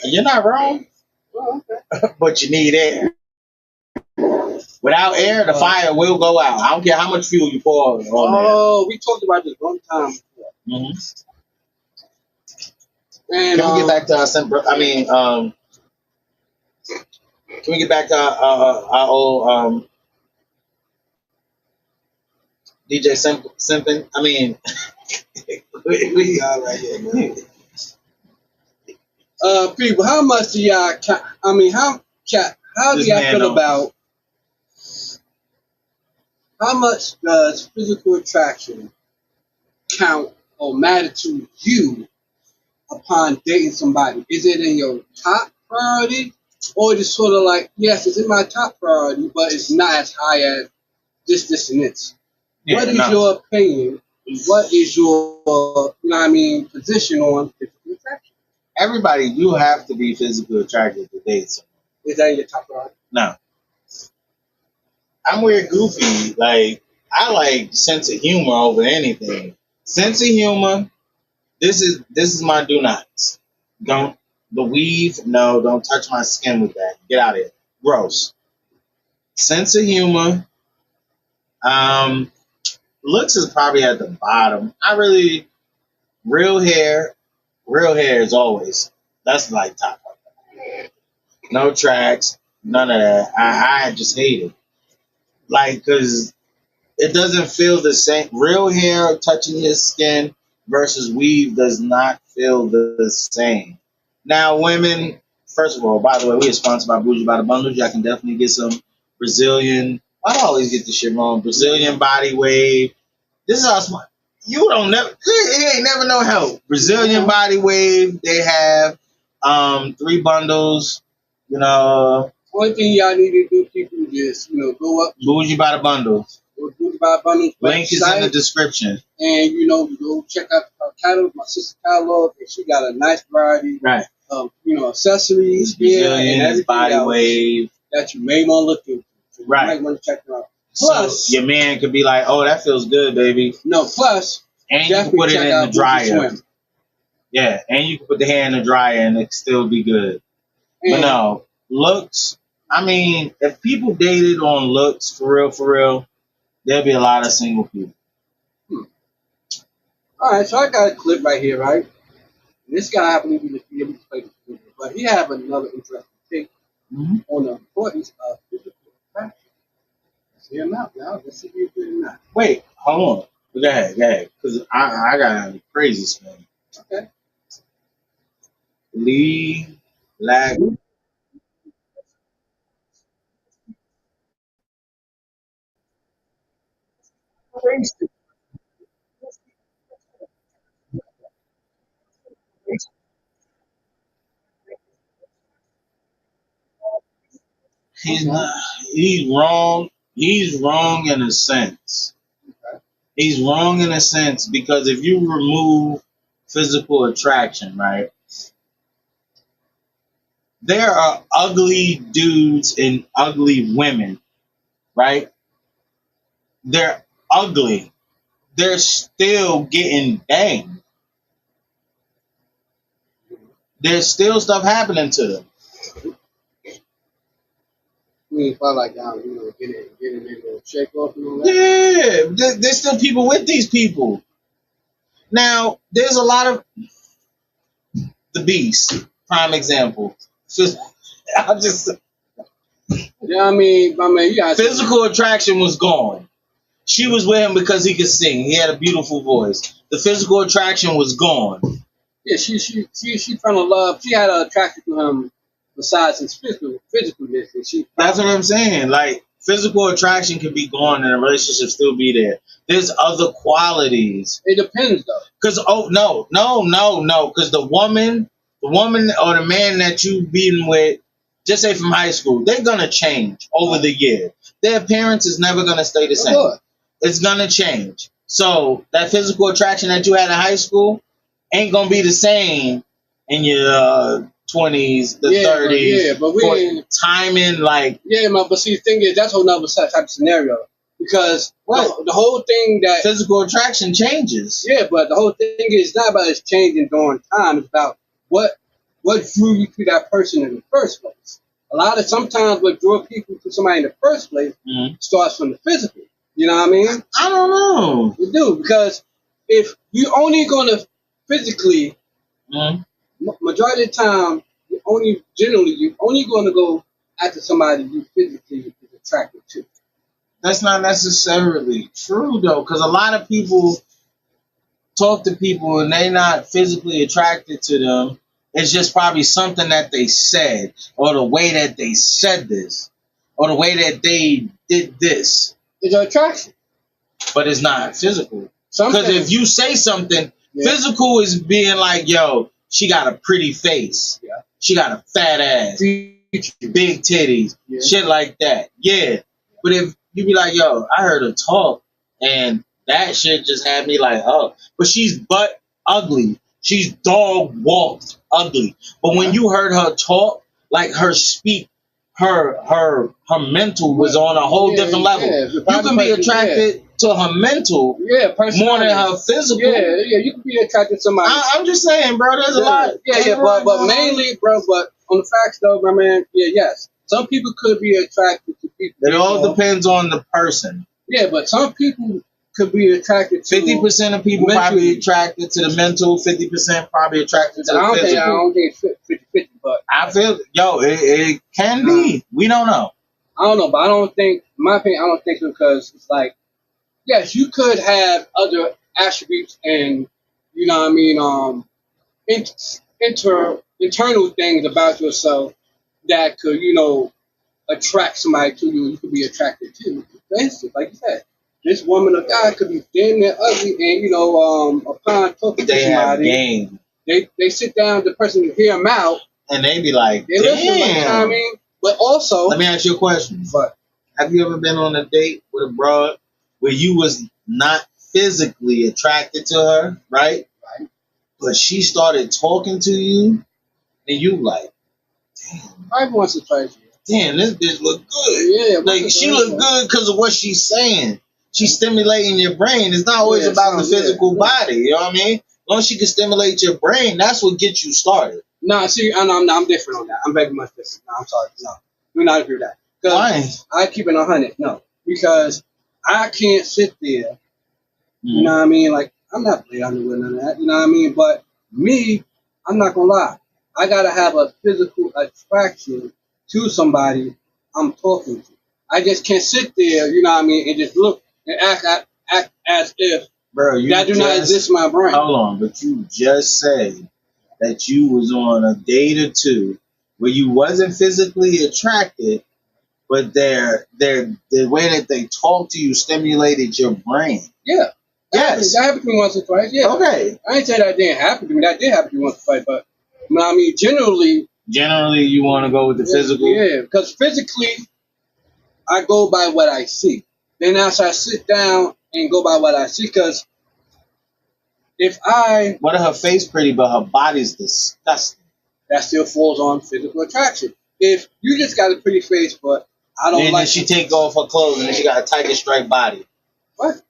You're not wrong, Oh, okay. but you need air. Without air, the fire will go out. I don't care how much fuel you pour on there. Oh, we talked about this one time before. Mm-hmm. And, Can we get back to our simple? I mean, can we get back to our old DJ Simpin? I mean, we all right here, man. People, how much do y'all? I mean, how do y'all feel about how much does physical attraction count or matter to you upon dating somebody? Is it in your top priority, or just sort of like, yes, it's in my top priority, but it's not as high as this, and this? Yeah, what is your opinion? What is your, position on physical attraction? Everybody, you have to be physically attracted to date someone. Is that in your top priority? No. I'm weird goofy. Like, I like sense of humor over anything. Sense of humor. This is my do nots. Don't the weave. No, don't touch my skin with that. Get out of here. Gross. Sense of humor. Looks is probably at the bottom. Real hair. Real hair is always. That's like top. No tracks. None of that. I just hate it. Like, because it doesn't feel the same. Real hair touching his skin versus weave does not feel the same. Now, women, first of all, by the way, we are sponsored by Bougie by the Bundles. Y'all can definitely get some Brazilian. I always get this shit wrong. Brazilian body wave. This is how smart. You don't never. It ain't never no help. Brazilian body wave. They have 3 bundles. You know. One thing y'all need to do, people, is go up. Bougie by the Bundles. Bougie by the Bundles. Link is in the description. And go check out her catalog, my sister's catalog, and she got a nice variety of accessories, Brazilian, and body wave that you may want to look into. So you might want to check them out. Plus, so your man could be like, "Oh, that feels good, baby." No, plus, and you can put it in the dryer. Yeah, and you can put the hair in the dryer and it can still be good. But no, looks. I mean, if people dated on looks for real, there'll be a lot of single people. All right, so I got a clip right here, right? This guy, I believe he was played this video, but he have another interesting take on the importance of physical attraction. Let's hear him out now. Let's see if he's good or not. Wait, hold on. Go ahead, because I got a crazy spin. Okay. Lee Lag. He's wrong. He's wrong in a sense. He's wrong in a sense because if you remove physical attraction, right? There are ugly dudes and ugly women, right? They're ugly. They're still getting banged. There's still stuff happening to them. You felt like getting a shake off and all that? Yeah, there's still people with these people. Now, there's a lot of the beast, prime example. I'll just Yeah, you got physical attraction was gone. She was with him because he could sing. He had a beautiful voice. The physical attraction was gone. Yeah, she found a love. She had an attraction to him besides his physicalness. That's what I'm saying. Like, physical attraction can be gone and a relationship still be there. There's other qualities. It depends though. Because no. Because the woman or the man that you've been with, just say from high school, they're gonna change over the year. Their appearance is never gonna stay the same. It's gonna change. So that physical attraction that you had in high school ain't gonna be the same in your 20s, the 30s. But we timing, like but see, the thing is, that's a whole nother type of scenario. Because What? the whole thing that Physical attraction changes. yeah, but the whole thing is not about it's changing during time. It's about what drew you to that person in the first place. Sometimes what drew people to somebody in the first place starts from the physical. You know what I mean? I don't know. You do, because if you only gonna physically, majority of the time, you're only gonna go after somebody you physically is attracted to. That's not necessarily true though, because a lot of people talk to people and they're not physically attracted to them. It's just probably something that they said, or the way that they said this, or the way that they did this. It's an attraction. But it's not physical. Something- Because if you say something, Yeah. physical is being like, yo, she got a pretty face. Yeah. She got a fat ass. Big titties. Yeah. Shit like that. Yeah. But if you be like, yo, I heard her talk and that shit just had me like, oh. But she's butt ugly. She's dog walked ugly. But when you heard her talk, like her speak, her mental was on a whole different level. Yeah. You can be attracted to her mental more than her physical. Yeah, you can be attracted to somebody. I'm just saying, bro, there's a lot. But mainly, bro, but on the facts though, my man, yes. Some people could be attracted to people. It all depends on the person. Yeah, but some people could be attracted to 50% of people probably attracted to the mental, 50% probably attracted to the physical. I don't think it's 50-50, but I feel, it can be. We don't know. I don't know, but I don't think, in my opinion, I don't think so, because it's like, yes, you could have other attributes and, you know what I mean, internal things about yourself that could, attract somebody to you. You could be attracted to. For instance, like you said, this woman or guy could be damn near ugly, and upon talking to somebody, they sit down, the person you hear them out, and they be like, they listen, like, you know what I mean? But also, let me ask you a question. But have you ever been on a date with a broad where you was not physically attracted to her, right? Right. But she started talking to you, and you like, damn. Probably once or twice. Damn, this bitch look good. Yeah, like she look good because of what she's saying. She's stimulating your brain. It's not always about the physical body. You know what I mean? As long as she can stimulate your brain, that's what gets you started. No, see, I'm different on that. I'm very much different. No, I'm sorry. No, do not agree with that. Why? I keep it 100. No, because I can't sit there. You know what I mean? Like, I'm not playing with none of that. You know what I mean? But me, I'm not gonna lie. I gotta have a physical attraction to somebody I'm talking to. I just can't sit there, you know what I mean, and just look and act as if that do not exist in my brain. Hold on, but you just said that you was on a date or two where you wasn't physically attracted, but the way that they talk to you stimulated your brain. Yeah. Yes. That happened to me once or twice, yeah. Okay. I ain't saying that didn't happen to me. That did happen to me once or twice, but you know what I mean, generally you want to go with the physical? Yeah, because physically, I go by what I see. Then as I sit down and go by what I see, because what if her face pretty, but her body's disgusting? That still falls on physical attraction. If you just got a pretty face, but I don't then she take off her clothes and then she got a tiger stripe body. What?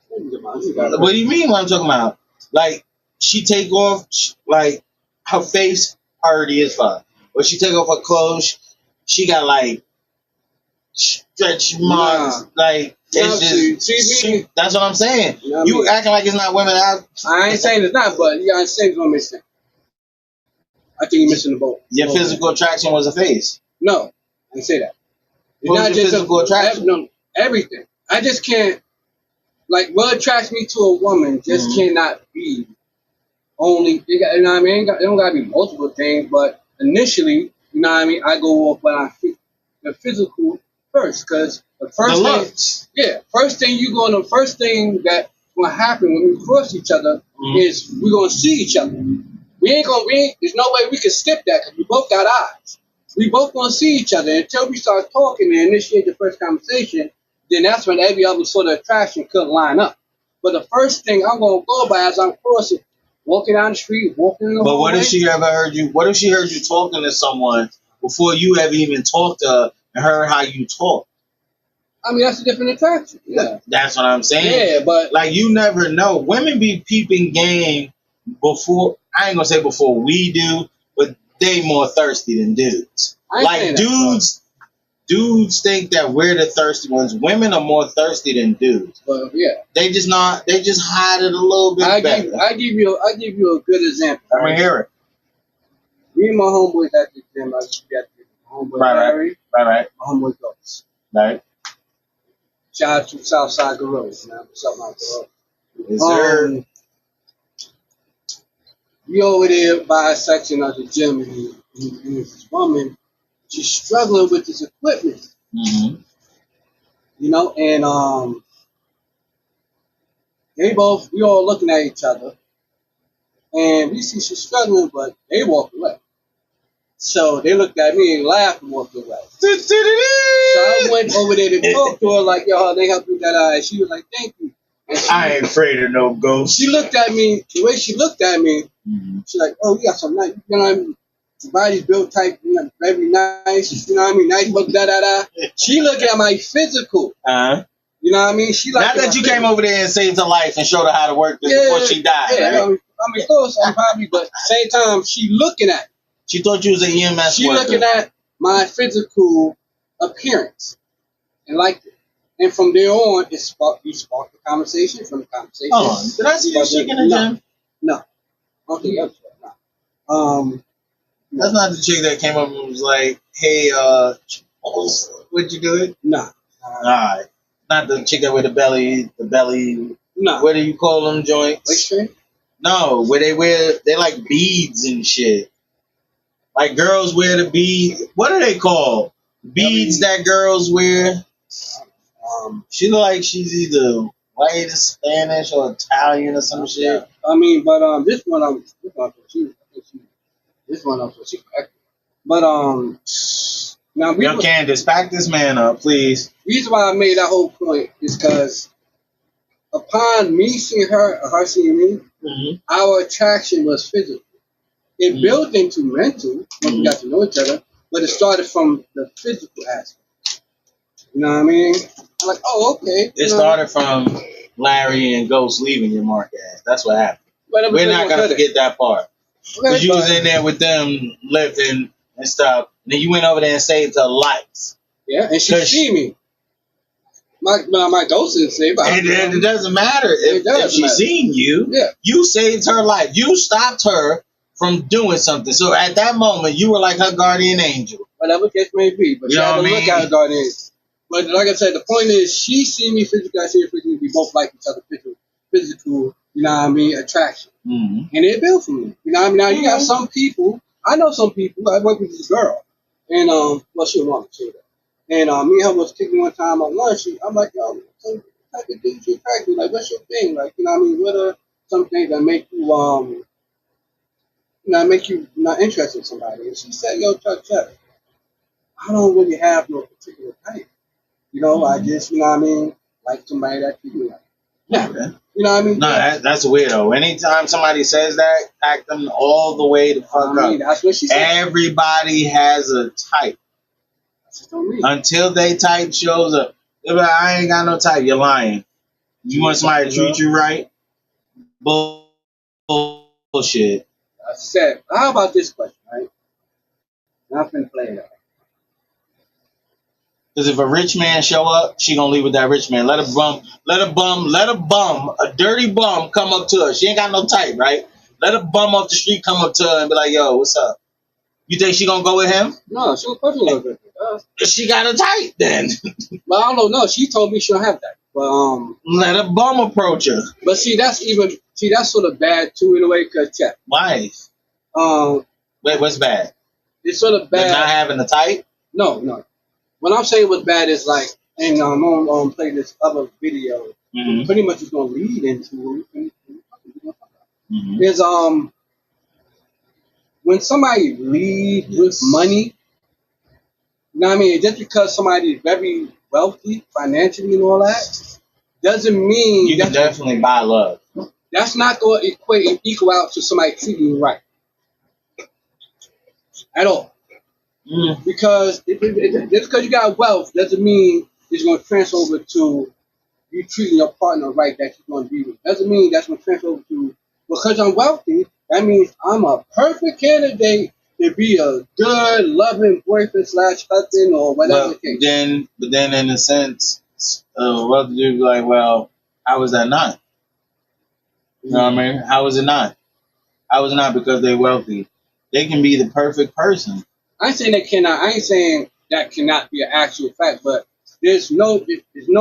What do you mean what I'm talking about? Like, she take off, like, her face already is fine. But she take off her clothes, she got, like, stretch marks. Like, it's just, that's what I'm saying. You know what you acting like it's not women out. I ain't saying it's not, but you gotta say what I'm missing. I think you're missing the boat. Your physical attraction was a face. No, I didn't say that. It's what not was your just physical attraction? No, everything. I just can't. Like, what attracts me to a woman just cannot be only, you know what I mean? It don't gotta be multiple things, but initially, you know what I mean? I go off when I see the physical first, because the first thing that's gonna happen when we cross each other is we're gonna see each other. There's no way we can skip that because we both got eyes. We both gonna see each other until we start talking and initiate the first conversation. Then that's when every other sort of attraction could line up. But the first thing I'm gonna go by as I'm crossing, walking down the street, walking in the hallway. But what if she heard you talking to someone before you ever even talked to her and heard how you talk? I mean, that's a different attraction. Yeah. That's what I'm saying. Yeah, but like you never know. Women be peeping game before. I ain't gonna say before we do, but they more thirsty than dudes. Like dudes think that we're the thirsty ones. Women are more thirsty than dudes. But yeah, they just hide it a little bit better. I give you a good example. Let me hear it. Me and my homeboys at the gym. I used to be at the gym. My homeboy Larry, right. my homeboy Ghost. Right. Shout out to Southside Gorilla, man. What's up, my girl? Yes, sir. We over there by a section of the gym, and this woman, she's struggling with this equipment. Mm-hmm. You know, and we all looking at each other, and we see she's struggling, but they walk away. So they looked at me and laughed and walked away. So I went over there to talk to her, like, yo, they helped me with that eye. She was like, thank you. I ain't afraid of no ghosts. She looked at me, the way she looked at me, she's like, oh, you got some nice, you know what I mean? Your body's built tight, you know, very nice, you know what I mean? Nice, look, da. She looked at my physical. Uh-huh. You know what I mean? She like not that you came over there and saved her life and showed her how to work this before she died. Yeah, right? I mean, of course, I'm probably, but at the same time, she looking at me. She thought you was an EMS She worker. looking at my physical appearance and liked it. And from there on, you sparked the conversation. From the conversation. Oh, did I see you chick in the gym? No. I don't think that's right. No. That's not the chick that came up and was like, hey, what'd you do it? No. Alright. Not the chick that with the belly. No. What do you call them joints? Waist train? No, where they like beads and shit. Like girls wear the beads. What are they called? Beads that girls wear. She look like she's either white or Spanish or Italian or some shit. I mean, but this one she correct. But now Yo, Candace, back this man up, please. The reason why I made that whole point is because upon me seeing her seeing me, our attraction was physical. It built into mental when we got to know each other, but it started from the physical aspect. You know what I mean? I'm like, oh, okay. It started from Larry and Ghost leaving your mark ass. That's what happened. We're not going to forget that part. Because you was in there with them lifting and stuff. And then you went over there and saved her life. Yeah, and she see me. My Ghost didn't save her. It doesn't matter. If she seen you, you saved her life. You stopped her from doing something. So at that moment, you were like her guardian angel. Whatever case may be. But you had to look at her guardian angel. But like I said, the point is, she see me physically, I see her physically. We both like each other physical, you know what I mean, attraction. And it built for me. You know what I mean? Now, you got some people, I know some people, I work with this girl. And, well, she a woman, and me and her was kicking one time on lunch. I'm like, yo, some type of dude you attract me. Like, what's your thing? Like, you know what I mean? What are some things that make you, not interested in somebody? And she said, yo, Chuck, I don't really have no particular type. You know, I just, you know what I mean, like somebody that you like. Yeah. Okay. You know what I mean? No, that's weirdo. Anytime somebody says that, act them all the way the fuck up. That's what she said. Everybody has a type. Until they type shows up. They're like, I ain't got no type. You're lying. You want somebody to treat you right? Bullshit. I said, how about this question, right? Not finna play that. Because if a rich man show up, she gonna leave with that rich man. Let a bum, a dirty bum come up to her. She ain't got no type, right? Let a bum off the street come up to her and be like, yo, what's up? You think she gonna go with him? No, she gonna go with him. She got a type then. Well, I don't know. She told me she don't have that. But let a bum approach her. But that's sort of bad too in a way, cause check. Why? Wait, what's bad? It's sort of bad. Not having a type? No. What I'm saying what's bad is like, and I'm gonna play this other video. Pretty much it's gonna lead into what we're talking about. Is when somebody leaves with money, you know what I mean? Just because somebody is very wealthy financially and all that, doesn't mean you can definitely buy love. That's not going to equal out to somebody treating you right at all. Because just because you got wealth doesn't mean is going to transfer over to you treating your partner right that you're going to be with. Doesn't mean that's going to transfer over to, because I'm wealthy, that means I'm a perfect candidate to be a good, loving boyfriend slash husband or whatever the case. But then in a sense, wealthy dude be like, well, how is that not? You know what I mean? How is it not? How is it not because they're wealthy? They can be the perfect person. I ain't saying they cannot. I ain't saying that cannot be an actual fact, but there's no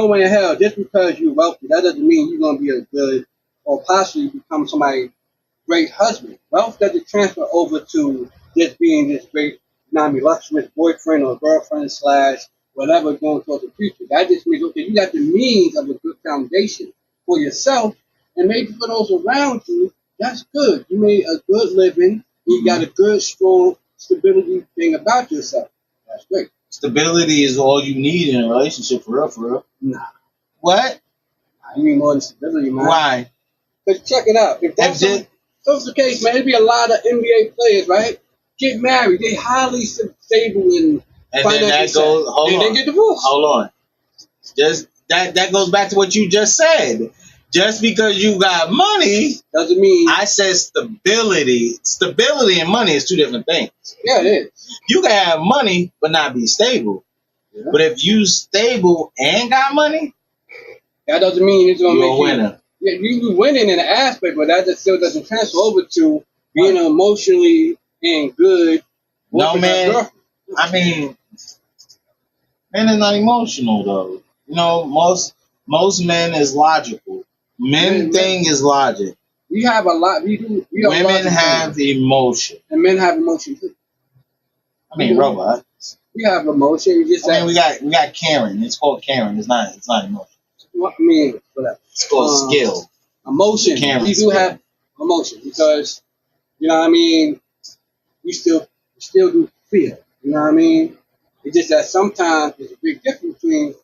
way in hell just because you're wealthy that doesn't mean you're gonna be a good or possibly become somebody's great husband. Wealth doesn't transfer over to just being this great, luxurious boyfriend or girlfriend slash whatever going towards the future. That just means okay, you got the means of a good foundation for yourself, and maybe for those around you. That's good. You made a good living. You got a good, strong stability thing about yourself. That's great. Stability is all you need in a relationship, for real, for real. Nah. What? I need more than stability, man. Why? Because check it out. If that's the case, man, it'd be a lot of NBA players, right? Get married. They highly stable and then that goes. Hold on. They get divorced. Hold on. Just that goes back to what you just said. Just because you got money doesn't mean. I said stability. Stability and money is two different things. Yeah, it is. You can have money but not be stable. Yeah. But if you stable and got money, that doesn't mean it's gonna you're make a winner. Yeah, you winning in an aspect, but that just still doesn't transfer over to being emotionally and good. No, man. I mean, men are not emotional though. You know, most men is logical. Men thing is logic. We have a lot. We do. Women have emotion, and men have emotion too. I mean, robots. We have emotion. We got Karen. It's called Karen. It's not emotion. What I mean, whatever. It's called skill. Emotion. Karen we do have emotion because you know what I mean. We still do feel. You know what I mean. It's just that sometimes there's a big difference between,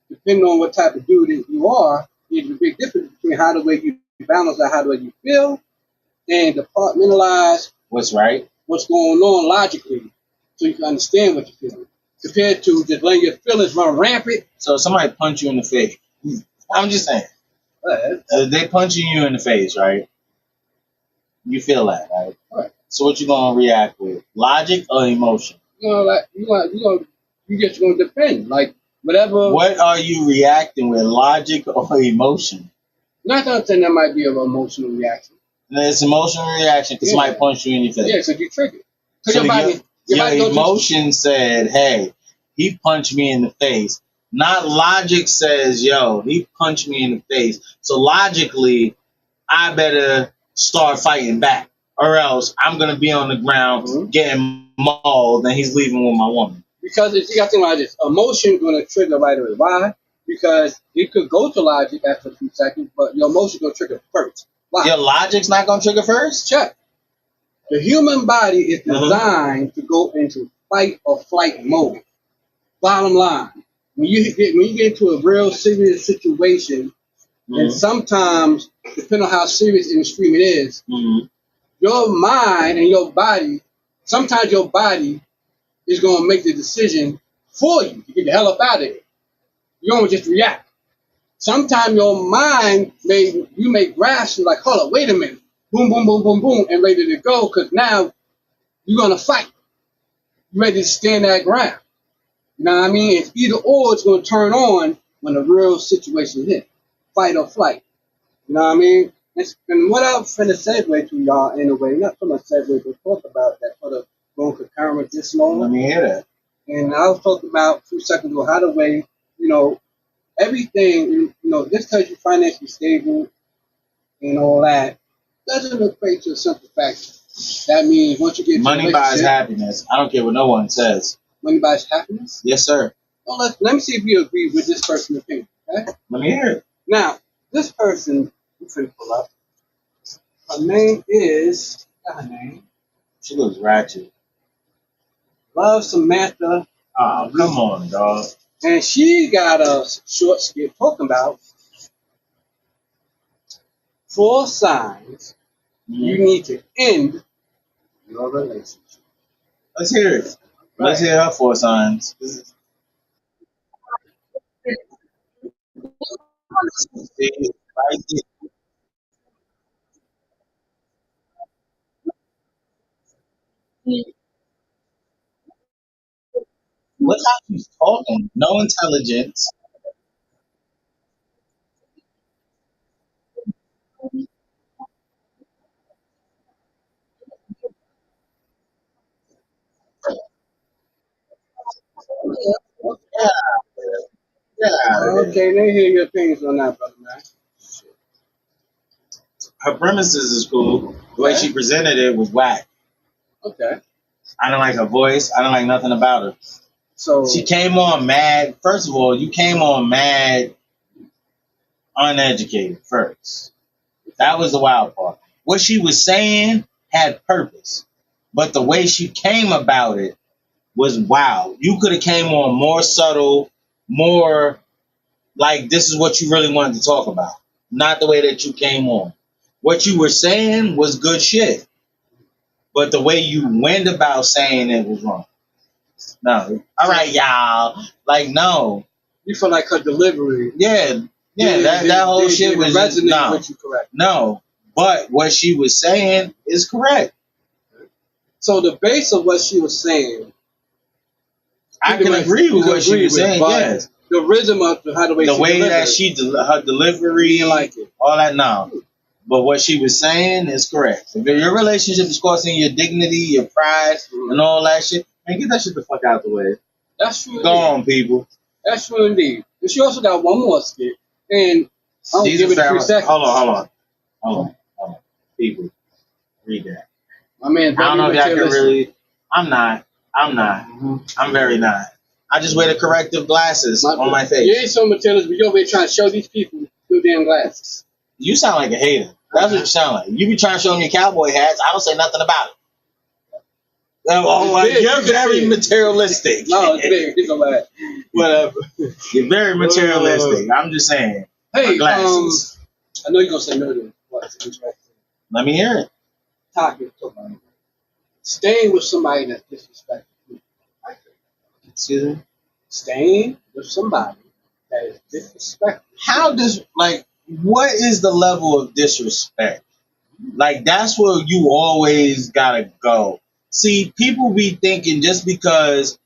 depending on what type of dude you are, there's a big difference between how the way you balance out how the way you feel and departmentalize what's right, what's going on logically, so you can understand what you're feeling. Compared to just letting your feelings run rampant. So if somebody punch you in the face, I'm just saying, they punching you in the face, right? You feel that, right? Right. So what you gonna react with? Logic or emotion? You just gonna defend, like whatever. What are you reacting with, logic or emotion? Not saying that might be an emotional reaction. It's emotional reaction because somebody punched you in your face. Yeah, so you triggered. So your emotion said, "Hey, he punched me in the face." Not logic says, "Yo, he punched me in the face." So logically, I better start fighting back, or else I'm gonna be on the ground getting mauled, and he's leaving with my woman. Because you got to think about this, emotion gonna trigger right away. Why? Because it could go to logic after a few seconds, but your emotion gonna trigger first. Why? Your logic's not gonna trigger first? Check. The human body is designed to go into fight or flight mode. Bottom line, when you get into a real serious situation, and sometimes, depending on how serious and extreme it is, your mind and your body, sometimes your body is going to make the decision for you to get the hell up out of it. You don't just react. Sometimes your mind may grasp you like, hold up, wait a minute. Boom, boom, boom, boom, boom, and ready to go because now you're going to fight. You're ready to stand that ground. You know what I mean? It's either or it's going to turn on when the real situation hits. Fight or flight. You know what I mean? And what I was finna segue to y'all in a way, not so much segue, but talk about that sort of going concurrent with this moment. Let me hear that. And I was talking about a few seconds ago how the way, everything, just because you're financially stable and all that, doesn't equate to a simple fact. That means once you get money buys happiness. I don't care what no one says. Money buys happiness? Yes, sir. Well, let me see if you agree with this person's opinion. Okay? Let me hear it. Now, this person, you finna pull up. Her name is, her name? She looks ratchet. Love Samantha. Oh, come on, dog. And she got a short skit talking about 4 signs you need to end your relationship. Let's hear it. Let's hear her 4 signs. What how she's talking? No intelligence. Yeah, yeah. Okay, they hear your opinions on that, brother man. Her premises is cool. The way Okay. she presented it was whack. Okay. I don't like her voice. I don't like nothing about her. So She came on mad. First of all, you came on mad uneducated first. That was the wild part. What she was saying had purpose, but the way she came about it was wild. You could have came on more subtle, more like this is what you really wanted to talk about, not the way that you came on. What you were saying was good shit, but the way you went about saying it was wrong. No, all right, y'all. Like no, you feel like her delivery yeah, yeah. That whole shit was just, resonate no, with you, correct? no. But what she was saying is correct. So the base of what she was saying, I can agree with what she was saying. Yes, the rhythm of how the way the she way delivered that her delivery, you like it. all that. No, but what she was saying is correct. If your relationship is costing your dignity, your pride, and all that shit, man, get that shit the fuck out the way. That's true. Go on, people. That's true indeed. And she also got one more skit, and I'll These give are it a few family. seconds. Hold on. People, read that. My man, I don't know if y'all can materialistic. really. I'm not. I'm very not. I just wear the corrective glasses on my You face. ain't so materialistic, but you're over here trying to show these people your damn glasses. You sound like a hater. That's what you sound like. You be trying to show them your cowboy hats. I don't say nothing about it. You're very materialistic. No, it's big. It's a lot. Whatever. You're very materialistic. I'm just saying. Hey, My glasses. I know you're gonna say no to what? Let me hear it. Topic. Staying with somebody that's disrespectful. Excuse me? Staying with somebody that is disrespectful. How does, like, what is the level of disrespect? Like, that's where you always gotta go. See, people be thinking just because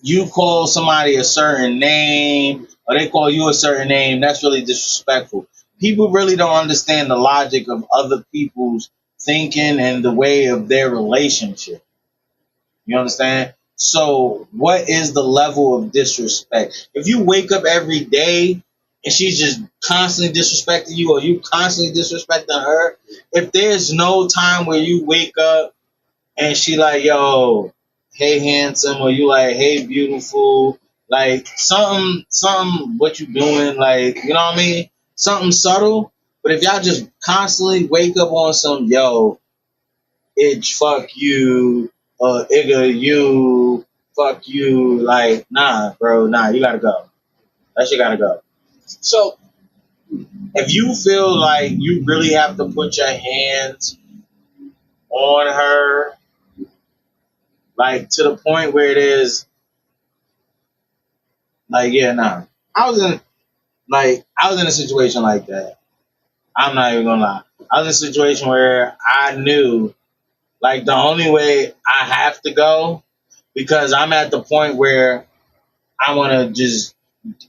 you call somebody a certain name or they call you a certain name, that's really disrespectful. People really don't understand the logic of other people's thinking and the way of their relationship. You understand? So, what is the level of disrespect? If you wake up every day and she's just constantly disrespecting you or you constantly disrespecting her, if there's no time where you wake up and she like, yo, hey handsome, or you like, hey beautiful, like something, what you doing, like, you know what I mean? Something subtle. But if y'all just constantly wake up on some, yo, itch, fuck you, igga, you, fuck you, like, nah, bro, nah, you gotta go. That shit gotta go. So, If you feel like you really have to put your hands on her, like to the point where it is like, yeah, nah. I was in a situation like that. I'm not even gonna lie. I was in a situation where I knew like the only way I have to go because I'm at the point where I wanna just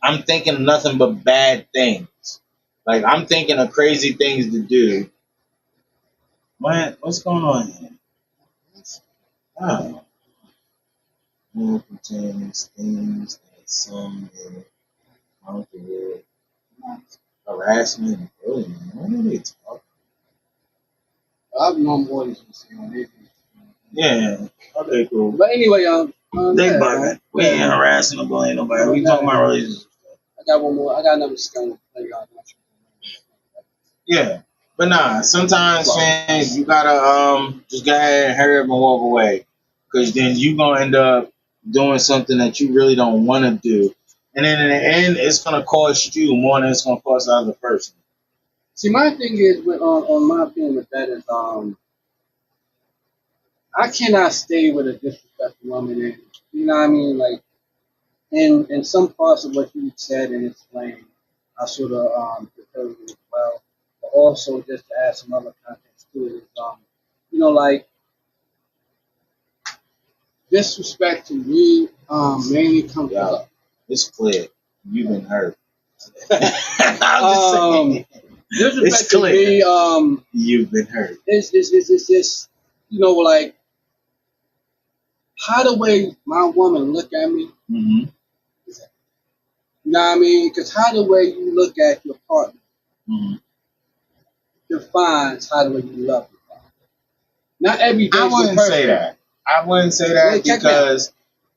I'm thinking nothing but bad things. Like I'm thinking of crazy things to do. What's going on here? Oh. More contains things that some harassment and bullying. What are they talking? I've known more than you. Yeah. Okay, cool. But anyway, They bugging. We ain't harassing or bullying nobody. We talking about relationships. I got one more. I got another stone. Yeah. But nah, sometimes fans you gotta just go ahead and hurry up and walk away. Cause then you gonna end up doing something that you really don't wanna do. And then in the end it's gonna cost you more than it's gonna cost the other person. See, my thing is, on my opinion with that is, I cannot stay with a disrespectful woman, and you know what I mean, like, in some parts of what you said and explained, I sort of prepared it as well. But also just to add some other context to it is, like disrespect to me mainly comes Yeah, up. it's clear. You've been hurt. I'm just saying. Disrespect It's to clear. me You've been hurt. is just like how the way my woman look at me. Mm-hmm. You know what I mean? Because how the way you look at your partner Mm-hmm. defines how the way you love your partner. Not every day I is wouldn't perfect. say that. I wouldn't say that Wait, check me out. because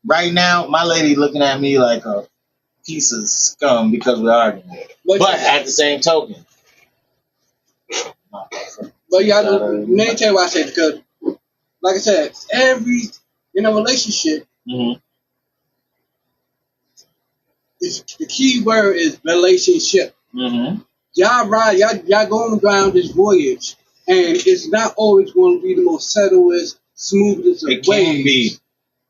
right now my lady looking at me like a piece of scum because we're arguing. But at the same token, but y'all, let me tell you why I say it, because, like I said, in a relationship, mm-hmm. the key word is relationship. Mm-hmm. Y'all going down this voyage, and it's not always going to be the most settled, smoothest of It ways. can be.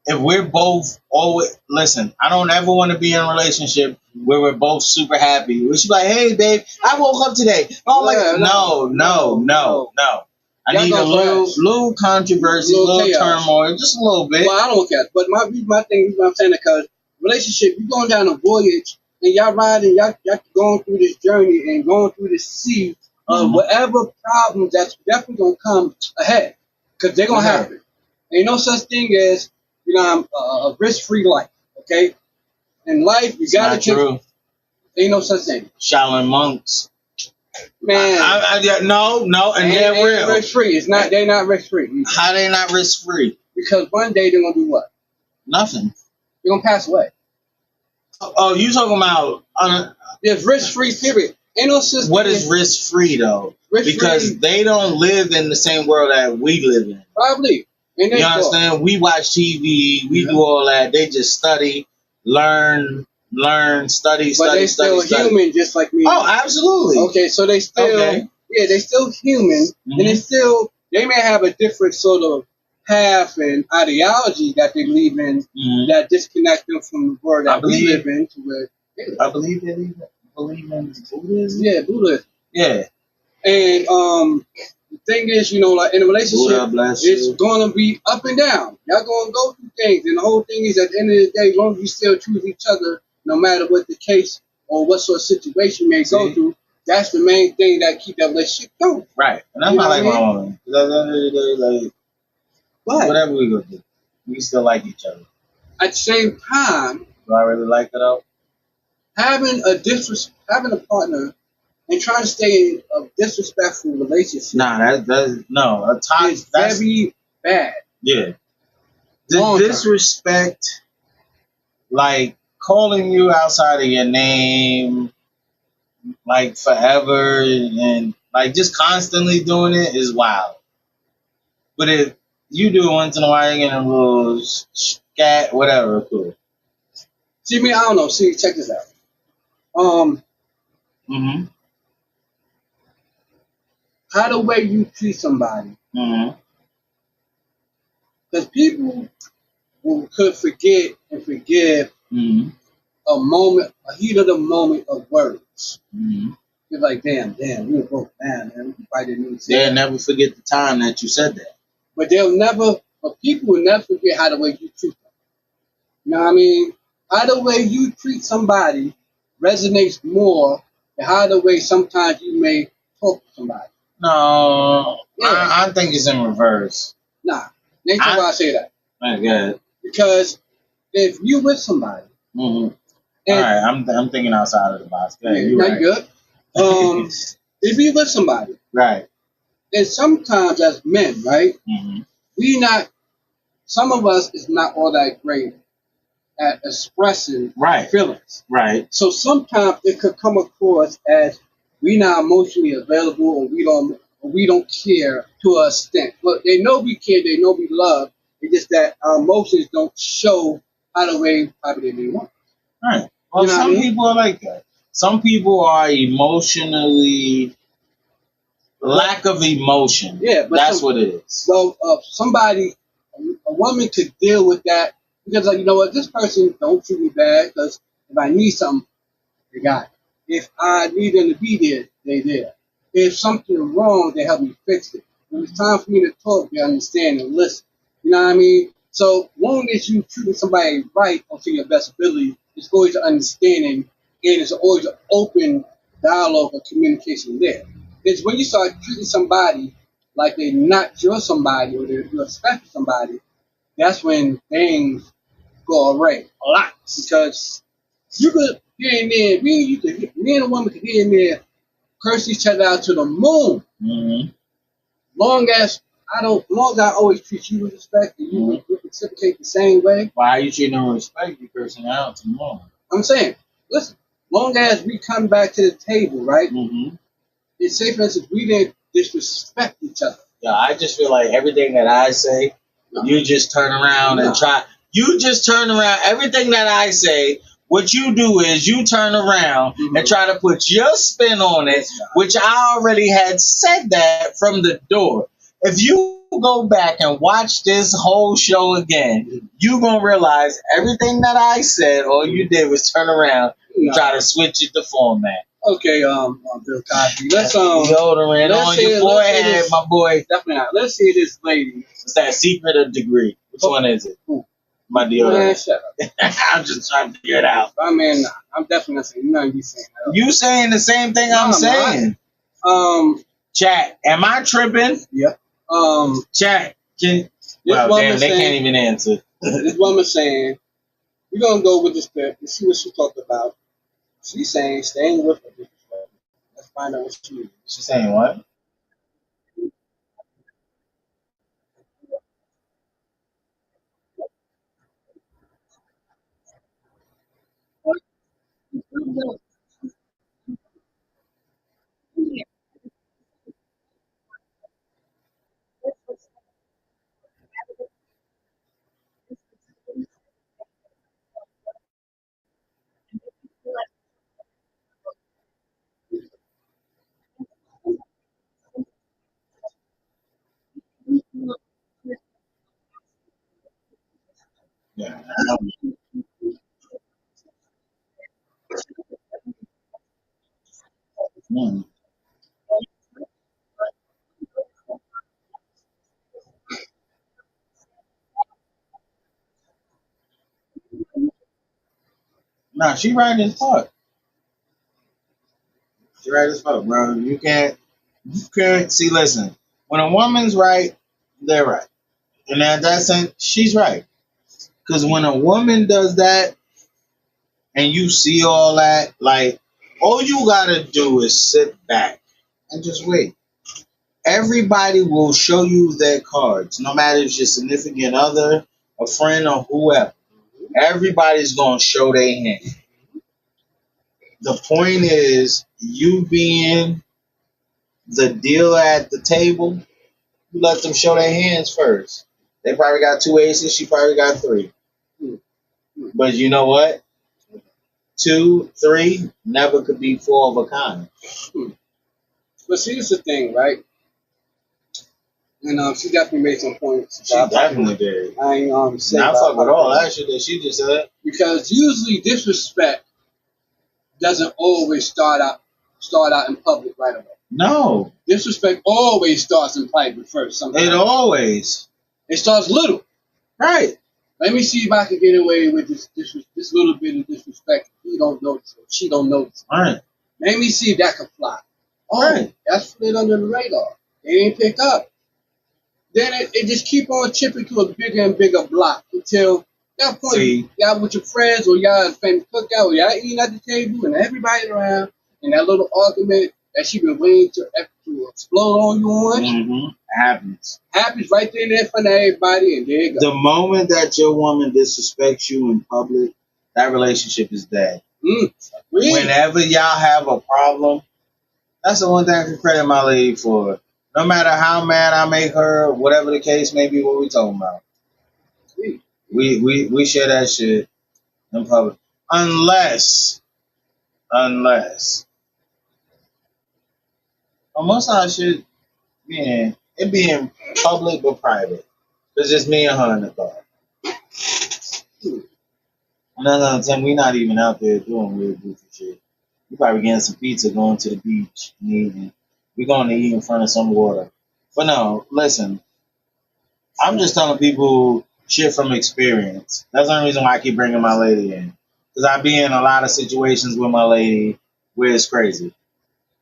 If we're both always listen, I don't ever want to be in a relationship where we're both super happy. We should be like, hey babe, I woke up today. Oh my god. No. I need a little controversy, little turmoil, just a little bit. Well, I don't care. But my thing is what I'm saying, because relationship, you're going down a voyage and y'all riding, y'all going through this journey and going through this sea of whatever problems that's definitely gonna come ahead. Because they're gonna happen. Ain't no such thing as a risk-free life, okay? In life, you gotta take. True. Ain't no such thing. Shaolin monks, man. No, and they're real. Risk-free. It's not. They're not risk-free. How they not risk-free? Because one day they're gonna do what? Nothing. They're gonna pass away. Oh, you talking about? There's risk-free. Period. Ain't no system. What is risk-free though? Because they don't live in the same world that we live in. Probably. You understand? We watch TV, we do all that. They just study, learn, study. But they still human, just like me. Oh, absolutely. Okay, so they still, they still human, and they may have a different sort of path and ideology that they believe in that disconnect them from the world that we live in. I believe they believe in Buddhism. Yeah, Buddhism. Yeah. And the thing is, like in a relationship, it's going to be up and down. Y'all going to go through things. And the whole thing is, at the end of the day, as long as you still choose each other, no matter what the case or what sort of situation you may go through, that's the main thing that keep that relationship going. Right. And that's not like my woman. Because at the end of the day, whatever we go do, we still like each other. At the same time, do I really like it though? Having a partner and trying to stay in a disrespectful relationship. Nah, that's very bad. Yeah. The disrespect, like calling you outside of your name, like forever, and like just constantly doing it is wild. But if you do it once in a while, you're getting a little scat, whatever, cool. See, me, I don't know. See, check this out. How the way you treat somebody. Because people could forget and forgive a heat of the moment of words. You're like, damn, we were both down, man. They'll never forget the time that you said that. But people will never forget how the way you treat them. You know what I mean? How the way you treat somebody resonates more than how the way sometimes you may talk to somebody. No, I think it's in reverse. Nah, that's why I say that. Okay. Because if you with somebody, all right, I'm thinking outside of the box. You're good. If you with somebody, right, and sometimes as men, right, some of us is not all that great at expressing feelings, right. So sometimes it could come across as we not emotionally available, or we don't care to an extent. But they know we care, they know we love. It's just that our emotions don't show how the way probably they want. Right. Well, some people are like that. Some people are emotionally lack of emotion. Yeah, but that's what it is. Well, a woman could deal with that Because like, you know what, this person don't treat me bad because if I need something, they got it. If I need them to be there, they there. If something wrong, they help me fix it. When it's time for me to talk, they understand and listen. You know what I mean? So long as you treating somebody right or to your best ability, it's always an understanding and it's always an open dialogue or communication there. It's when you start treating somebody like they're not your somebody or they're your special somebody, that's when things go awry a lot because you could here and there, me and a woman could here and there curse each other out to the moon. Mm-hmm. Long as I always treat you with respect and you reciprocate the same way. Why are you treating her with respect? You cursing out tomorrow. I'm saying, listen, long as we come back to the table, right? Mm-hmm. It's safe for instance, we didn't disrespect each other. Yeah, I just feel like everything that I say, you just turn around and try. You just turn around. Everything that I say, what you do is you turn around and try to put your spin on it, which I already had said that from the door. If you go back and watch this whole show again, you're going to realize everything that I said, all you did was turn around and try to switch it to format. Okay, Bill Cosby. Let's deodorant on your forehead, my boy. Definitely not. Let's see this lady. It's that secret of degree. Which one is it? My deodorant. Man, shut up. I'm just trying to figure it out. I mean, nah, I'm definitely not saying nothing you saying. You saying the same thing I'm saying. Chat, am I tripping? Yeah. Chat, they can't even answer. This woman saying, we're gonna go with this clip and see what she talked about. She's saying staying with her. Let's find out what she means. She's saying what? Yeah. Nah, she right as fuck. She right as fuck, bro. You can't see. Listen, when a woman's right, they're right, and in that sense, she's right. Because when a woman does that, and you see all that, like, all you gotta do is sit back and just wait. Everybody will show you their cards, no matter if it's your significant other, a friend, or whoever. Everybody's gonna show their hand. The point is, you being the dealer at the table, you let them show their hands first. They probably got two aces, she probably got three. But you know what? 2, 3 never could be 4 of a kind. But see, here's the thing, right? And she definitely made some points. She definitely did. I ain't say. I fuck with all that shit that she just said. Because usually disrespect doesn't always start out in public right away. No. Disrespect always starts in private first. Sometimes. It always. It starts little. Right. Let me see if I can get away with this little bit of disrespect. He don't notice it. She don't notice it. Right. Let me see if that can fly. Oh, right. That's slid under the radar. They ain't pick up. Then it just keep on chipping to a bigger and bigger block until that point y'all with your friends or y'all at family cookout or y'all eating at the table and everybody around and that little argument that she been waiting to explode on you on. Happens right there in front of everybody and there you go. The moment that your woman disrespects you in public, that relationship is dead. Really? Whenever y'all have a problem, that's the one thing I can credit my lady for. No matter how mad I make her, whatever the case may be, what we talking about. We share that shit in public. Unless most of our shit, man, it be in public but private. It's just me and her in the car. No, Tim, we're not even out there doing weird goofy shit. We probably getting some pizza, going to the beach, and eating. We're going to eat in front of some water. But no, listen, I'm just telling people shit from experience. That's the only reason why I keep bringing my lady in. Because I be in a lot of situations with my lady where it's crazy.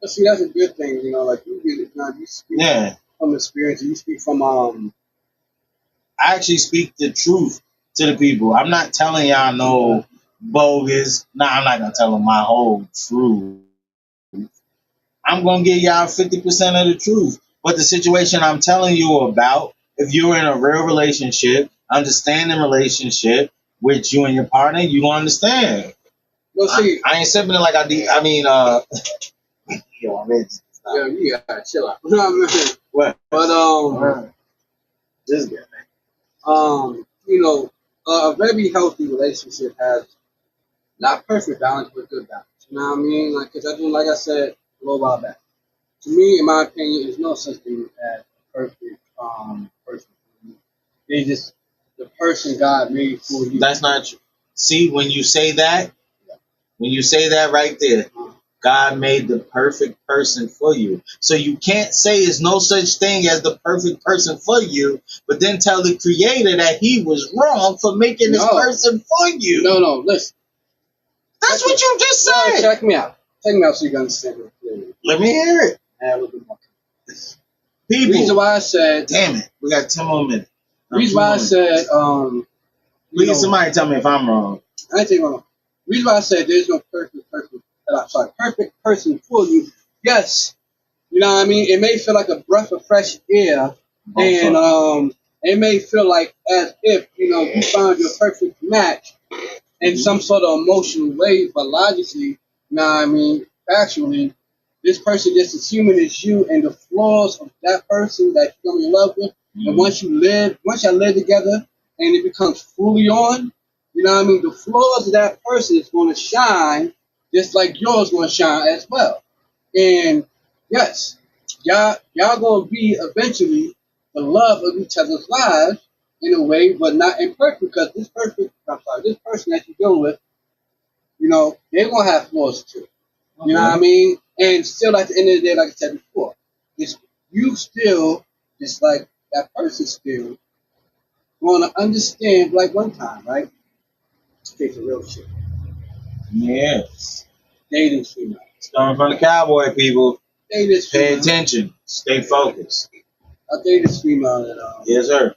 But see, that's a good thing, like you get it. You speak Yeah. from experience. You speak from I actually speak the truth to the people. I'm not telling y'all no bogus. Nah, I'm not going to tell them my whole truth. I'm going to give y'all 50% of the truth. But the situation I'm telling you about, if you're in a real relationship, understanding relationship with you and your partner, you going to understand. Well, see, I ain't sipping it like I mean, yo, I'm in. yeah, you gotta chill out. You know what I mean? What? But This guy. A very healthy relationship has not perfect balance, but good balance. You know what I mean? Like I said a little while back. To me, in my opinion, there's no such thing as a perfect person. They just the person God made for you. That's not true. See, when you say that right there, God made the perfect person for you. So you can't say there's no such thing as the perfect person for you, but then tell the creator that he was wrong for making this person for you. No, listen. That's what you just said. Check me out. Check me out so you can understand it clearly. Let me hear it. People. Reason why I said, damn it, we got 10 more minutes. Reason why I said, please, somebody tell me if I'm wrong. I ain't saying wrong. Reason why I said there's no perfect person for you. Yes, you know what I mean. It may feel like a breath of fresh air, and it may feel like as if you found your perfect match in some sort of emotional way, but logically, you know what I mean, factually, this person just as human as you, and the flaws of that person that you're in love with, and once y'all live together, and it becomes fully on, you know what I mean, the flaws of that person is going to shine just like yours going to shine as well. And yes, y'all going to be eventually the love of each other's lives in a way, but not imperfect, because this person that you're dealing with, they're going to have flaws too. You know what I mean? And still, at the end of the day, like I said before, it's you still, just like that person still, going to understand, like one time, right? Take some real shit. Yes. Dating female. It's coming from the cowboy people. Pay attention. Stay focused. I dated this female that yes, sir.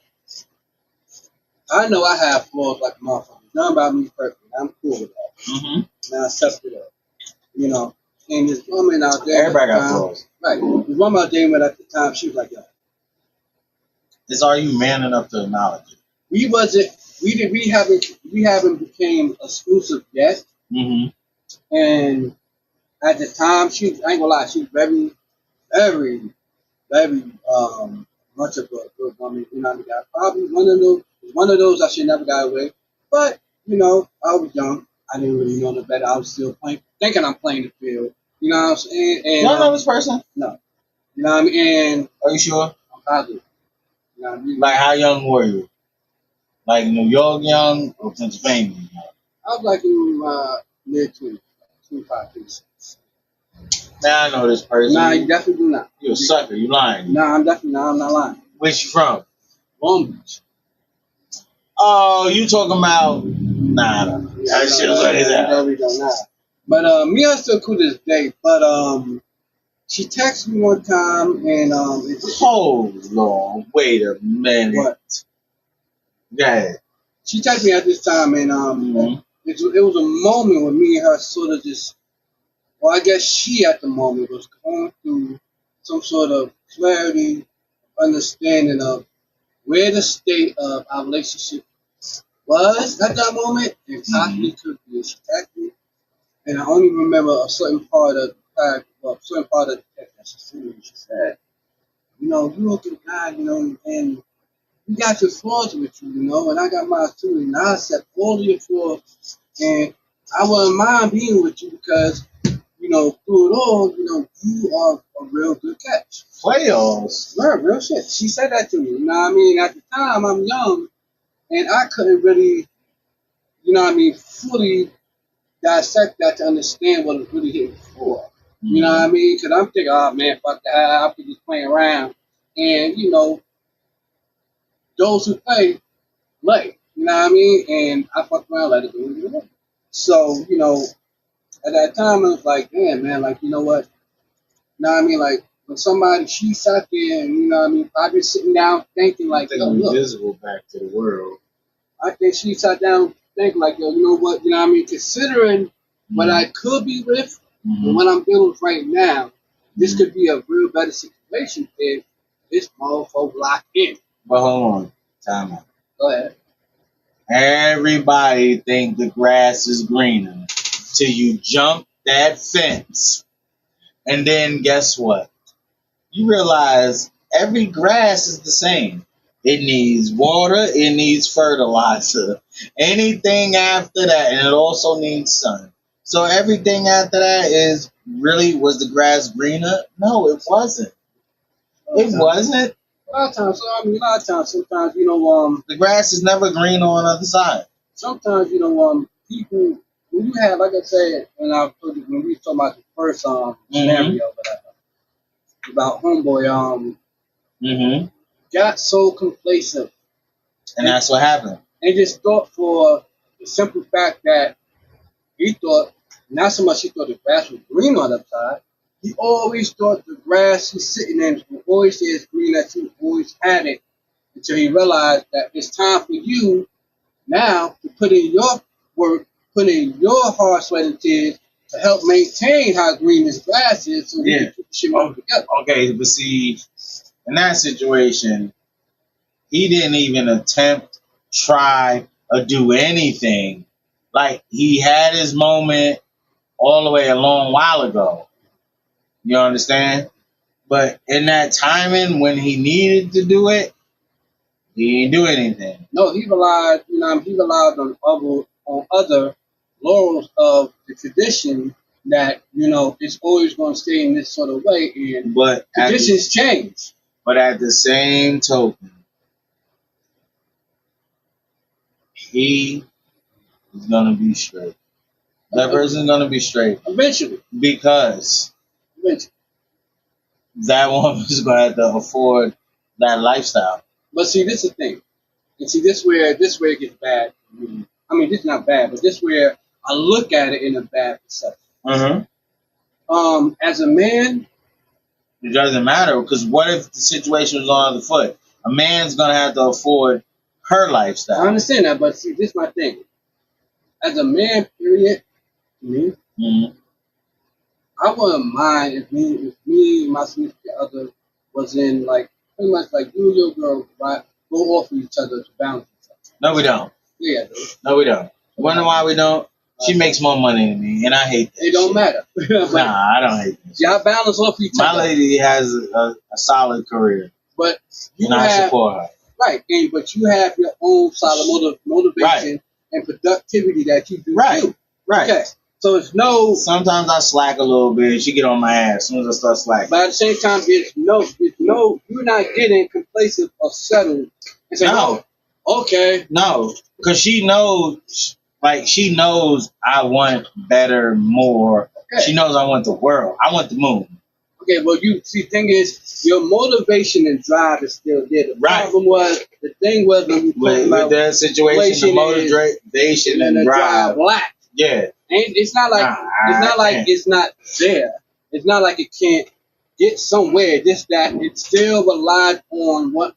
I know I have flaws like a motherfucker. None about me perfect. I'm cool with that. Mm-hmm. And I accept it up. And this woman out there. Everybody got flaws. Right. This woman out there at the time, she was like, yo. Are you man enough to acknowledge it? We haven't became exclusive yet. Mm-hmm. And at the time, I ain't gonna lie, she was very, very, very much of a good woman. Probably one of those I should never got away. But I was young. I didn't really know no better. I was still thinking I'm playing the field. You know what I'm saying? And, you don't know this person? No. You know what I mean? And are you sure? I'm positive. You know what I mean? Like, how young were you? Like New York young or Pennsylvania young? I was like in my mid-20s, 25, 26. Now I know this person. Nah, you definitely do not. You a sucker. You lying. Nah, I'm not lying. Where's you from? Long Beach. Oh, you talking about? Nah. That shit was like that. But me and her still cool to this day. But she texted me one time and hold on, wait a minute. What? Yeah. She texted me at this time and it was a moment when me and her sort of just, well, I guess she at the moment was going through some sort of clarity, understanding of where the state of our relationship was at that moment and possibly could be. She texted me, and I only remember a certain part of the text that she sent me. She said, you look at God, and you got your flaws with you, and I got mine too, and I accept all of your flaws, and I wouldn't mind being with you because, through it all, you are a real good catch. Playoffs? Real shit. She said that to me, you know what I mean? At the time, I'm young, and I couldn't really fully dissect that to understand what it's really here for. You know what I mean? Because I'm thinking, oh man, fuck that, I'm just playing around. And, those who play, you know what I mean? And I fucked around, let it go. So, at that time, I was like, damn, man, like, you know what? You know what I mean? Like, when somebody, she sat there and, you know what I mean? I've been sitting down thinking, like, yo, look. Invisible back to the world. I think she sat down thinking, like, yo, you know what? You know what I mean? Considering what I could be with and what I'm dealing with right now, this could be a real better situation if this motherfucker locked in. But hold on. Time out. Go ahead. Everybody think the grass is greener till you jump that fence. And then guess what? You realize every grass is the same. It needs water, it needs fertilizer. Anything after that, and it also needs sun. So everything after that is really, was the grass greener? No, it wasn't. It wasn't. A lot of times, sometimes, the grass is never green on the other side. Sometimes, people, when you have, like I said, when we talking about the first scenario, about homeboy, got so complacent, and that's what happened. And just thought for the simple fact that he thought, not so much he thought the grass was green on the other side, he always thought the grass he's sitting in will always stay as green as he always had it, until he realized that it's time for you now to put in your work, put in your hard sweat and tears to help maintain how green this grass is, so we can keep the shit together. Okay, but see, in that situation, he didn't even attempt, try, or do anything. Like, he had his moment all the way a long while ago. You understand? But in that timing, when he needed to do it, he didn't do anything. No, he relied, on other laurels of the tradition that, it's always going to stay in this sort of way, and traditions change. But at the same token, he is going to be straight. That person's going to be straight. Eventually. Because that woman's going to have to afford that lifestyle. But see, this is the thing. And see, this where it gets bad. I mean, this is not bad, but this where I look at it in a bad perception. As a man, it doesn't matter, because what if the situation was on the other foot? A man's gonna have to afford her lifestyle. I understand that, but see, this is my thing. As a man, period, I wouldn't mind if me and my significant other was in, like, pretty much like you and your girl, right, go off of each other to balance each other. No, we don't. Yeah, dude. No, we don't. You wonder why we don't? She makes more money than me, and I hate that. It don't matter. Nah, I don't hate that. Y'all balance off each other. My lady has a solid career, but I support her. Right, but you have your own solid motivation and productivity that you do. Right. Okay. So it's no. Sometimes I slack a little bit. She get on my ass as soon as I start slacking. But at the same time, it's no. You're not getting complacent or settled. And say, no. Okay. No, because she knows. Like, she knows I want better, more. Okay. She knows I want the world. I want the moon. Okay, well, the thing is, your motivation and drive is still there. The thing was when you with that situation, the motivation and drive lack. Yeah. And it's not like it's not there. It's not like it can't get somewhere. Just that it still relied on what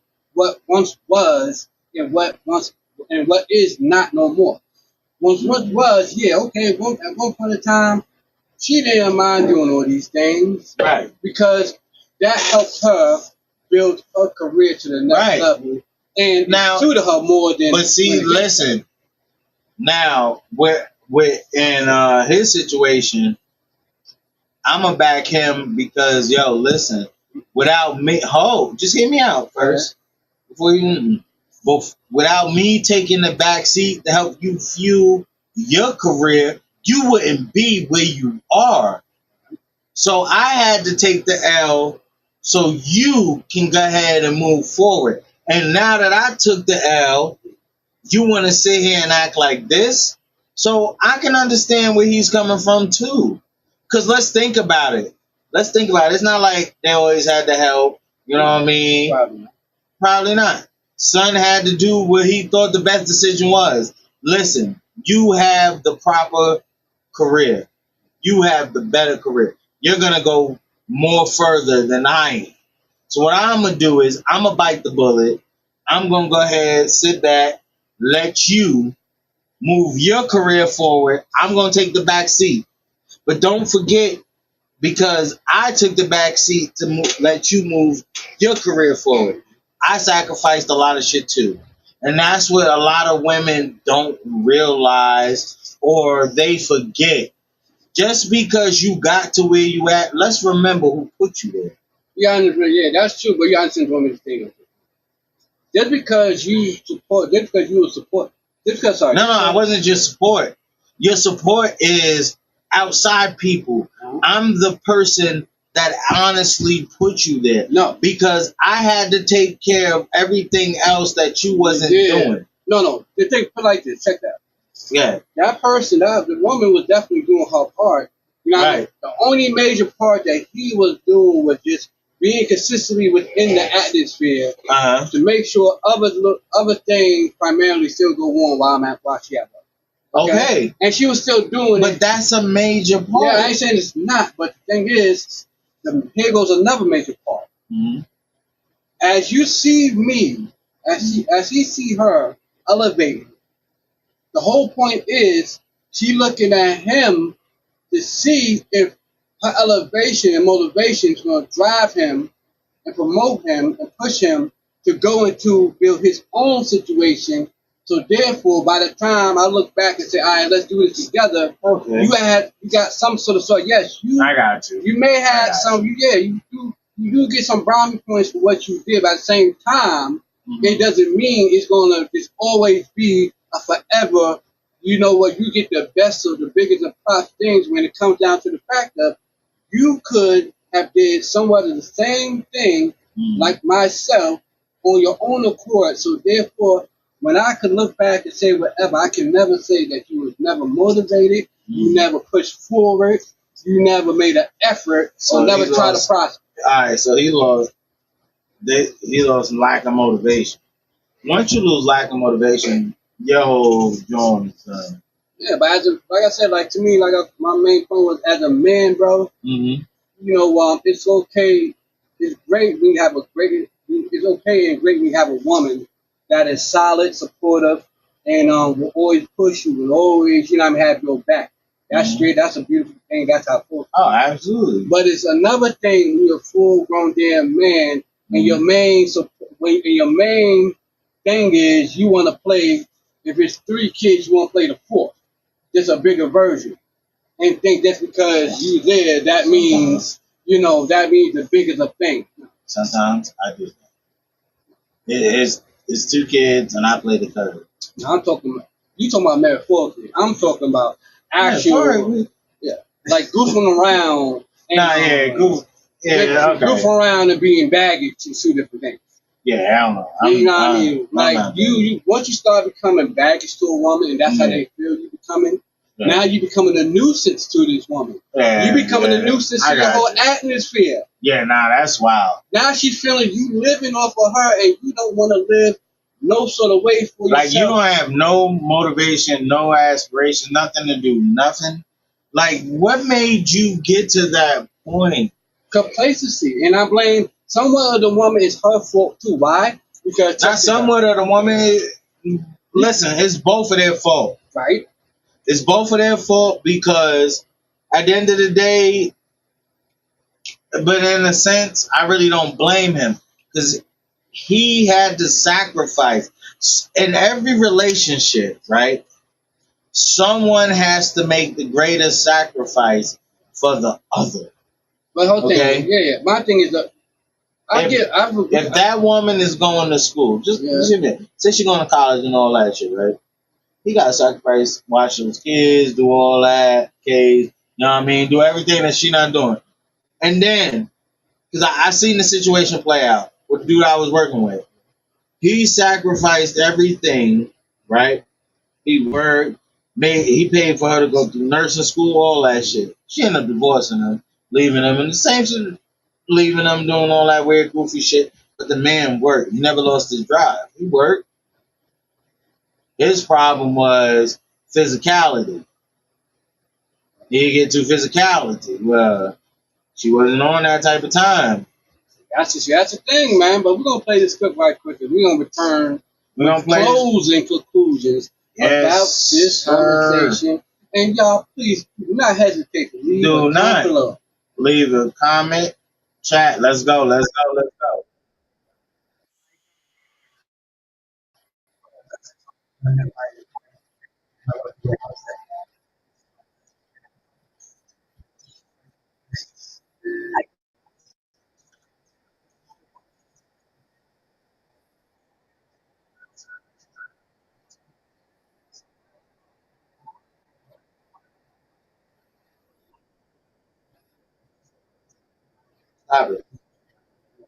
once was and what is not no more. What was, okay, at one point in time, she didn't mind doing all these things. Right. Because that helped her build her career to the next level. And now, it suited her more than... But see, listen, now, in his situation, I'm going to back him because, listen, without me... just hear me out first. Before you... Without me taking the back seat to help you fuel your career, you wouldn't be where you are. So I had to take the L so you can go ahead and move forward. And now that I took the L, you want to sit here and act like this? So I can understand where he's coming from too. Cause let's think about it. Let's think about it. It's not like they always had to help. You know what I mean? Probably not. Son had to do what he thought the best decision was. Listen, you have the proper career. You have the better career. You're gonna go more further than I am. So what I'm gonna do is I'm gonna bite the bullet. I'm gonna go ahead, sit back, let you move your career forward. I'm gonna take the back seat. But don't forget, because I took the back seat to let you move your career forward, I sacrificed a lot of shit too. And that's what a lot of women don't realize or they forget. Just because you got to where you at, let's remember who put you there. Yeah, that's true. But you understand what I'm saying. Just because you support, just because you will support, just because sorry. No, I wasn't just support. Your support is outside people. I'm the person that honestly put you there. No. Because I had to take care of everything else that you wasn't doing. No. The thing, put like this, check that. Yeah. That person, the woman was definitely doing her part. You know, right. The only major part that he was doing was just being consistently within the atmosphere to make sure other things primarily still go on while she at work. Okay. And she was still doing it. But that's a major part. Yeah, I ain't saying it's not, but the thing is, here goes another major part. Mm-hmm. As you see me, as he see her elevating, the whole point is she looking at him to see if her elevation and motivation is going to drive him and promote him and push him to go into build his own situation. So therefore, by the time I look back and say, all right, let's do this together, okay. you got some sort of yes, I got you. You may have some, you do get some brownie points for what you did, but at the same time, it doesn't mean it's gonna just always be a forever. You know what? You get the best of the biggest of plus things when it comes down to the fact of you could have did somewhat of the same thing like myself on your own accord. So therefore, when I could look back and say whatever, I can never say that you was never motivated, you never pushed forward, you never made an effort, or never tried to prosper. All right, so he lost lack of motivation. Once you lose lack of motivation, your whole joint, son. Yeah, but like I said, like to me, my main point was as a man, bro. Mm-hmm. You know, it's okay. It's great when you have it's okay and great when you have a woman that is solid, supportive, and will always push you, will always, have your back. That's straight. That's a beautiful thing. That's how full. Oh, absolutely. But it's another thing when you're a full-grown damn man, and your main thing is you want to play. If it's 3 kids, you want to play the 4th. Just a bigger version, and think that's because you there. That means the biggest of things. Sometimes I do that. It's 2 kids, and I play the 3rd. Now I'm talking about metaphorically. I'm talking about actual, like goofing around. And, goofing around and being baggage and 2 different things. Yeah, I don't know. You know what I mean? Like you once you start becoming baggage to a woman, and that's how they feel you becoming. Yeah. Now you becoming a nuisance to this woman. Yeah, you becoming a nuisance to the whole atmosphere. Yeah, that's wild. Now she's feeling you living off of her, and you don't want to live no sort of way for yourself. Like you don't have no motivation, no aspiration, nothing to do, nothing. Like what made you get to that point? Complacency, and I blame somewhat of the woman is her fault too. Why? Because not somewhat of the woman. Listen, it's both of their fault. Right. It's both of their fault because at the end of the day, but in a sense, I really don't blame him because he had to sacrifice in every relationship, right? Someone has to make the greatest sacrifice for the other. But whole thing, yeah. My thing is that if that woman is going to school, just say she's going to college and all that shit, right? He got to sacrifice, watch his kids, do all that, you know what I mean? Do everything that she not doing. And then, because I seen the situation play out with the dude I was working with. He sacrificed everything, right? He worked, He paid for her to go through nursing school, all that shit. She ended up divorcing him, leaving him, and the same shit, leaving him doing all that weird, goofy shit. But the man worked. He never lost his drive. He worked. His problem was physicality. He get to physicality. Well, she wasn't on that type of time. That's the thing, man. But we're gonna play this clip right quickly. We're gonna return with closing conclusions about this conversation. And y'all, please do not hesitate to leave a comment below. Leave a comment, chat. Let's go. Let's go. Let's go. Stop it.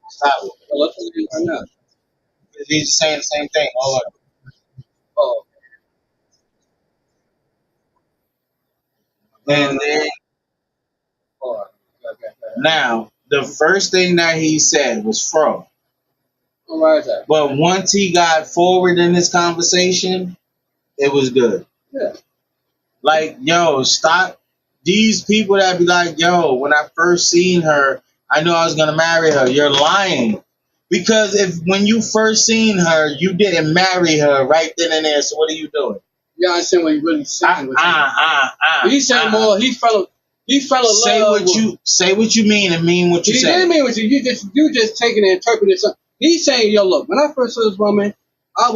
Stop it. Well, let's do it right now. He's saying the same thing. Hold on. Oh. And then now the first thing that he said was fro. Why is that? But once he got forward in this conversation, it was good. Yeah. Like, yo, stop. These people that be like, yo, when I first seen her, I knew I was gonna marry her. You're lying. Because if when you first seen her, you didn't marry her right then and there. So what are you doing? Yeah, I understand what you're really saying. He's saying more. He fell in love. Say what you mean and mean what you say. He didn't mean what you just taking and interpreting something. He's saying, yo, look, when I first saw this woman, I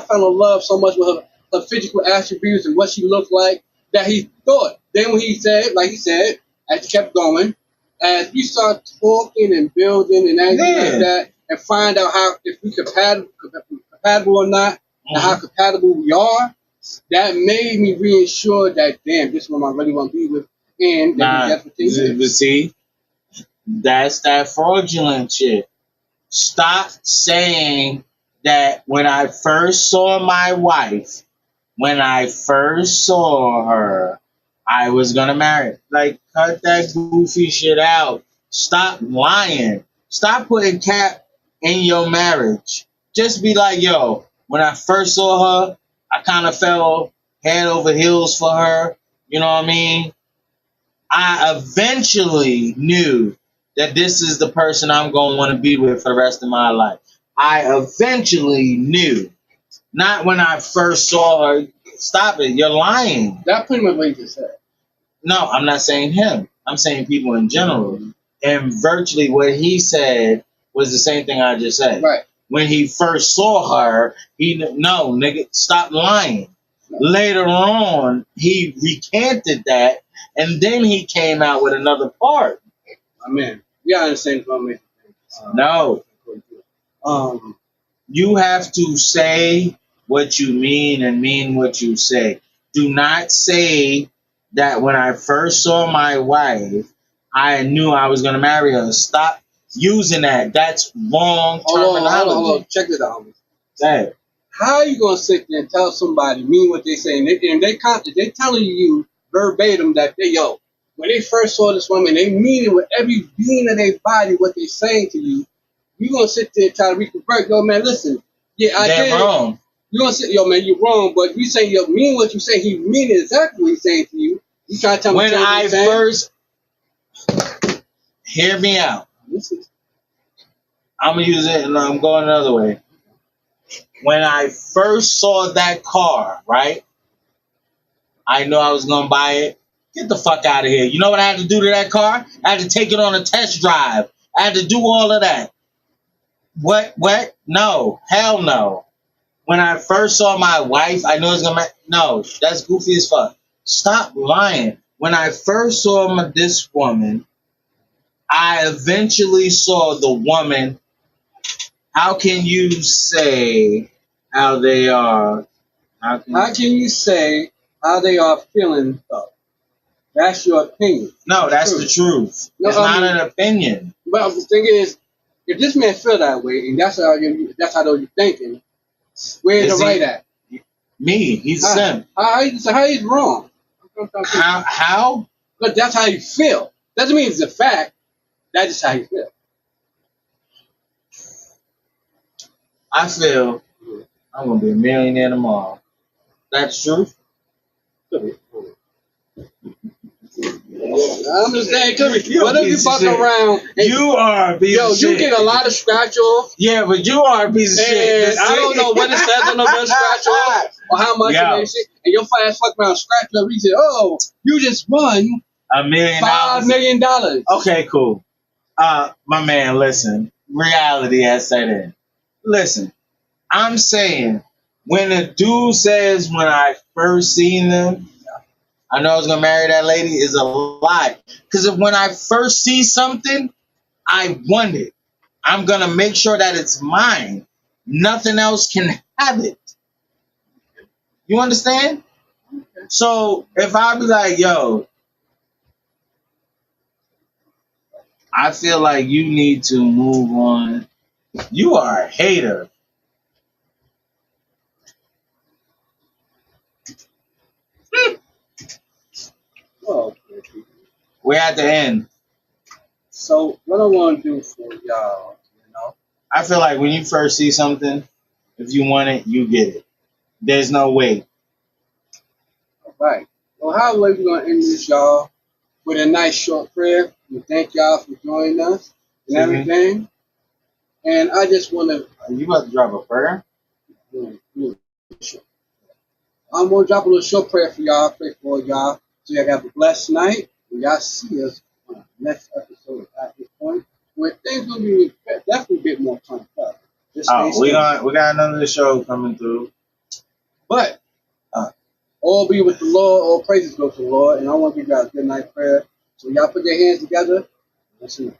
fell in love so much with her physical attributes and what she looked like that he thought. Then when he said, like he said, as he kept going, as we start talking and building and everything like that, and find out how if we compatible or not, and how compatible we are, that made me reassure that damn, this one I really want to be with, and see, that's that fraudulent shit. Stop saying that when I first saw my wife, when I first saw her, I was gonna marry her. Like, cut that goofy shit out. Stop lying. Stop putting cap in your marriage. Just be like, yo, when I first saw her, I kind of fell head over heels for her. You know what I mean? I eventually knew that this is the person I'm going to want to be with for the rest of my life. I eventually knew. Not when I first saw her. Stop it. You're lying. That pretty much what you just said. No, I'm not saying him. I'm saying people in general. And virtually what he said was the same thing I just said. Right. When he first saw her, no, nigga, stop lying. No. Later on, he recanted that, and then he came out with another part. I mean, we are in the same information. No. You have to say what you mean and mean what you say. Do not say that when I first saw my wife, I knew I was going to marry her. Stop using that. That's wrong terminology. Hold on. Check this out. Hey. How are you going to sit there and tell somebody, mean what they say, and they're telling you verbatim that when they first saw this woman, they mean it with every being of their body, what they're saying to you. You're going to sit there and try to reconvert. Yo, man, listen. Yeah, I did. Wrong. You're going to say, yo, man, you're wrong, but you say, yo, mean what you say. He mean exactly what he's saying to you. You trying to tell me when I first... Hear me out. I'm going to use it and I'm going another way. When I first saw that car, right? I knew I was going to buy it. Get the fuck out of here. You know what I had to do to that car? I had to take it on a test drive. I had to do all of that. What? No. Hell no. When I first saw my wife, I knew I was going to... No, that's goofy as fuck. Stop lying. When I first saw this woman, I eventually saw the woman. How can you say how they are? How can you say how they are feeling though? That's your opinion. No, that's the truth. No, it's not an opinion. Well, the thing is, if this man feel that way, and that's how you're thinking, where's the right at? Me, he's a simp. How he's wrong? How? But that's how you feel. Doesn't mean it's a fact. That's just how you feel. I feel I'm gonna be a millionaire tomorrow. That's true. I'm just saying, could be. You What if you fuck around? And, you are a piece of shit. You get a lot of scratch off. Yeah, but you are a piece of shit. And I don't know what it says on the bill scratch off or how much it makes it. And your ass fuck around scratch up. You say, oh, you just won $1 million. $5 million. Okay, cool. My man, listen. Reality has set in. Listen, I'm saying when a dude says when I first seen them, I know I was gonna marry that lady is a lie. Because if when I first see something, I want it. I'm gonna make sure that it's mine. Nothing else can have it. You understand? So if I be like, yo, I feel like you need to move on. You are a hater. Oh, We're at the end. so what I want to do for y'all, I feel like when you first see something, if you want it, you get it. There's no way. all right. Well, how are we gonna end this, y'all, with a nice short prayer? We thank y'all for joining us and everything. And I just want to. Are you about to drop a prayer? I'm gonna drop a little short prayer for y'all. Pray for y'all. So y'all have a blessed night. And y'all see us on the next episode at this point, where things will be definitely a bit more complex. We got another show coming through. But all be with the Lord, all praises go to the Lord, and I want to give y'all a good night prayer. So y'all put your hands together. Listen.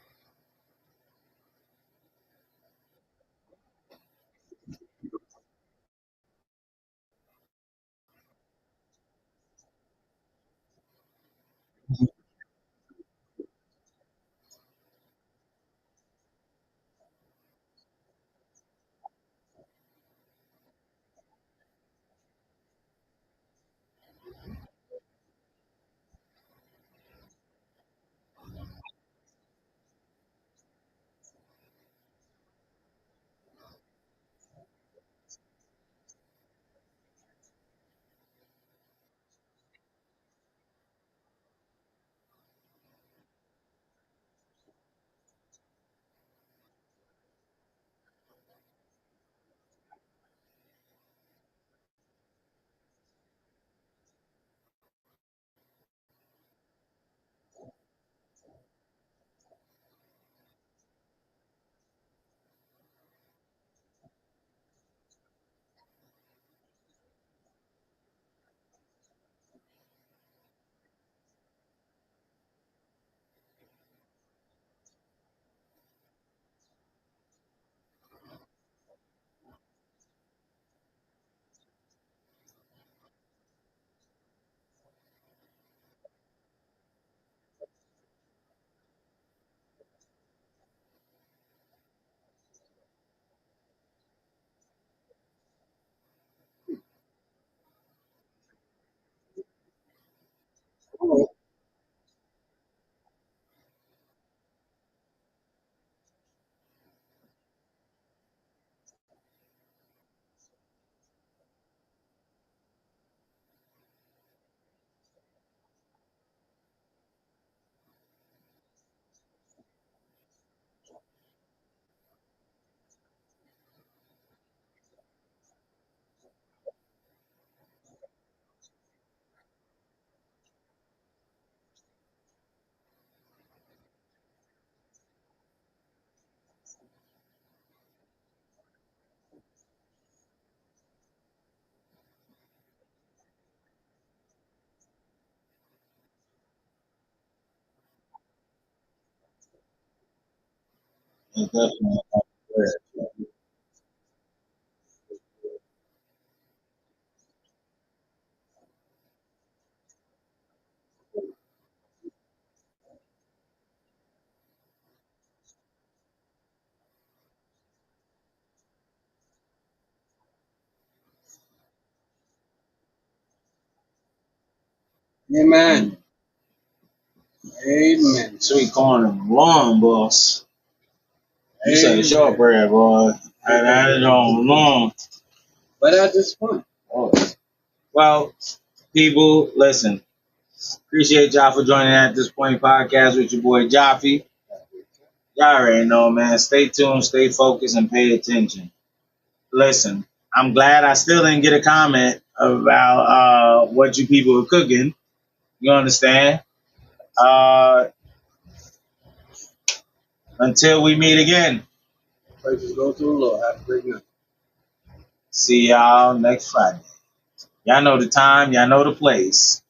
It's definitely a prayer. Amen. Amen. Sweet corn and long, boss. You say Amen. shortbread, boy. And that is on long. But at this point, Well, people, listen. Appreciate y'all for joining at this point podcast with your boy Jaffe. Y'all already know, man. Stay tuned, stay focused, and pay attention. Listen, I'm glad I still didn't get a comment about what you people are cooking. You understand? Until we meet again. praises go to the Lord. Have a great night. See y'all next Friday. Y'all know the time, y'all know the place.